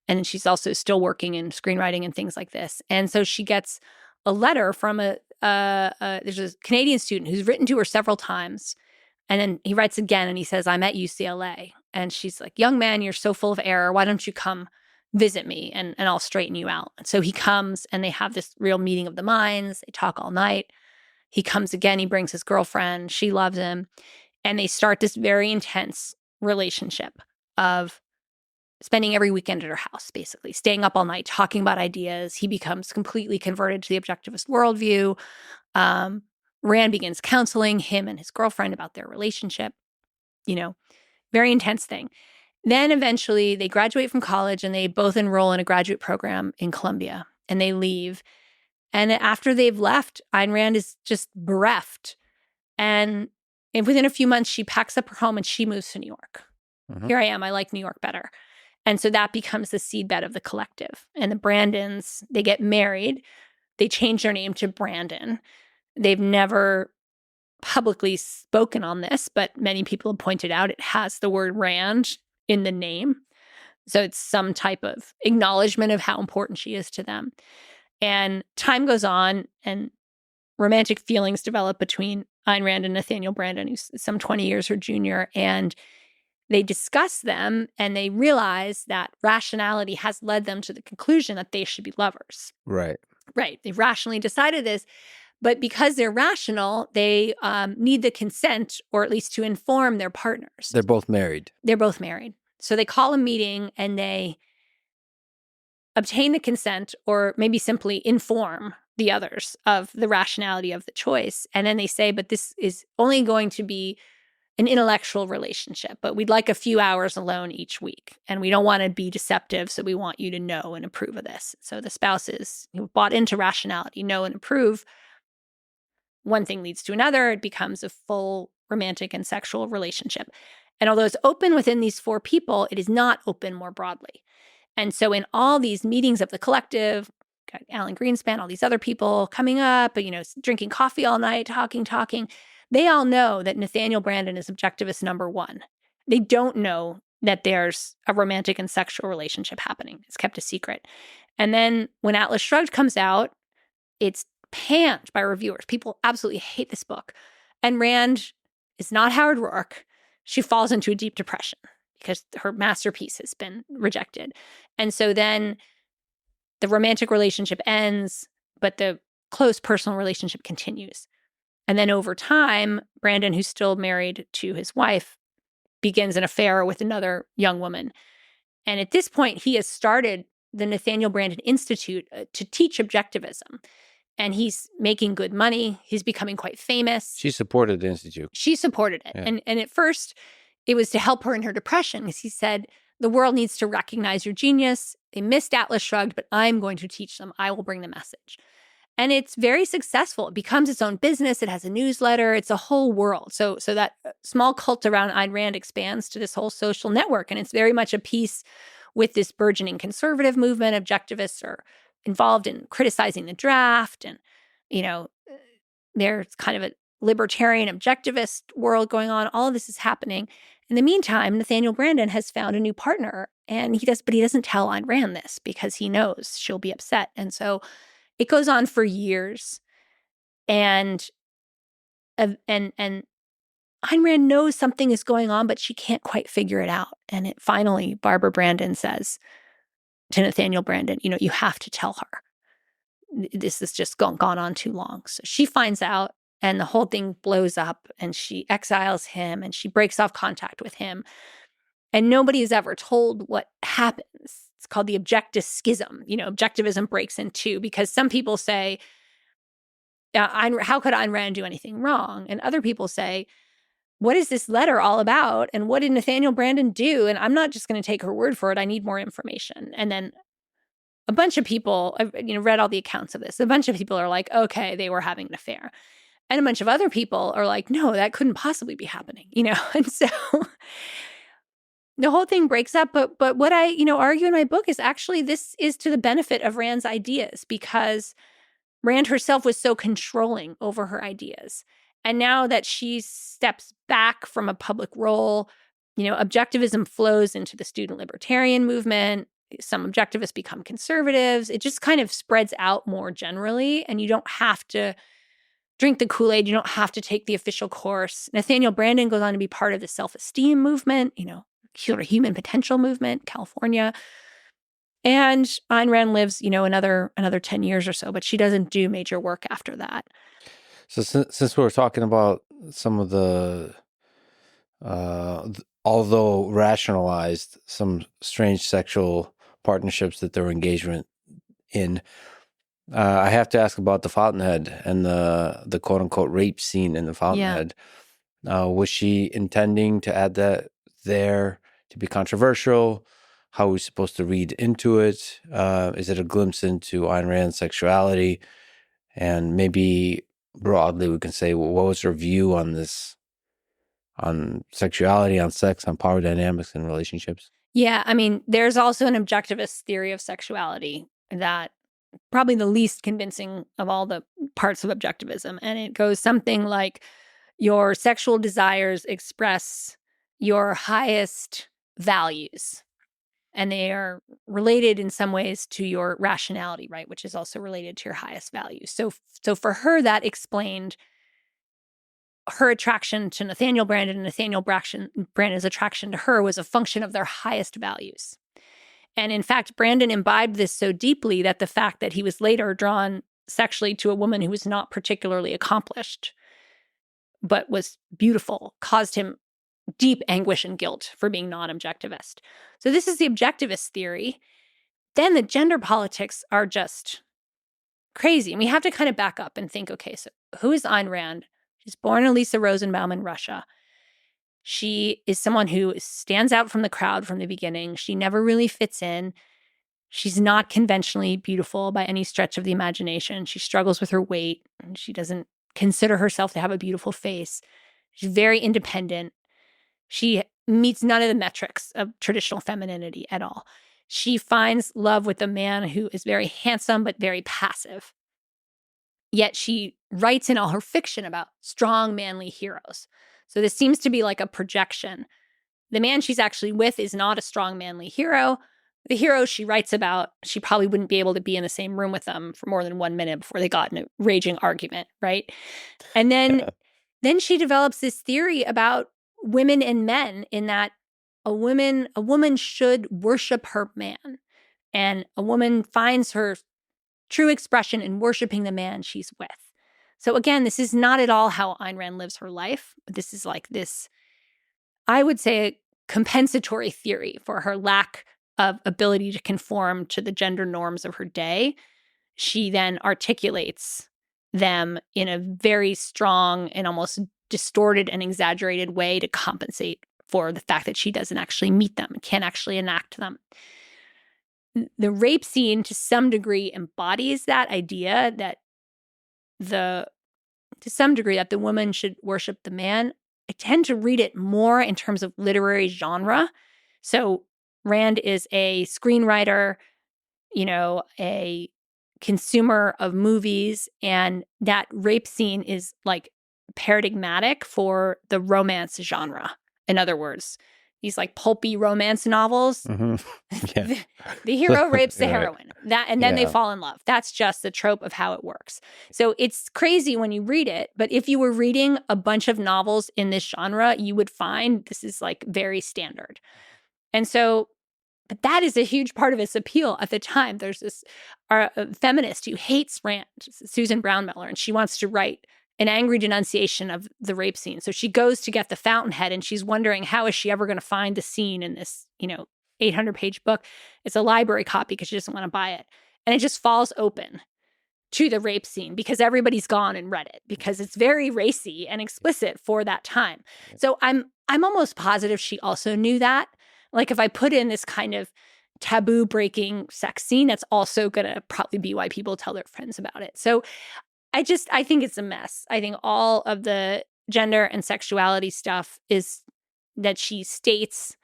[SPEAKER 2] And she's also still working in screenwriting and things like this. And so she gets a letter from there's a Canadian student who's written to her several times. And then he writes again and he says, I'm at UCLA. And she's like, young man, you're so full of error. Why don't you come visit me and I'll straighten you out. And so he comes and they have this real meeting of the minds. They talk all night. He comes again, he brings his girlfriend, she loves him. And they start this very intense relationship of spending every weekend at her house, basically, staying up all night, talking about ideas. He becomes completely converted to the objectivist worldview. Rand begins counseling him and his girlfriend about their relationship. Very intense thing. Then eventually they graduate from college and they both enroll in a graduate program in Columbia and they leave. And after they've left, Ayn Rand is just bereft. And within a few months, she packs up her home and she moves to New York. Mm-hmm. Here I am. I like New York better. And so that becomes the seedbed of the collective. And the Brandons, they get married. They change their name to Brandon. They've never publicly spoken on this, but many people have pointed out it has the word Rand in the name. So it's some type of acknowledgement of how important she is to them. And time goes on and romantic feelings develop between Ayn Rand and Nathaniel Branden, who's some 20 years her junior. And they discuss them and they realize that rationality has led them to the conclusion that they should be lovers.
[SPEAKER 1] Right.
[SPEAKER 2] Right. They've rationally decided this. But because they're rational, they need the consent, or at least to inform their partners.
[SPEAKER 1] They're both married.
[SPEAKER 2] They're both married. So they call a meeting and they obtain the consent, or maybe simply inform the others of the rationality of the choice. And then they say, but this is only going to be an intellectual relationship, but we'd like a few hours alone each week. And we don't want to be deceptive, so we want you to know and approve of this. So the spouses who bought into rationality know and approve. One thing leads to another. It becomes a full romantic and sexual relationship. And although it's open within these four people, it is not open more broadly. And so in all these meetings of the collective, got Alan Greenspan, all these other people coming up, drinking coffee all night, talking, they all know that Nathaniel Branden is objectivist number one. They don't know that there's a romantic and sexual relationship happening. It's kept a secret. And then when Atlas Shrugged comes out, it's panned by reviewers. People absolutely hate this book. And Rand is not Howard Roark. She falls into a deep depression because her masterpiece has been rejected. And so then the romantic relationship ends, but the close personal relationship continues. And then over time, Branden, who's still married to his wife, begins an affair with another young woman. And at this point, he has started the Nathaniel Branden Institute to teach objectivism. And he's making good money. He's becoming quite famous.
[SPEAKER 1] She supported the Institute.
[SPEAKER 2] She supported it.
[SPEAKER 1] Yeah.
[SPEAKER 2] And at first, it was to help her in her depression, because he said, the world needs to recognize your genius. They missed Atlas Shrugged, but I'm going to teach them. I will bring the message. And it's very successful. It becomes its own business. It has a newsletter. It's a whole world. So that small cult around Ayn Rand expands to this whole social network. And it's very much a piece with this burgeoning conservative movement. Objectivists are involved in criticizing the draft. And, there's kind of a libertarian objectivist world going on. All of this is happening. In the meantime, Nathaniel Branden has found a new partner. And he doesn't tell Ayn Rand this because he knows she'll be upset. And so it goes on for years, and Ayn Rand knows something is going on, but she can't quite figure it out. And finally, Barbara Branden says to Nathaniel Branden, you have to tell her. This has just gone on too long. So she finds out, and the whole thing blows up, and she exiles him, and she breaks off contact with him. And nobody has ever told what happens. It's called the objective schism. Objectivism breaks in two, because some people say, how could Ayn Rand do anything wrong? And other people say, what is this letter all about? And what did Nathaniel Branden do? And I'm not just going to take her word for it. I need more information. And then a bunch of people, I've read all the accounts of this. A bunch of people are like, okay, they were having an affair. And a bunch of other people are like, no, that couldn't possibly be happening. And so the whole thing breaks up. But what I, argue in my book is actually this is to the benefit of Rand's ideas, because Rand herself was so controlling over her ideas. And now that she steps back from a public role, objectivism flows into the student libertarian movement. Some objectivists become conservatives. It just kind of spreads out more generally, and you don't have to drink the Kool-Aid. You don't have to take the official course. Nathaniel Branden goes on to be part of the self-esteem movement, sort of human potential movement, California. And Ayn Rand lives, another 10 years or so, but she doesn't do major work after that.
[SPEAKER 1] So since we're talking about some of the, although rationalized, some strange sexual partnerships that they were engagement in, I have to ask about the Fountainhead and the quote unquote rape scene in the Fountainhead. Was she intending to add that there to be controversial? How are we supposed to read into it? Is it a glimpse into Ayn Rand's sexuality? And maybe broadly, we can say, well, what was her view on this, on sexuality, on sex, on power dynamics and relationships?
[SPEAKER 2] Yeah, I mean, there's also an objectivist theory of sexuality that probably the least convincing of all the parts of objectivism. And it goes something like your sexual desires express your highest values. And they are related in some ways to your rationality, right? Which is also related to your highest values. So for her, that explained her attraction to Nathaniel Branden and Nathaniel Branden's attraction to her was a function of their highest values. And in fact, Branden imbibed this so deeply that the fact that he was later drawn sexually to a woman who was not particularly accomplished, but was beautiful, caused him deep anguish and guilt for being non-objectivist. So this is the objectivist theory. Then the gender politics are just crazy. And we have to kind of back up and think, okay, so who is Ayn Rand? She's born Elisa Rosenbaum in Russia. She is someone who stands out from the crowd from the beginning. She never really fits in. She's not conventionally beautiful by any stretch of the imagination. She struggles with her weight. She doesn't consider herself to have a beautiful face. She's very independent. She meets none of the metrics of traditional femininity at all. She finds love with a man who is very handsome but very passive. Yet she writes in all her fiction about strong, manly heroes. So this seems to be like a projection. The man she's actually with is not a strong, manly hero. The hero she writes about, she probably wouldn't be able to be in the same room with them for more than 1 minute before they got in a raging argument, right? And then she develops this theory about women and men, in that a woman should worship her man, and a woman finds her true expression in worshiping the man she's with. So again, this is not at all how Ayn Rand lives her life. This is like this, I would say, compensatory theory for her lack of ability to conform to the gender norms of her day. She then articulates them in a very strong and almost distorted and exaggerated way to compensate for the fact that she doesn't actually meet them, can't actually enact them. The rape scene, to some degree, embodies that idea that to some degree, that the woman should worship the man. I tend to read it more in terms of literary genre. So Rand is a screenwriter, a consumer of movies, and that rape scene is like paradigmatic for the romance genre. In other words, these like pulpy romance novels.
[SPEAKER 1] Mm-hmm. Yeah.
[SPEAKER 2] The hero rapes the
[SPEAKER 1] Right.
[SPEAKER 2] heroine, and then they
[SPEAKER 1] Yeah.
[SPEAKER 2] fall in love. That's just the trope of how it works. So it's crazy when you read it, but if you were reading a bunch of novels in this genre, you would find this is like very standard. And so, but that is a huge part of its appeal at the time. There's this feminist who hates Rand, Susan Brownmiller, and she wants to write an angry denunciation of the rape scene. So she goes to get the Fountainhead, and she's wondering, how is she ever going to find the scene in this, 800-page book? It's a library copy because she doesn't want to buy it. And it just falls open to the rape scene because everybody's gone and read it, because it's very racy and explicit for that time. So I'm almost positive she also knew that. Like, if I put in this kind of taboo breaking sex scene, that's also going to probably be why people tell their friends about it. So I think it's a mess. I think all of the gender and sexuality stuff that she states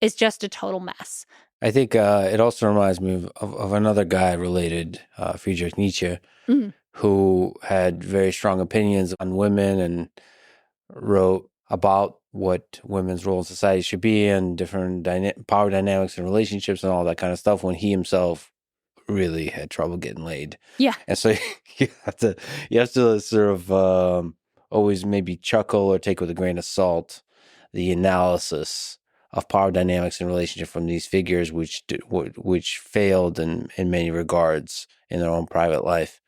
[SPEAKER 2] is just a total mess.
[SPEAKER 1] I think it also reminds me of another guy related, Friedrich Nietzsche, who had very strong opinions on women and wrote about what women's role in society should be and different power dynamics and relationships and all that kind of stuff, when he himself really had trouble getting laid.
[SPEAKER 2] Yeah.
[SPEAKER 1] And so you have to sort of always maybe chuckle or take with a grain of salt the analysis of power dynamics and relationship from these figures, which failed in many regards in their own private life.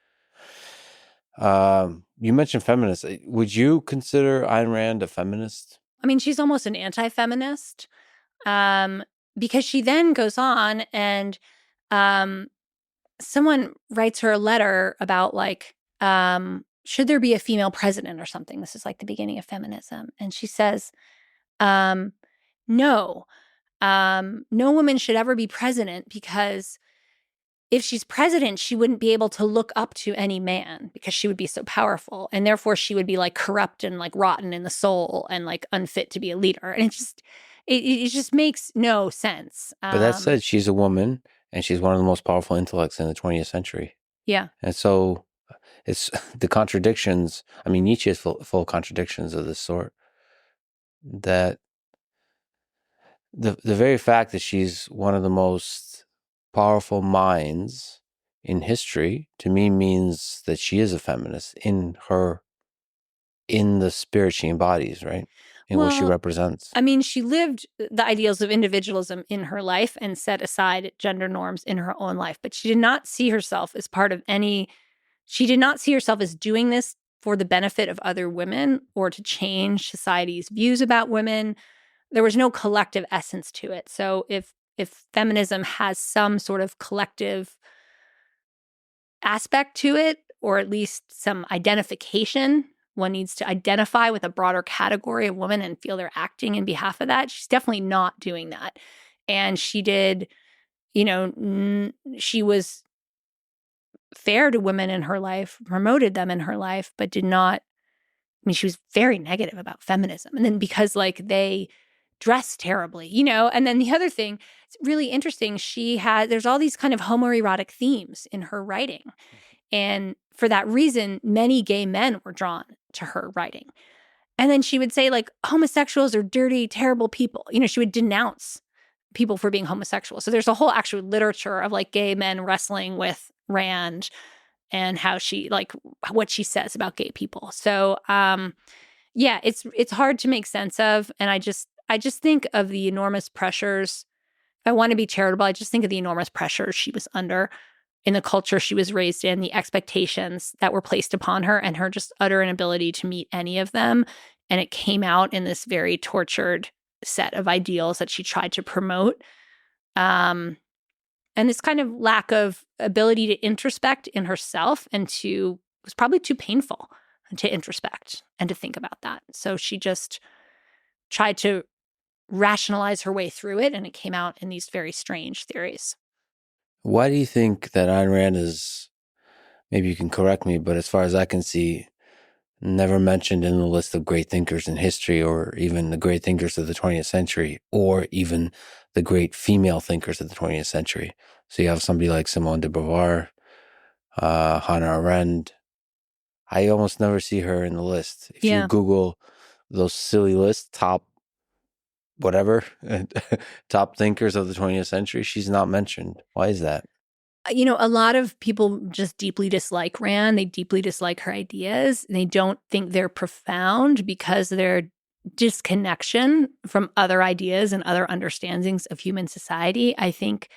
[SPEAKER 1] You mentioned feminist. Would you consider Ayn Rand a feminist?
[SPEAKER 2] I mean, she's almost an anti-feminist, because she then goes on and um, someone writes her a letter about like, should there be a female president or something? This is like the beginning of feminism. And she says, no, no woman should ever be president because if she's president, she wouldn't be able to look up to any man because she would be so powerful. And therefore she would be like corrupt and like rotten in the soul and like unfit to be a leader. And it just makes no sense.
[SPEAKER 1] But that said, she's a woman and she's one of the most powerful intellects in the 20th century.
[SPEAKER 2] Yeah.
[SPEAKER 1] And so it's the contradictions. I mean, Nietzsche is full of contradictions of this sort. That the very fact that she's one of the most powerful minds in history, to me, means that she is a feminist in the spirit she embodies, right? In what she represents.
[SPEAKER 2] I mean, she lived the ideals of individualism in her life and set aside gender norms in her own life, but she did not see herself as part of she did not see herself as doing this for the benefit of other women or to change society's views about women. There was no collective essence to it. So if feminism has some sort of collective aspect to it, or at least some identification, one needs to identify with a broader category of women and feel they're acting in behalf of that. She's definitely not doing that. And she did, she was fair to women in her life, promoted them in her life, but did not, she was very negative about feminism. And then because like they dress terribly, and then the other thing, it's really interesting. There's all these kind of homoerotic themes in her writing. And for that reason, many gay men were drawn to her writing. And then she would say like, homosexuals are dirty, terrible people. She would denounce people for being homosexual. So there's a whole actual literature of like gay men wrestling with Rand and how she like what she says about gay people. So yeah, it's hard to make sense of. And I just think of the enormous pressures. If I want to be charitable, I just think of the enormous pressures she was under in the culture she was raised in, the expectations that were placed upon her, and her just utter inability to meet any of them. And it came out in this very tortured set of ideals that she tried to promote. And this kind of lack of ability to introspect in herself was probably too painful to introspect and to think about that. So she just tried to rationalize her way through it, and it came out in these very strange theories.
[SPEAKER 1] Why do you think that Ayn Rand is, maybe you can correct me, but as far as I can see, never mentioned in the list of great thinkers in history, or even the great thinkers of the 20th century, or even the great female thinkers of the 20th century? So you have somebody like Simone de Beauvoir, Hannah Arendt. I almost never see her in the list. If you Google those silly lists, top top thinkers of the 20th century, she's not mentioned. Why is that?
[SPEAKER 2] A lot of people just deeply dislike Rand. They deeply dislike her ideas. They don't think they're profound because their disconnection from other ideas and other understandings of human society. I think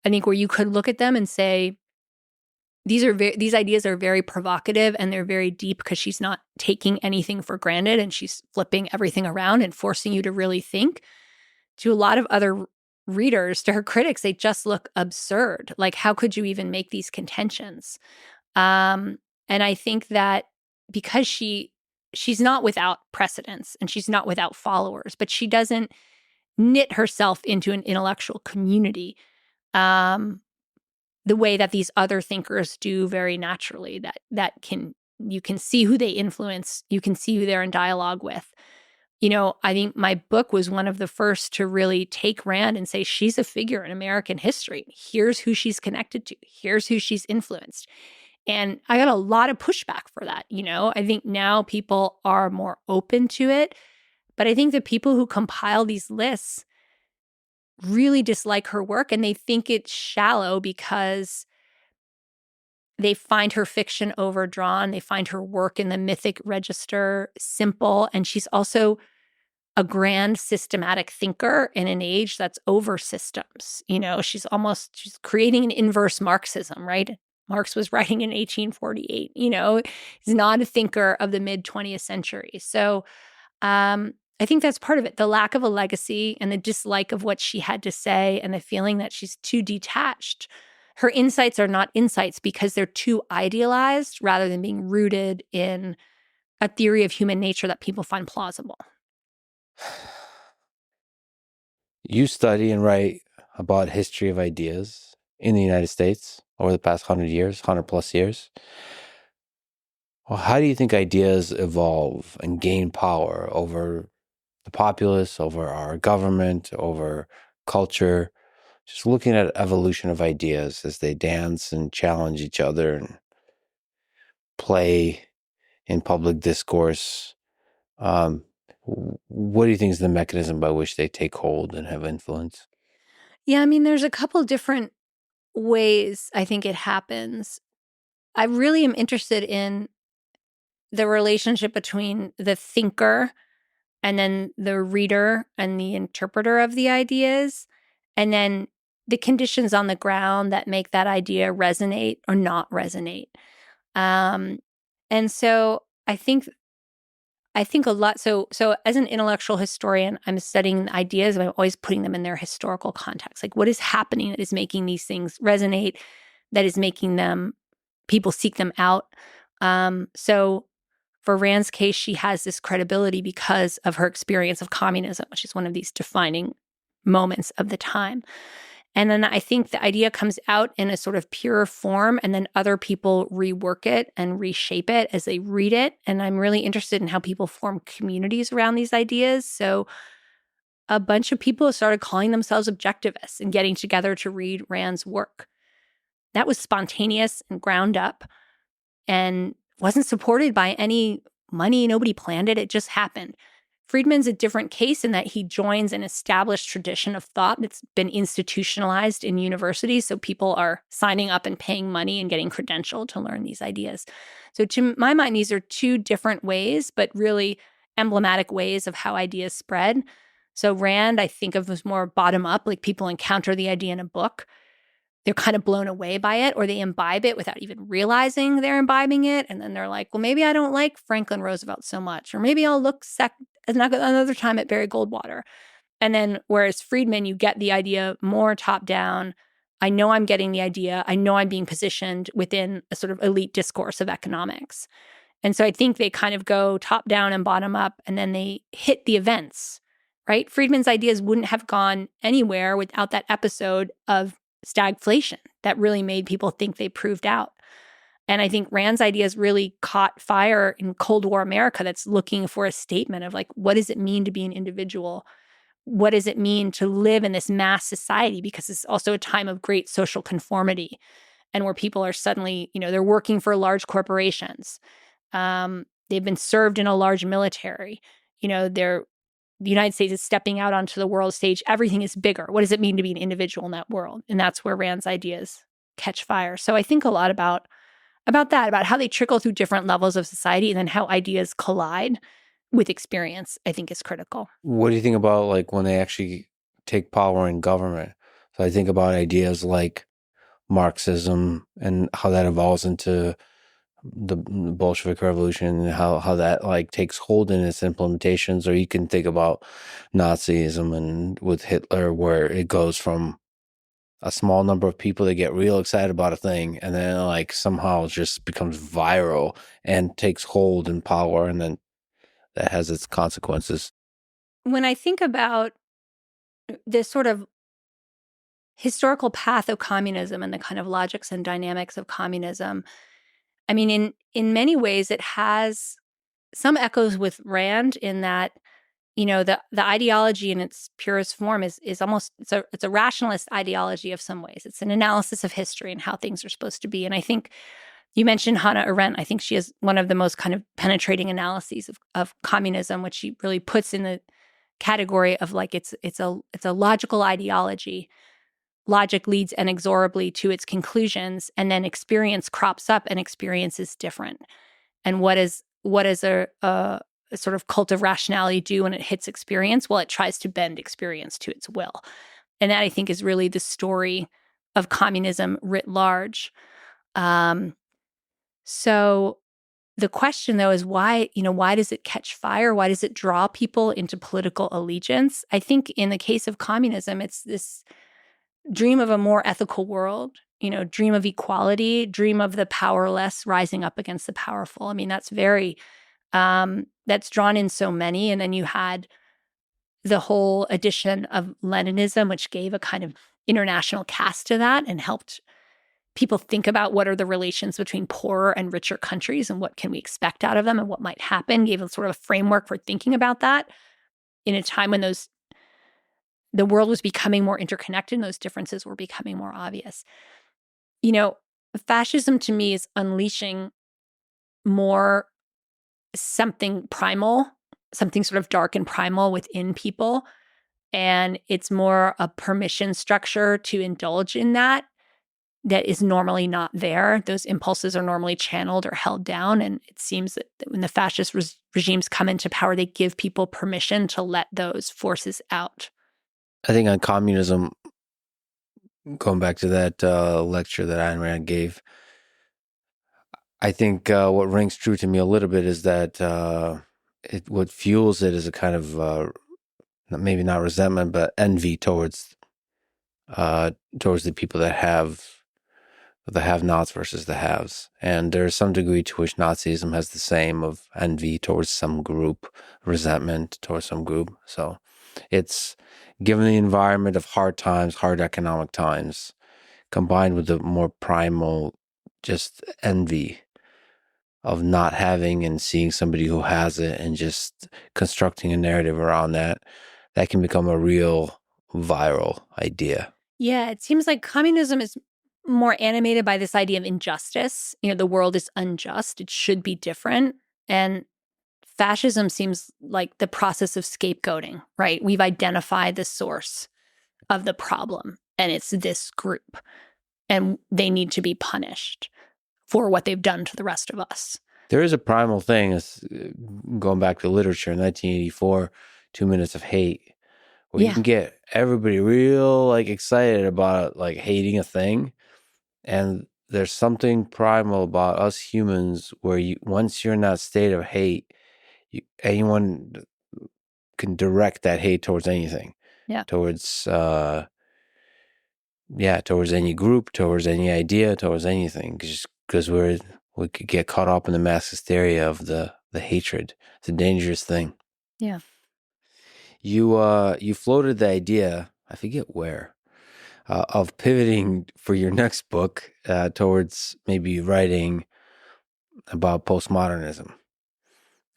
[SPEAKER 2] where you could look at them and say, these ideas are very provocative and they're very deep because she's not taking anything for granted and she's flipping everything around and forcing you to really think. To a lot of other readers, to her critics, they just look absurd. Like, how could you even make these contentions? And I think that because she's not without precedents and she's not without followers, but she doesn't knit herself into an intellectual community the way that these other thinkers do very naturally, you can see who they influence, you can see who they're in dialogue with. I think my book was one of the first to really take Rand and say, she's a figure in American history. Here's who she's connected to. Here's who she's influenced. And I got a lot of pushback for that. I think now people are more open to it. But I think the people who compile these lists really dislike her work, and they think it's shallow because they find her fiction overdrawn. They find her work in the mythic register simple. And she's also a grand systematic thinker in an age that's over systems. She's creating an inverse Marxism, right? Marx was writing in 1848. He's not a thinker of the mid-20th century. So I think that's part of it. The lack of a legacy and the dislike of what she had to say and the feeling that she's too detached. Her insights are not insights because they're too idealized rather than being rooted in a theory of human nature that people find plausible.
[SPEAKER 1] You study and write about history of ideas in the United States over the past 100 years, 100 plus years. Well, how do you think ideas evolve and gain power over the populace, over our government, over culture? Just looking at evolution of ideas as they dance and challenge each other and play in public discourse. What do you think is the mechanism by which they take hold and have influence?
[SPEAKER 2] Yeah, I mean, there's a couple different ways I think it happens. I really am interested in the relationship between the thinker and then the reader and the interpreter of the ideas, and then the conditions on the ground that make that idea resonate or not resonate. And so I think a lot. So as an intellectual historian, I'm studying ideas and I'm always putting them in their historical context. Like, what is happening that is making these things resonate, that is making them, people seek them out. So for Rand's case, she has this credibility because of her experience of communism, which is one of these defining moments of the time. And then I think the idea comes out in a sort of pure form, and then other people rework it and reshape it as they read it. And I'm really interested in how people form communities around these ideas. So a bunch of people started calling themselves objectivists and getting together to read Rand's work. That was spontaneous and ground up and wasn't supported by any money. Nobody planned it. It just happened. Friedman's a different case in that he joins an established tradition of thought that's been institutionalized in universities. So people are signing up and paying money and getting credentialed to learn these ideas. So to my mind, these are two different ways, but really emblematic ways of how ideas spread. So Rand, I think of as more bottom up, like people encounter the idea in a book. They're kind of blown away by it, or they imbibe it without even realizing they're imbibing it. And then they're like, well, maybe I don't like Franklin Roosevelt so much, or maybe I'll look another time at Barry Goldwater. And then whereas Friedman, you get the idea more top down. I know I'm getting the idea. I know I'm being positioned within a sort of elite discourse of economics. And so I think they kind of go top down and bottom up, and then they hit the events, right? Friedman's ideas wouldn't have gone anywhere without that episode of stagflation that really made people think they proved out. And I think Rand's ideas really caught fire in Cold War America that's looking for a statement of like, what does it mean to be an individual? What does it mean to live in this mass society? Because it's also a time of great social conformity and where people are suddenly, they're working for large corporations. They've been served in a large military. The United States is stepping out onto the world stage. Everything is bigger. What does it mean to be an individual in that world? And that's where Rand's ideas catch fire. So I think a lot about that, about how they trickle through different levels of society and then how ideas collide with experience, I think is critical.
[SPEAKER 1] What do you think about like when they actually take power in government? So I think about ideas like Marxism and how that evolves into the Bolshevik Revolution and how that like takes hold in its implementations. Or you can think about Nazism and with Hitler, where it goes from a small number of people that get real excited about a thing and then like somehow just becomes viral and takes hold in power, and then that has its consequences.
[SPEAKER 2] When I think about this sort of historical path of communism and the kind of logics and dynamics of communism, I mean, in many ways, it has some echoes with Rand in that, the ideology in its purest form is almost, it's a rationalist ideology of some ways. It's an analysis of history and how things are supposed to be. And I think you mentioned Hannah Arendt. I think she has one of the most kind of penetrating analyses of communism, which she really puts in the category of like it's a logical ideology. Logic leads inexorably to its conclusions, and then experience crops up, and experience is different. And what is a sort of cult of rationality do when it hits experience? Well, it tries to bend experience to its will. And that, I think, is really the story of communism writ large. So the question, though, is why does it catch fire? Why does it draw people into political allegiance? I think in the case of communism, it's this dream of a more ethical world, dream of equality, dream of the powerless rising up against the powerful. I mean, that's that's drawn in so many. And then you had the whole addition of Leninism, which gave a kind of international cast to that and helped people think about what are the relations between poorer and richer countries and what can we expect out of them and what might happen, gave a sort of a framework for thinking about that in a time when the world was becoming more interconnected and those differences were becoming more obvious. Fascism to me is unleashing more something primal, something sort of dark and primal within people. And it's more a permission structure to indulge in that is normally not there. Those impulses are normally channeled or held down. And it seems that when the fascist regimes come into power, they give people permission to let those forces out.
[SPEAKER 1] I think on communism, going back to that lecture that Ayn Rand gave, I think what rings true to me a little bit is that what fuels it is a kind of maybe not resentment, but envy towards the people that have the have-nots versus the haves. And there's some degree to which Nazism has the same of envy towards some group, resentment towards some group. So it's given the environment of hard times, hard economic times, combined with the more primal just envy of not having and seeing somebody who has it and just constructing a narrative around that can become a real viral idea.
[SPEAKER 2] Yeah, it seems like communism is more animated by this idea of injustice. The world is unjust. It should be different. And fascism seems like the process of scapegoating, right? We've identified the source of the problem, and it's this group. And they need to be punished for what they've done to the rest of us.
[SPEAKER 1] There is a primal thing, going back to literature, in 1984, 2 Minutes of Hate, where you can get everybody real excited about hating a thing. And there's something primal about us humans where once you're in that state of hate, anyone can direct that hate towards anything.
[SPEAKER 2] Yeah.
[SPEAKER 1] Towards any group, towards any idea, towards anything. Just because we could get caught up in the mass hysteria of the hatred. It's a dangerous thing.
[SPEAKER 2] Yeah.
[SPEAKER 1] You floated the idea, I forget where, of pivoting for your next book towards maybe writing about postmodernism,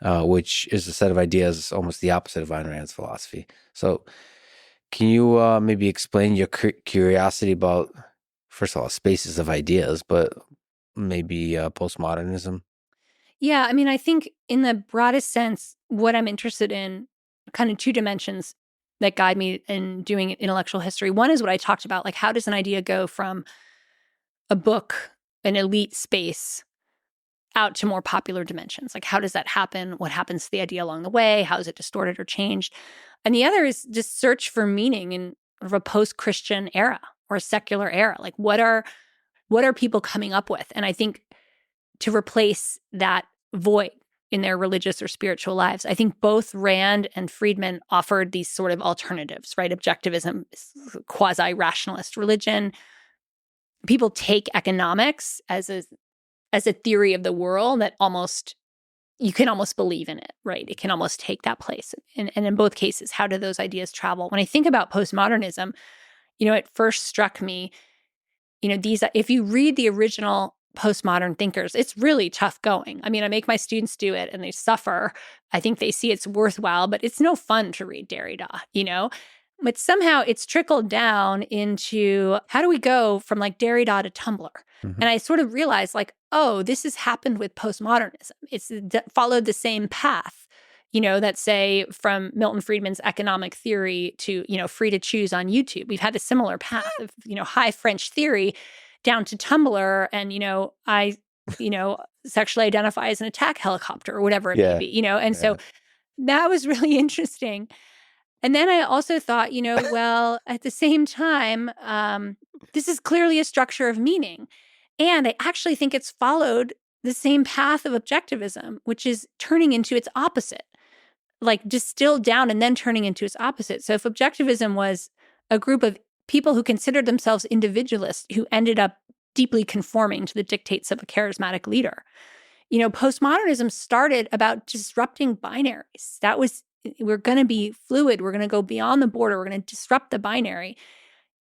[SPEAKER 1] which is a set of ideas almost the opposite of Ayn Rand's philosophy. So can you maybe explain your curiosity about, first of all, spaces of ideas, but maybe postmodernism?
[SPEAKER 2] Yeah, I mean, I think in the broadest sense, what I'm interested in, kind of two dimensions that guide me in doing intellectual history. One is what I talked about, how does an idea go from a book, an elite space, out to more popular dimensions? How does that happen? What happens to the idea along the way? How is it distorted or changed? And the other is just search for meaning in sort of a post-Christian era or a secular era. What are people coming up with? And I think to replace that void in their religious or spiritual lives, I think both Rand and Friedman offered these sort of alternatives, right? Objectivism, quasi-rationalist religion. People take economics as a theory of the world that you can almost believe in it, right? It can almost take that place. And in both cases, how do those ideas travel? When I think about postmodernism, it first struck me, if you read the original postmodern thinkers, it's really tough going. I mean, I make my students do it and they suffer. I think they see it's worthwhile, but it's no fun to read Derrida, But somehow it's trickled down into how do we go from Derrida to Tumblr? Mm-hmm. And I sort of realized oh, this has happened with postmodernism. It's followed the same path, that say from Milton Friedman's economic theory to, free to choose on YouTube. We've had a similar path of, high French theory down to Tumblr and, I sexually identify as an attack helicopter or whatever it may be, And so that was really interesting. And then I also thought, well, at the same time, this is clearly a structure of meaning. And I actually think it's followed the same path of objectivism, which is turning into its opposite, like distilled down and then turning into its opposite. So if objectivism was a group of people who considered themselves individualists who ended up deeply conforming to the dictates of a charismatic leader, postmodernism started about disrupting binaries. That was, we're going to be fluid. We're going to go beyond the border. We're going to disrupt the binary.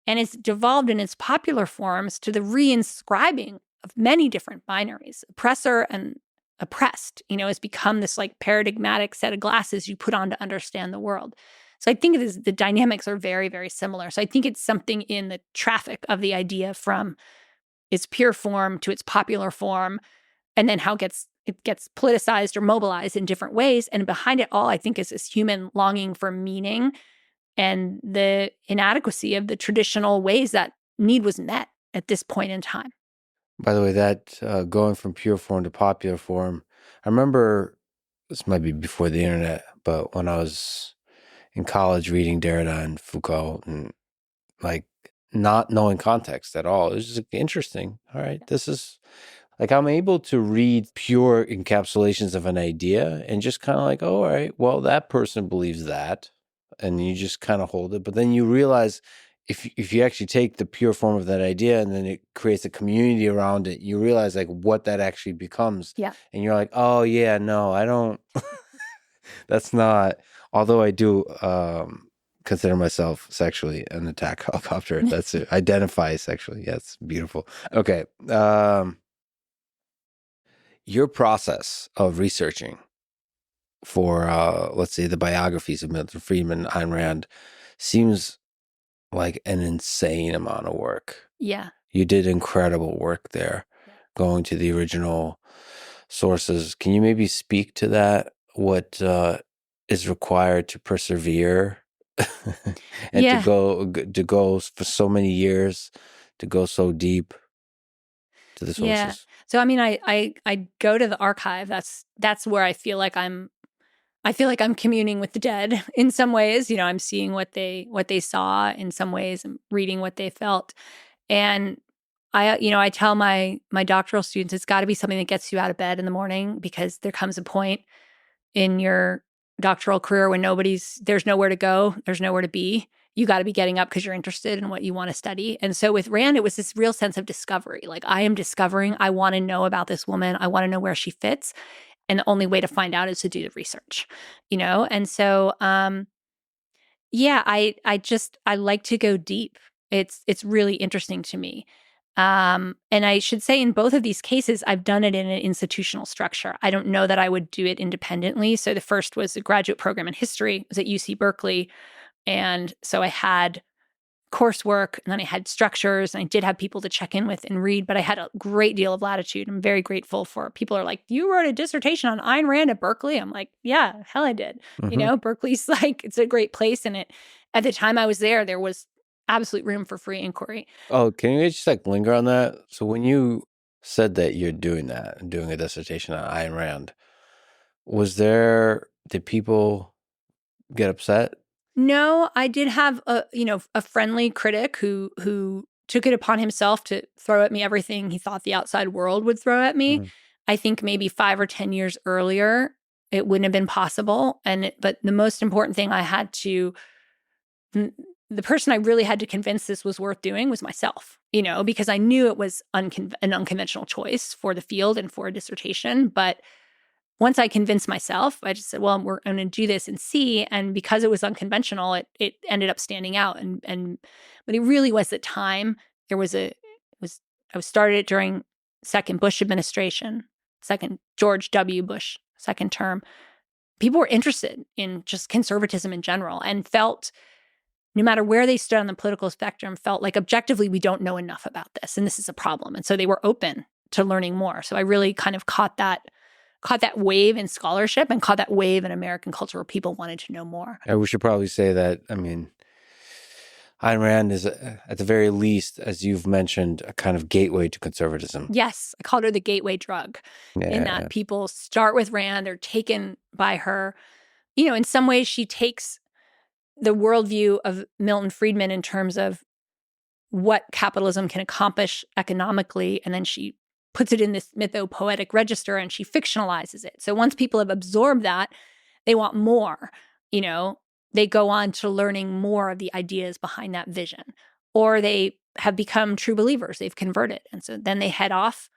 [SPEAKER 2] And it's devolved in its popular forms to the reinscribing of many different binaries. Oppressor and oppressed, has become this like paradigmatic set of glasses you put on to understand the world. So I think the dynamics are very, very similar. So I think it's something in the traffic of the idea from its pure form to its popular form, and then how it gets politicized or mobilized in different ways. And behind it all, I think, is this human longing for meaning and the inadequacy of the traditional ways that need was met at this point in time.
[SPEAKER 1] By the way, that going from pure form to popular form, I remember, this might be before the internet, but when I was in college reading Derrida and Foucault and like not knowing context at all, it was just interesting. All right, this is like I'm able to read pure encapsulations of an idea and just kind of like, oh, all right, well, that person believes that. And you just kind of hold it. But then you realize if you actually take the pure form of that idea and then it creates a community around it, you realize like what that actually becomes.
[SPEAKER 2] Yeah.
[SPEAKER 1] And you're like, oh, yeah, no, I don't. That's not. Although I do consider myself sexually an attack helicopter. That's it. Identify sexually. Yeah, it's beautiful. Okay. Your process of researching for, let's say, the biographies of Milton Friedman, Ayn Rand, seems like an insane amount of work.
[SPEAKER 2] Yeah.
[SPEAKER 1] You did incredible work there, going to the original sources. Can you maybe speak to that? What is required to persevere and to go for so many years, to go so deep to the sources?
[SPEAKER 2] Yeah. So I mean, I go to the archive. That's where I feel like I'm communing with the dead in some ways. I'm seeing what they saw in some ways. I'm reading what they felt. And I tell my doctoral students, it's got to be something that gets you out of bed in the morning, because there comes a point in your doctoral career when there's nowhere to go, there's nowhere to be. You got to be getting up because you're interested in what you want to study. And so with Rand, it was this real sense of discovery. Like, I am discovering, I want to know about this woman. I want to know where she fits. And the only way to find out is to do the research, And so, I like to go deep. It's really interesting to me. And I should say, in both of these cases, I've done it in an institutional structure. I don't know that I would do it independently. So the first was a graduate program in history. It was at UC Berkeley. And so I had coursework, and then I had structures, and I did have people to check in with and read, but I had a great deal of latitude. I'm very grateful for people are like, you wrote a dissertation on Ayn Rand at Berkeley? I'm like, yeah, hell I did.
[SPEAKER 1] Mm-hmm.
[SPEAKER 2] Berkeley's like, it's a great place. And at the time I was there was absolute room for free inquiry.
[SPEAKER 1] Oh, can you just like linger on that? So when you said that you're doing that, doing a dissertation on Ayn Rand, did people get upset?
[SPEAKER 2] No, I did have a friendly critic who took it upon himself to throw at me everything he thought the outside world would throw at me.
[SPEAKER 1] Mm-hmm.
[SPEAKER 2] I think maybe 5 or 10 years earlier, it wouldn't have been possible. But the most important thing the person I really had to convince this was worth doing was myself, because I knew it was an unconventional choice for the field and for a dissertation. But once I convinced myself, I just said, well, we're going to do this and see. And because it was unconventional, it ended up standing out. But it really was the time. I started it during second Bush administration, second George W. Bush, second term. People were interested in just conservatism in general and felt, no matter where they stood on the political spectrum, felt like objectively we don't know enough about this, and this is a problem. And so they were open to learning more. So I really kind of caught that wave in scholarship and caught that wave in American culture where people wanted to know more.
[SPEAKER 1] And we should probably say that, I mean, Ayn Rand is, at the very least, as you've mentioned, a kind of gateway to conservatism.
[SPEAKER 2] Yes, I called her the gateway drug, in that people start with Rand, they're taken by her. In some ways, she takes the worldview of Milton Friedman in terms of what capitalism can accomplish economically, and then she puts it in this mythopoetic register and she fictionalizes it. So once people have absorbed that, they want more, they go on to learning more of the ideas behind that vision, or they have become true believers, they've converted. And so then they head off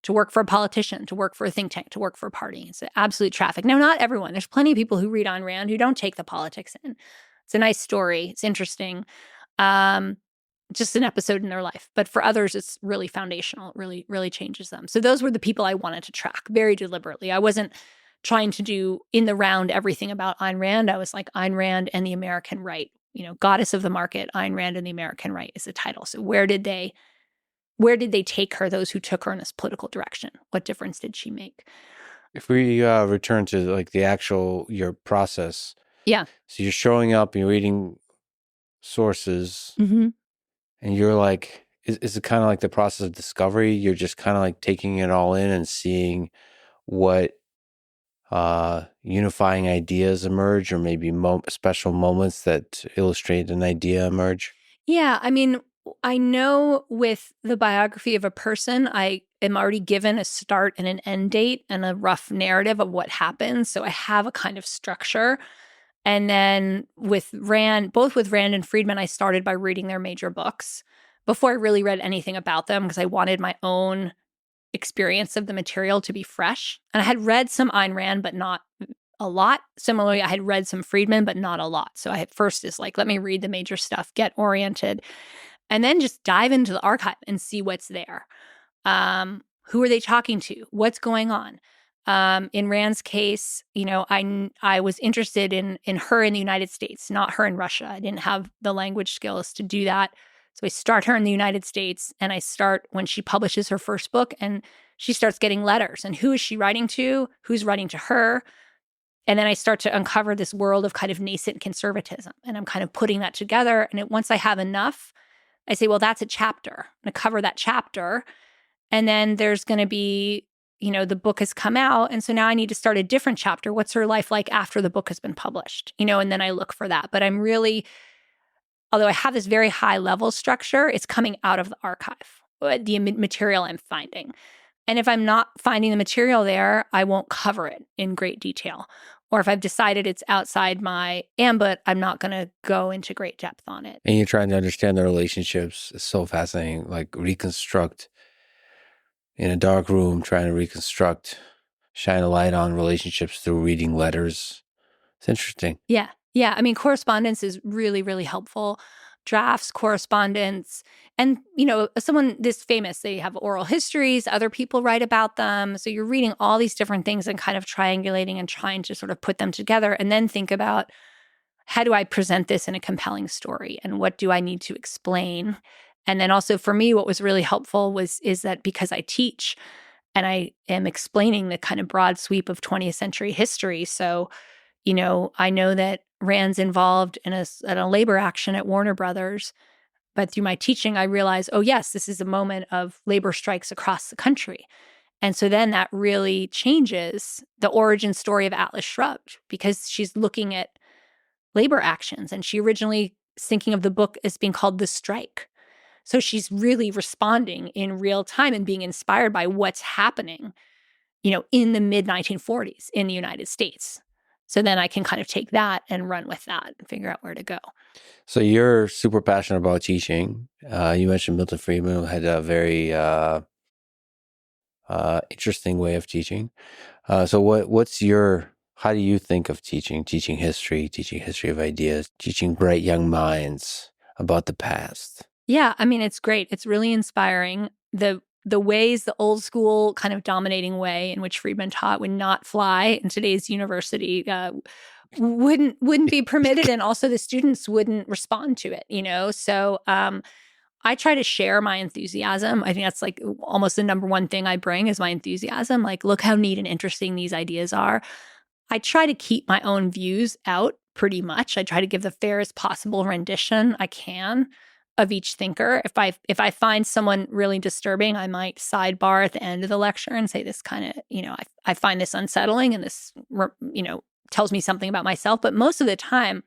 [SPEAKER 2] to work for a politician, to work for a think tank, to work for a party. It's an absolute traffic. Now, not everyone. There's plenty of people who read Ayn Rand who don't take the politics in. It's a nice story. It's interesting. Just an episode in their life. But for others, it's really foundational. It really, really changes them. So those were the people I wanted to track very deliberately. I wasn't trying to do in the round everything about Ayn Rand. I was like, Ayn Rand and the American right, goddess of the market, Ayn Rand and the American right is the title. So where did they take her, those who took her in this political direction? What difference did she make?
[SPEAKER 1] If we return to like your process.
[SPEAKER 2] Yeah.
[SPEAKER 1] So you're showing up, you're reading sources,
[SPEAKER 2] mm-hmm.
[SPEAKER 1] and you're like, is it kind of like the process of discovery? You're just kind of like taking it all in and seeing what unifying ideas emerge, or maybe special moments that illustrate an idea emerge?
[SPEAKER 2] Yeah, I mean, I know with the biography of a person, I am already given a start and an end date and a rough narrative of what happens. So I have a kind of structure. And then with Rand, both with Rand and Friedman, I started by reading their major books before I really read anything about them, because I wanted my own experience of the material to be fresh. And I had read some Ayn Rand, but not a lot. Similarly, I had read some Friedman, but not a lot. So I first is like, let me read the major stuff, get oriented, and then just dive into the archive and see what's there. Who are they talking to? What's going on? In Rand's case, I was interested in her in the United States, not her in Russia. I didn't have the language skills to do that. So I start her in the United States, and I start when she publishes her first book, and she starts getting letters. And who is she writing to? Who's writing to her? And then I start to uncover this world of kind of nascent conservatism. And I'm kind of putting that together. And once I have enough, I say, well, that's a chapter. I'm going to cover that chapter. And then there's going to be, the book has come out. And so now I need to start a different chapter. What's her life like after the book has been published? And then I look for that. But I'm really, although I have this very high level structure, it's coming out of the archive, the material I'm finding. And if I'm not finding the material there, I won't cover it in great detail. Or if I've decided it's outside my ambit, I'm not going to go into great depth on it.
[SPEAKER 1] And you're trying to understand the relationships. It's so fascinating. Like reconstruct in a dark room, trying to reconstruct, shine a light on relationships through reading letters. It's interesting.
[SPEAKER 2] Yeah. Yeah. I mean, correspondence is really, really helpful. Drafts, correspondence. And, someone this famous, they have oral histories, other people write about them. So you're reading all these different things and kind of triangulating and trying to sort of put them together, and then think about, how do I present this in a compelling story? And what do I need to explain? And then also for me, what was really helpful is that because I teach and I am explaining the kind of broad sweep of 20th century history. So, I know that Rand's involved in a labor action at Warner Brothers, but through my teaching, I realized, oh yes, this is a moment of labor strikes across the country. And so then that really changes the origin story of Atlas Shrugged, because she's looking at labor actions, and she originally is thinking of the book as being called The Strike. So she's really responding in real time and being inspired by what's happening, in the mid-1940s in the United States. So then I can kind of take that and run with that and figure out where to go.
[SPEAKER 1] So you're super passionate about teaching. You mentioned Milton Friedman, who had a very interesting way of teaching. So how do you think of teaching history of ideas, teaching bright young minds about the past?
[SPEAKER 2] Yeah, I mean, it's great. It's really inspiring. The ways, the old school kind of dominating way in which Friedman taught would not fly in today's university, wouldn't be permitted, and also the students wouldn't respond to it, So I try to share my enthusiasm. I think that's like almost the number one thing I bring is my enthusiasm. Like, look how neat and interesting these ideas are. I try to keep my own views out pretty much. I try to give the fairest possible rendition I can of each thinker. If I find someone really disturbing, I might sidebar at the end of the lecture and say this kind of, I find this unsettling, and this, tells me something about myself. But most of the time,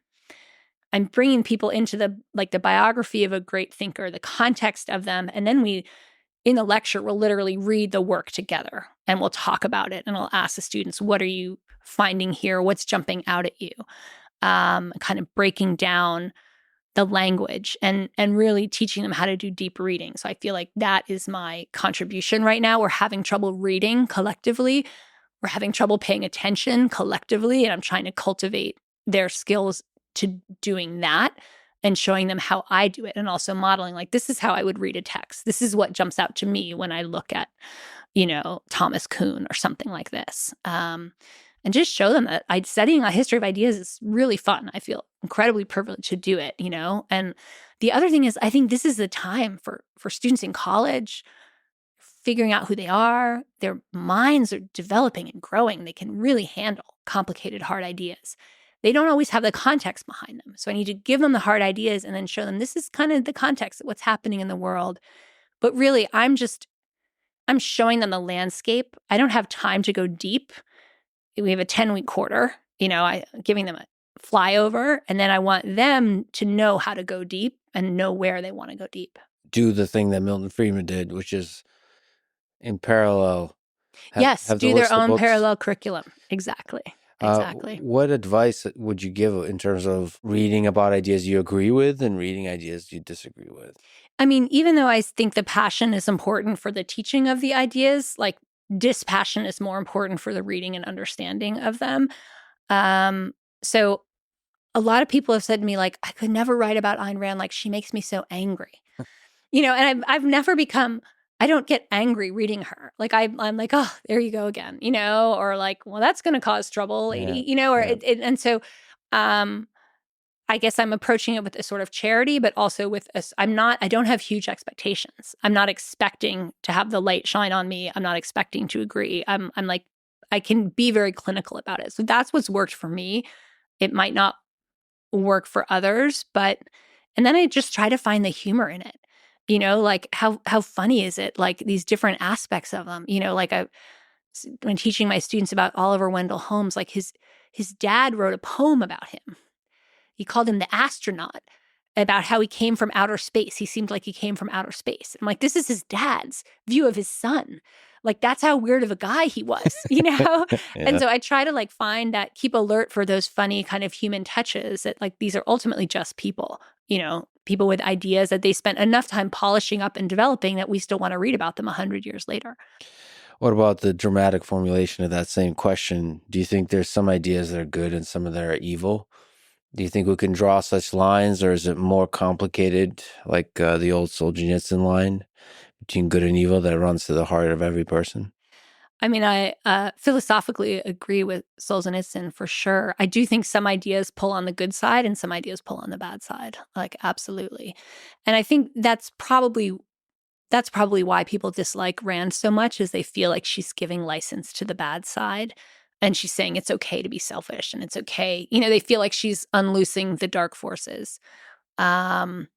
[SPEAKER 2] I'm bringing people into the biography of a great thinker, the context of them, and then in the lecture, we'll literally read the work together and we'll talk about it. And I'll ask the students, what are you finding here? What's jumping out at you? Kind of breaking down the language and really teaching them how to do deep reading. So I feel like that is my contribution right now. We're having trouble reading collectively. We're having trouble paying attention collectively. And I'm trying to cultivate their skills to doing that and showing them how I do it, and also modeling, like, this is how I would read a text. This is what jumps out to me when I look at, Thomas Kuhn or something like this. And just show them that studying a history of ideas is really fun. I feel incredibly privileged to do it, And the other thing is, I think this is the time for students in college figuring out who they are. Their minds are developing and growing. They can really handle complicated, hard ideas. They don't always have the context behind them. So I need to give them the hard ideas and then show them this is kind of the context of what's happening in the world. But really, I'm showing them the landscape. I don't have time to go deep. We have a 10-week quarter, giving them a flyover, and then I want them to know how to go deep and know where they want to go deep.
[SPEAKER 1] Do the thing that Milton Friedman did, which is in parallel.
[SPEAKER 2] Have do their own parallel curriculum. Exactly.
[SPEAKER 1] What advice would you give in terms of reading about ideas you agree with and reading ideas you disagree with?
[SPEAKER 2] I mean, even though I think the passion is important for the teaching of the ideas, like dispassion is more important for the reading and understanding of them. So a lot of people have said to me, like, I could never write about Ayn Rand. Like, she makes me so angry, and I've never become, I don't get angry reading her. Like, I'm like, oh, there you go again, or like, well, that's going to cause trouble, lady, and so, I guess I'm approaching it with a sort of charity, but also with I don't have huge expectations. I'm not expecting to have the light shine on me. I'm not expecting to agree. I'm like, I can be very clinical about it. So that's what's worked for me. It might not work for others, and then I just try to find the humor in it. Like how funny is it? Like these different aspects of them, like when teaching my students about Oliver Wendell Holmes, like his dad wrote a poem about him. He called him the astronaut, about how he came from outer space. He seemed like he came from outer space. I'm like, this is his dad's view of his son. Like, that's how weird of a guy he was,
[SPEAKER 1] Yeah.
[SPEAKER 2] And so I try to like find that, keep alert for those funny kind of human touches that like these are ultimately just people, people with ideas that they spent enough time polishing up and developing that we still want to read about them 100 years later.
[SPEAKER 1] What about the dramatic formulation of that same question? Do you think there's some ideas that are good and some that are evil? Do you think we can draw such lines, or is it more complicated, like the old Solzhenitsyn line between good and evil that runs to the heart of every person?
[SPEAKER 2] I mean, I philosophically agree with Solzhenitsyn for sure. I do think some ideas pull on the good side and some ideas pull on the bad side, like absolutely. And I think that's probably why people dislike Rand so much, is they feel like she's giving license to the bad side. And she's saying it's okay to be selfish and it's okay. They feel like she's unloosing the dark forces. And,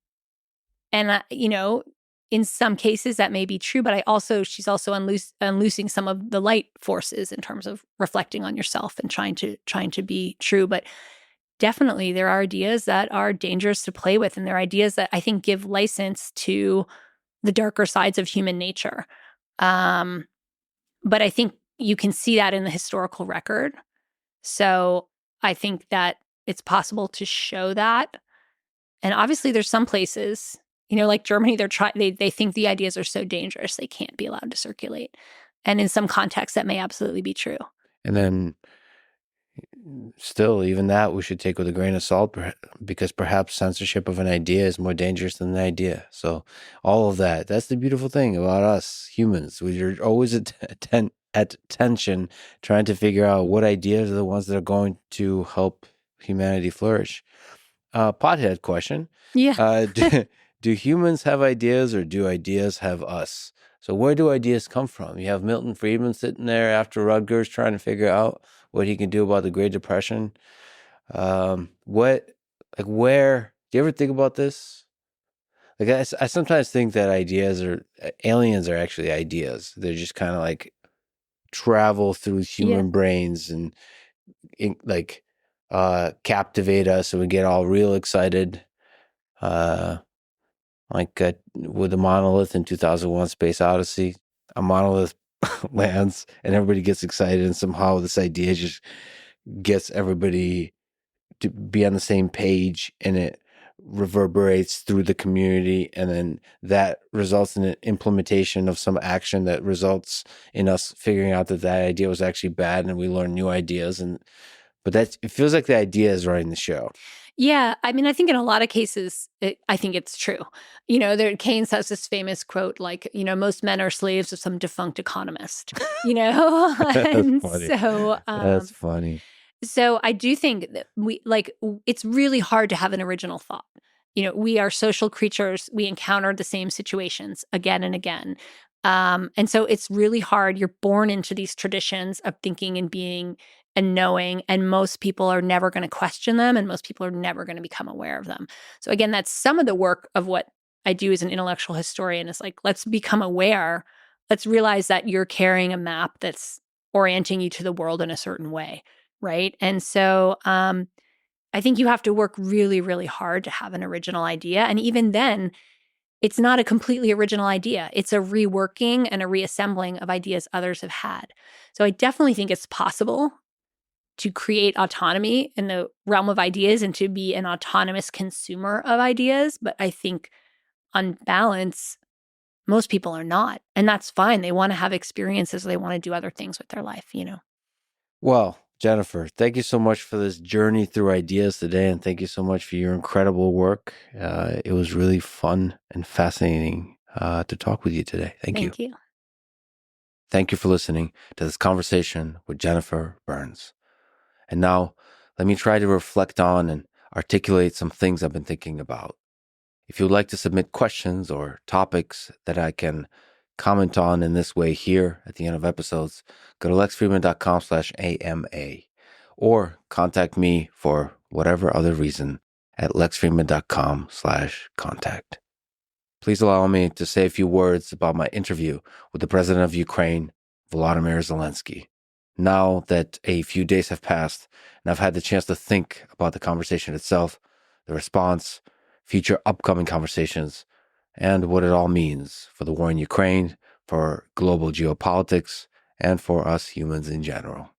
[SPEAKER 2] in some cases that may be true, but she's also unloosing some of the light forces in terms of reflecting on yourself and trying to be true. But definitely there are ideas that are dangerous to play with. And there are ideas that I think give license to the darker sides of human nature. But I think you can see that in the historical record. So I think that it's possible to show that. And obviously there's some places, like Germany, they think the ideas are so dangerous they can't be allowed to circulate. And in some contexts that may absolutely be true.
[SPEAKER 1] And then still, even that we should take with a grain of salt, because perhaps censorship of an idea is more dangerous than the idea. So all of that's the beautiful thing about us humans. We're always at tension, trying to figure out what ideas are the ones that are going to help humanity flourish. Pothead question.
[SPEAKER 2] Yeah.
[SPEAKER 1] Do humans have ideas, or do ideas have us? So where do ideas come from? You have Milton Friedman sitting there after Rutgers trying to figure out what he can do about the Great Depression. Where do you ever think about this? Like, I sometimes think that aliens are actually ideas. They're just kind of like travel through human brains and like captivate us and we get all real excited. With the monolith in 2001 Space Odyssey, a monolith lands and everybody gets excited, and somehow this idea just gets everybody to be on the same page, and it reverberates through the community, and then that results in an implementation of some action that results in us figuring out that that idea was actually bad, and we learn new ideas. But it feels like the idea is running the show.
[SPEAKER 2] Yeah, I mean, I think in a lot of cases, I think it's true. Keynes has this famous quote, like, most men are slaves of some defunct economist, and
[SPEAKER 1] funny.
[SPEAKER 2] so
[SPEAKER 1] That's funny.
[SPEAKER 2] So I do think that it's really hard to have an original thought. We are social creatures. We encounter the same situations again and again. And so it's really hard. You're born into these traditions of thinking and being and knowing, and most people are never going to question them, and most people are never going to become aware of them. So again, that's some of the work of what I do as an intellectual historian, is like, let's become aware. Let's realize that you're carrying a map that's orienting you to the world in a certain way, right? And so I think you have to work really, really hard to have an original idea. And even then, it's not a completely original idea. It's a reworking and a reassembling of ideas others have had. So I definitely think it's possible to create autonomy in the realm of ideas and to be an autonomous consumer of ideas. But I think on balance, most people are not. And that's fine. They want to have experiences. They want to do other things with their life,
[SPEAKER 1] Well, Jennifer, thank you so much for this journey through ideas today. And thank you so much for your incredible work. It was really fun and fascinating to talk with you today. Thank you.
[SPEAKER 2] Thank you.
[SPEAKER 1] Thank you for listening to this conversation with Jennifer Burns. And now, let me try to reflect on and articulate some things I've been thinking about. If you'd like to submit questions or topics that I can comment on in this way here at the end of episodes, go to lexfriedman.com/AMA or contact me for whatever other reason at lexfriedman.com/contact. Please allow me to say a few words about my interview with the president of Ukraine, Volodymyr Zelenskyy. Now that a few days have passed and I've had the chance to think about the conversation itself, the response, future upcoming conversations, and what it all means for the war in Ukraine, for global geopolitics, and for us humans in general.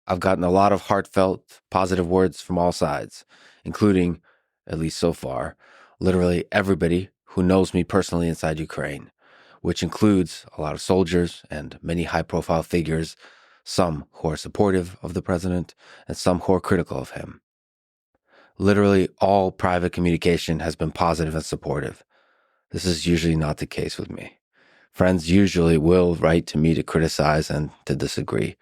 [SPEAKER 1] I've gotten a lot of heartfelt, positive words from all sides, including, at least so far, literally everybody who knows me personally inside Ukraine, which includes a lot of soldiers and many high-profile figures, some who are supportive of the president and some who are critical of him. Literally all private communication has been positive and supportive. This is usually not the case with me. Friends usually will write to me to criticize and to disagree.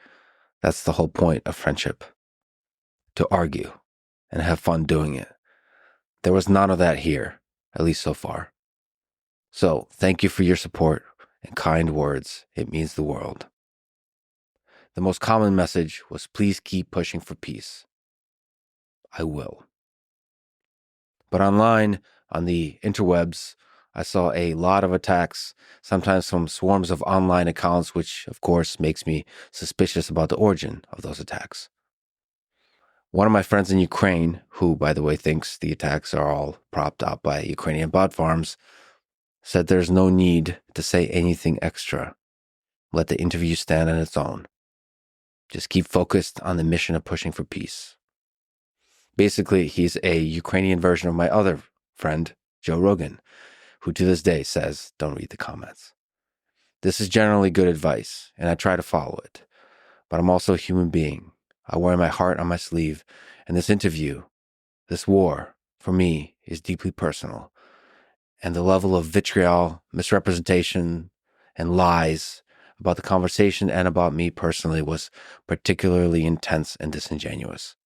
[SPEAKER 1] That's the whole point of friendship. To argue and have fun doing it. There was none of that here, at least so far. So thank you for your support and kind words. It means the world. The most common message was, please keep pushing for peace. I will. But online, on the interwebs, I saw a lot of attacks, sometimes from swarms of online accounts, which of course makes me suspicious about the origin of those attacks. One of my friends in Ukraine, who by the way thinks the attacks are all propped up by Ukrainian bot farms, said there's no need to say anything extra. Let the interview stand on its own. Just keep focused on the mission of pushing for peace. Basically, he's a Ukrainian version of my other friend, Joe Rogan, who to this day says, don't read the comments. This is generally good advice, and I try to follow it. But I'm also a human being. I wear my heart on my sleeve, and this interview, this war, for me, is deeply personal. And the level of vitriol, misrepresentation, and lies about the conversation and about me personally was particularly intense and disingenuous.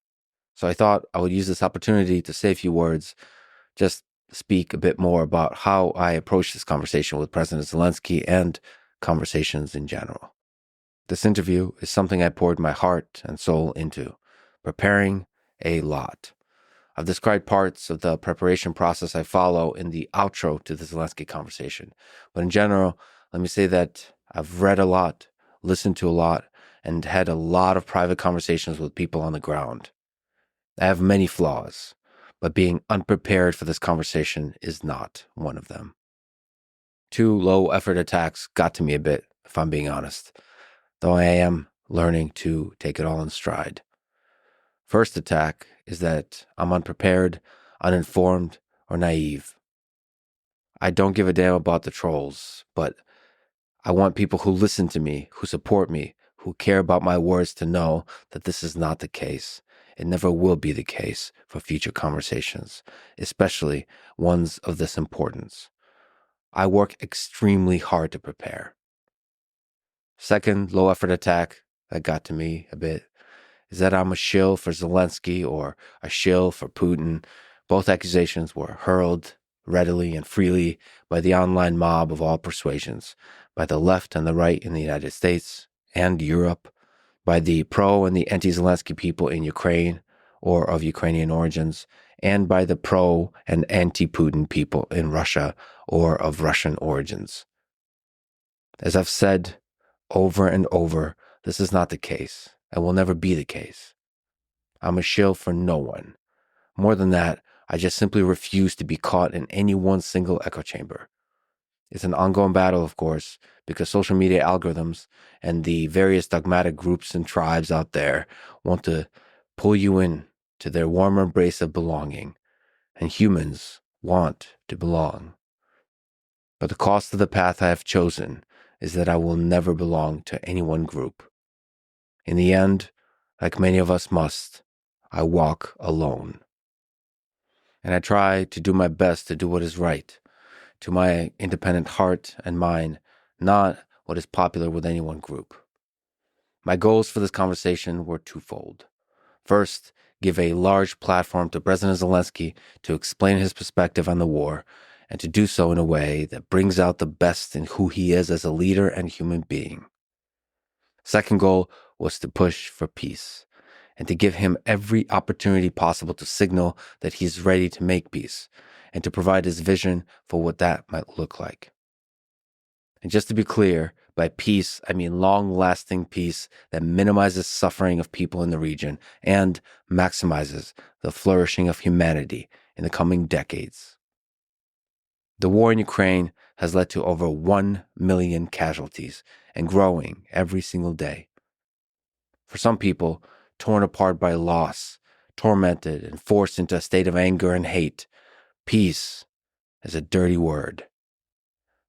[SPEAKER 1] So I thought I would use this opportunity to say a few words, just speak a bit more about how I approached this conversation with President Zelenskyy and conversations in general. This interview is something I poured my heart and soul into, preparing a lot. I've described parts of the preparation process I follow in the outro to the Zelenskyy conversation. But in general, let me say that I've read a lot, listened to a lot, and had a lot of private conversations with people on the ground. I have many flaws, but being unprepared for this conversation is not one of them. 2 low-effort attacks got to me a bit, if I'm being honest, though I am learning to take it all in stride. First attack is that I'm unprepared, uninformed, or naive. I don't give a damn about the trolls, but I want people who listen to me, who support me, who care about my words to know that this is not the case. It never will be the case for future conversations, especially ones of this importance. I work extremely hard to prepare. Second low-effort attack that got to me a bit is that I'm a shill for Zelenskyy or a shill for Putin. Both accusations were hurled readily and freely by the online mob of all persuasions, by the left and the right in the United States and Europe, by the pro and the anti-Zelenskyy people in Ukraine or of Ukrainian origins, and by the pro and anti-Putin people in Russia or of Russian origins. As I've said over and over, this is not the case and will never be the case. I'm a shill for no one. More than that, I just simply refuse to be caught in any one single echo chamber. It's an ongoing battle, of course, because social media algorithms and the various dogmatic groups and tribes out there want to pull you in to their warm embrace of belonging, and humans want to belong. But the cost of the path I have chosen is that I will never belong to any one group. In the end, like many of us must, I walk alone. And I try to do my best to do what is right, to my independent heart and mind, not what is popular with any one group. My goals for this conversation were twofold. First, give a large platform to President Zelenskyy to explain his perspective on the war, and to do so in a way that brings out the best in who he is as a leader and human being. Second goal was to push for peace, and to give him every opportunity possible to signal that he is ready to make peace, and to provide his vision for what that might look like. And just to be clear, by peace, I mean long-lasting peace that minimizes suffering of people in the region and maximizes the flourishing of humanity in the coming decades. The war in Ukraine has led to over 1 million casualties and growing every single day. For some people, torn apart by loss, tormented and forced into a state of anger and hate, peace is a dirty word.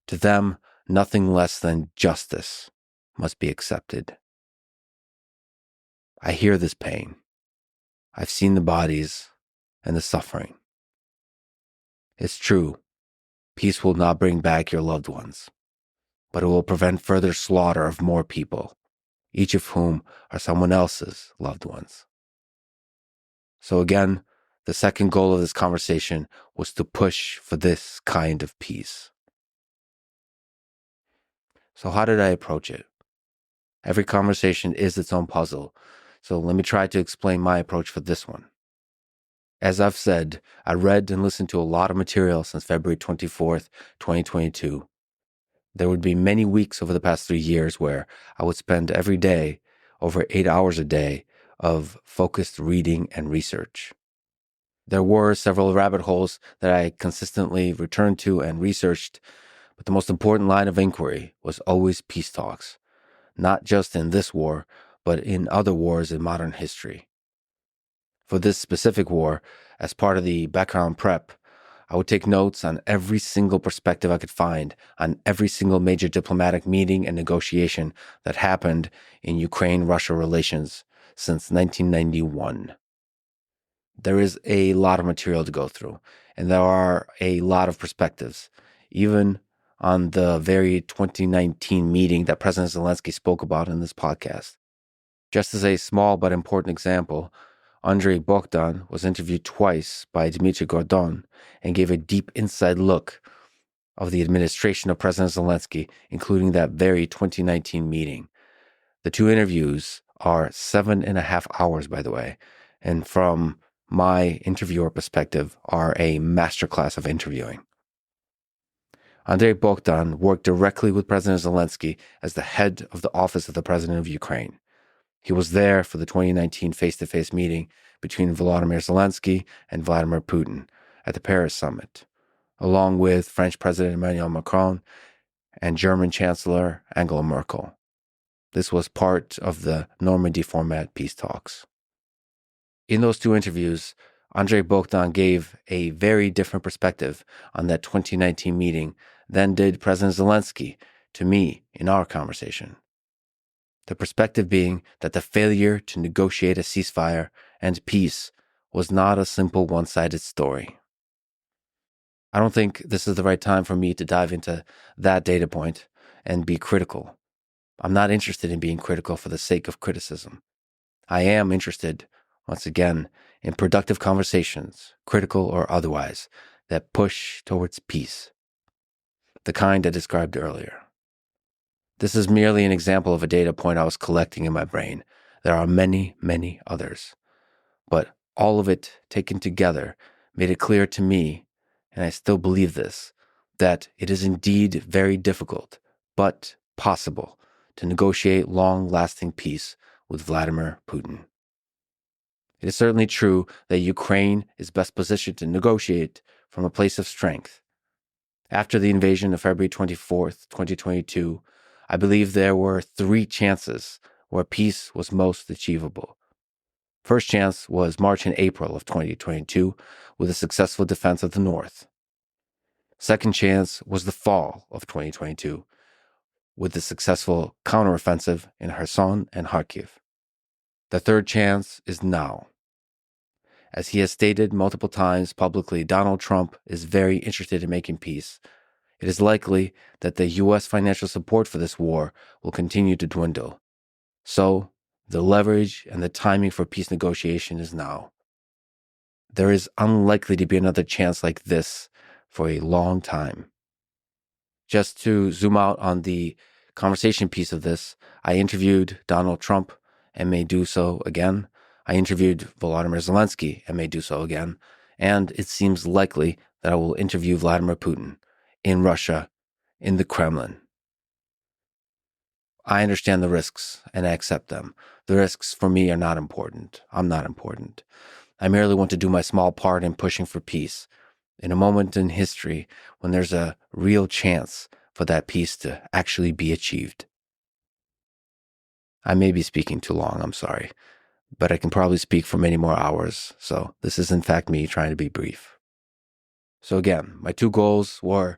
[SPEAKER 1] To them, nothing less than justice must be accepted. I hear this pain. I've seen the bodies and the suffering. It's true, peace will not bring back your loved ones, but it will prevent further slaughter of more people, each of whom are someone else's loved ones. So again, the second goal of this conversation was to push for this kind of peace. So how did I approach it? Every conversation is its own puzzle, so let me try to explain my approach for this one. As I've said, I read and listened to a lot of material since February 24th, 2022. There would be many weeks over the past 3 years where I would spend every day over 8 hours a day of focused reading and research. There were several rabbit holes that I consistently returned to and researched, but the most important line of inquiry was always peace talks, not just in this war, but in other wars in modern history. For this specific war, as part of the background prep, I would take notes on every single perspective I could find on every single major diplomatic meeting and negotiation that happened in Ukraine-Russia relations since 1991. There is a lot of material to go through, and there are a lot of perspectives, even on the very 2019 meeting that President Zelenskyy spoke about in this podcast. Just as a small but important example, Andrei Bogdan was interviewed twice by Dmitry Gordon and gave a deep inside look of the administration of President Zelenskyy, including that very 2019 meeting. The 2 interviews are 7.5 hours, by the way, and from my interviewer perspective, are a masterclass of interviewing. Andrei Bogdan worked directly with President Zelenskyy as the head of the Office of the President of Ukraine. He was there for the 2019 face-to-face meeting between Volodymyr Zelenskyy and Vladimir Putin at the Paris summit, along with French President Emmanuel Macron and German Chancellor Angela Merkel. This was part of the Normandy format peace talks. In those two interviews, Andrei Bogdan gave a very different perspective on that 2019 meeting than did President Zelenskyy to me in our conversation. The perspective being that the failure to negotiate a ceasefire and peace was not a simple one-sided story. I don't think this is the right time for me to dive into that data point and be critical. I'm not interested in being critical for the sake of criticism. I am interested, once again, in productive conversations, critical or otherwise, that push towards peace, the kind I described earlier. This is merely an example of a data point I was collecting in my brain. There are many, many others. But all of it taken together made it clear to me, and I still believe this, that it is indeed very difficult, but possible, to negotiate long-lasting peace with Vladimir Putin. It is certainly true that Ukraine is best positioned to negotiate from a place of strength. After the invasion of February 24th, 2022, I believe there were 3 chances where peace was most achievable. First chance was March and April of 2022 with a successful defense of the North. Second chance was the fall of 2022 with the successful counteroffensive in Kherson and Kharkiv. The third chance is now. As he has stated multiple times publicly, Donald Trump is very interested in making peace. It is likely that the U.S. financial support for this war will continue to dwindle. So, the leverage and the timing for peace negotiation is now. There is unlikely to be another chance like this for a long time. Just to zoom out on the conversation piece of this, I interviewed Donald Trump and may do so again. I interviewed Volodymyr Zelenskyy and may do so again. And it seems likely that I will interview Vladimir Putin in Russia, in the Kremlin. I understand the risks and I accept them. The risks for me are not important. I'm not important. I merely want to do my small part in pushing for peace in a moment in history when there's a real chance for that peace to actually be achieved. I may be speaking too long, I'm sorry, but I can probably speak for many more hours, so this is in fact me trying to be brief. So again, my 2 goals were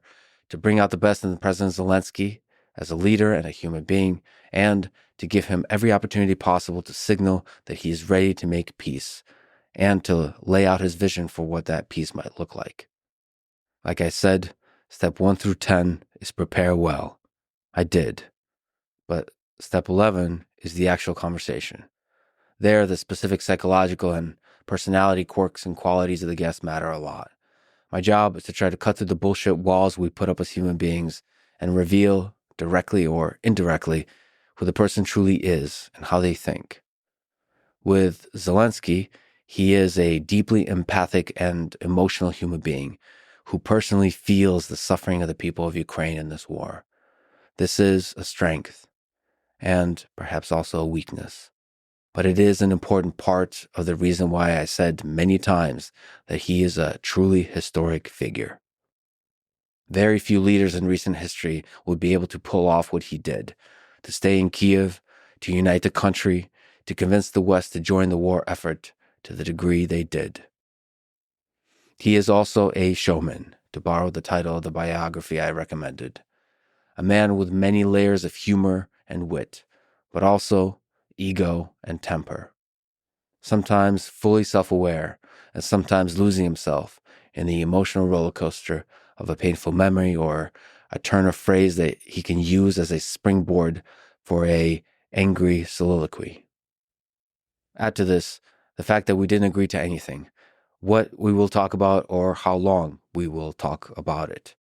[SPEAKER 1] to bring out the best in President Zelenskyy as a leader and a human being, and to give him every opportunity possible to signal that he is ready to make peace, and to lay out his vision for what that peace might look like. Like I said, step 1 through 10 is prepare well. I did. But step 11 is the actual conversation. There, the specific psychological and personality quirks and qualities of the guest matter a lot. My job is to try to cut through the bullshit walls we put up as human beings and reveal, directly or indirectly, who the person truly is and how they think. With Zelenskyy, he is a deeply empathic and emotional human being who personally feels the suffering of the people of Ukraine in this war. This is a strength and perhaps also a weakness. But it is an important part of the reason why I said many times that he is a truly historic figure. Very few leaders in recent history would be able to pull off what he did, to stay in Kiev, to unite the country, to convince the West to join the war effort to the degree they did. He is also a showman, to borrow the title of the biography I recommended. A man with many layers of humor and wit, but also ego and temper. Sometimes fully self-aware, and sometimes losing himself in the emotional roller coaster of a painful memory or a turn of phrase that he can use as a springboard for a angry soliloquy. Add to this the fact that we didn't agree to anything, what we will talk about or how long we will talk about it.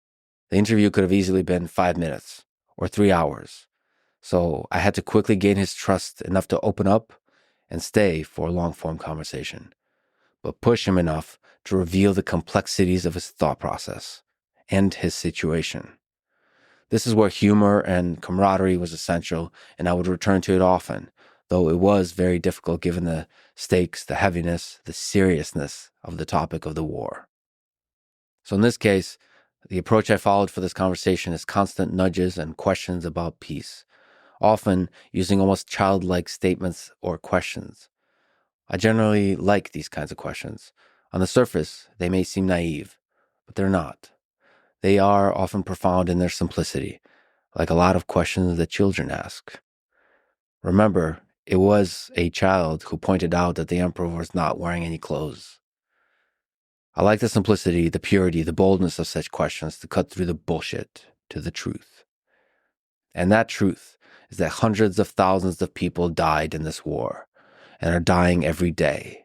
[SPEAKER 1] The interview could have easily been 5 minutes or 3 hours. So I had to quickly gain his trust enough to open up and stay for a long-form conversation, but push him enough to reveal the complexities of his thought process and his situation. This is where humor and camaraderie was essential, and I would return to it often, though it was very difficult given the stakes, the heaviness, the seriousness of the topic of the war. So in this case, the approach I followed for this conversation is constant nudges and questions about peace, often using almost childlike statements or questions. I generally like these kinds of questions. On the surface, they may seem naive, but they're not. They are often profound in their simplicity, like a lot of questions that children ask. Remember, it was a child who pointed out that the emperor was not wearing any clothes. I like the simplicity, the purity, the boldness of such questions to cut through the bullshit to the truth. And that truth is that hundreds of thousands of people died in this war and are dying every day.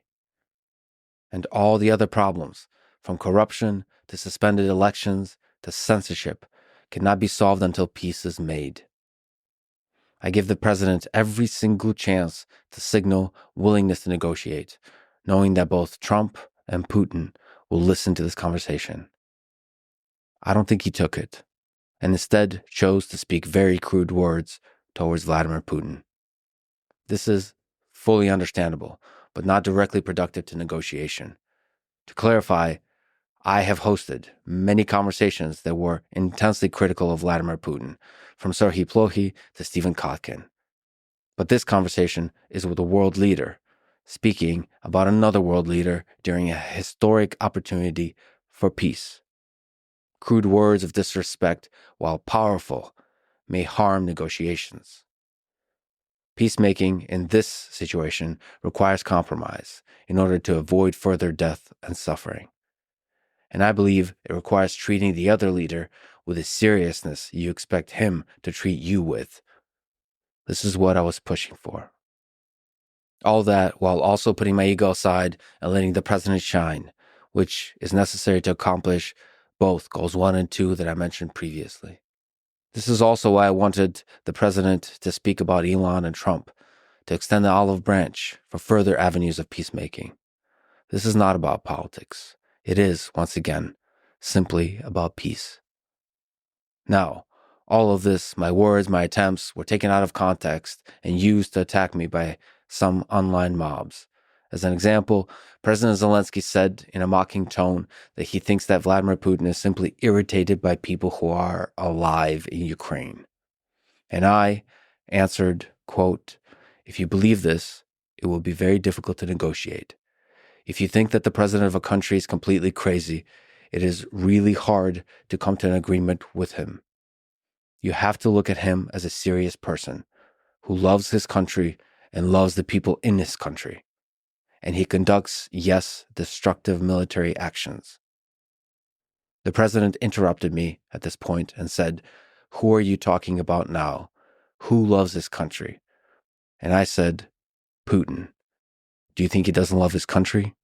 [SPEAKER 1] And all the other problems, from corruption to suspended elections to censorship, cannot be solved until peace is made. I give the president every single chance to signal willingness to negotiate, knowing that both Trump and Putin will listen to this conversation. I don't think he took it, and instead chose to speak very crude words towards Vladimir Putin. This is fully understandable, but not directly productive to negotiation. To clarify, I have hosted many conversations that were intensely critical of Vladimir Putin, from Serhiy Plokhy to Stephen Kotkin. But this conversation is with a world leader, speaking about another world leader during a historic opportunity for peace. Crude words of disrespect, while powerful, may harm negotiations. Peacemaking in this situation requires compromise in order to avoid further death and suffering. And I believe it requires treating the other leader with the seriousness you expect him to treat you with. This is what I was pushing for. All that while also putting my ego aside and letting the president shine, which is necessary to accomplish both goals 1 and 2 that I mentioned previously. This is also why I wanted the president to speak about Elon and Trump, to extend the olive branch for further avenues of peacemaking. This is not about politics. It is, once again, simply about peace. Now, all of this, my words, my attempts, were taken out of context and used to attack me by some online mobs. As an example, President Zelenskyy said in a mocking tone that he thinks that Vladimir Putin is simply irritated by people who are alive in Ukraine. And I answered, quote, "If you believe this, it will be very difficult to negotiate. If you think that the president of a country is completely crazy, it is really hard to come to an agreement with him. You have to look at him as a serious person who loves his country and loves the people in his country. And he conducts, yes, destructive military actions." The president interrupted me at this point and said, "Who are you talking about now? Who loves his country?" And I said, "Putin. Do you think he doesn't love his country?"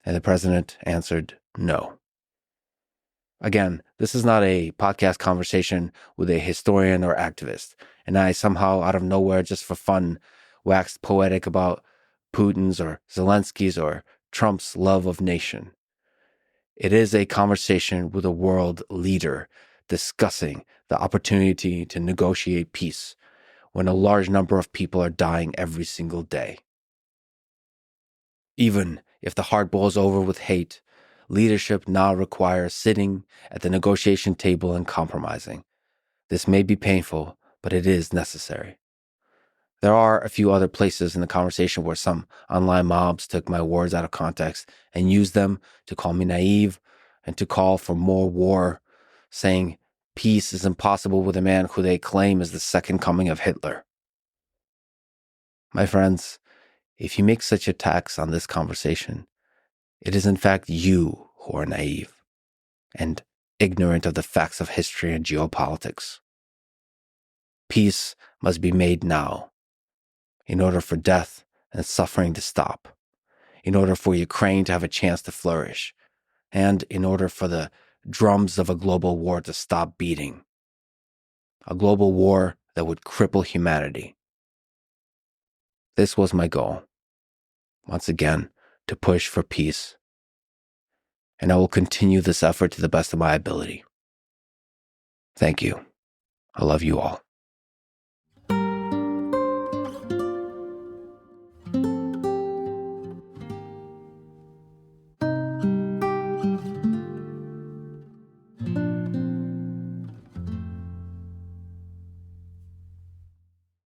[SPEAKER 1] And the president answered, "No." Again, this is not a podcast conversation with a historian or activist, and I somehow, out of nowhere, just for fun, waxed poetic about Putin's or Zelensky's or Trump's love of nation. It is a conversation with a world leader discussing the opportunity to negotiate peace when a large number of people are dying every single day. Even if the heart boils over with hate, leadership now requires sitting at the negotiation table and compromising. This may be painful, but it is necessary. There are a few other places in the conversation where some online mobs took my words out of context and used them to call me naive and to call for more war, saying peace is impossible with a man who they claim is the second coming of Hitler. My friends, if you make such attacks on this conversation, it is in fact you who are naive and ignorant of the facts of history and geopolitics. Peace must be made now, in order for death and suffering to stop, in order for Ukraine to have a chance to flourish, and in order for the drums of a global war to stop beating. A global war that would cripple humanity. This was my goal. Once again, to push for peace. And I will continue this effort to the best of my ability. Thank you. I love you all.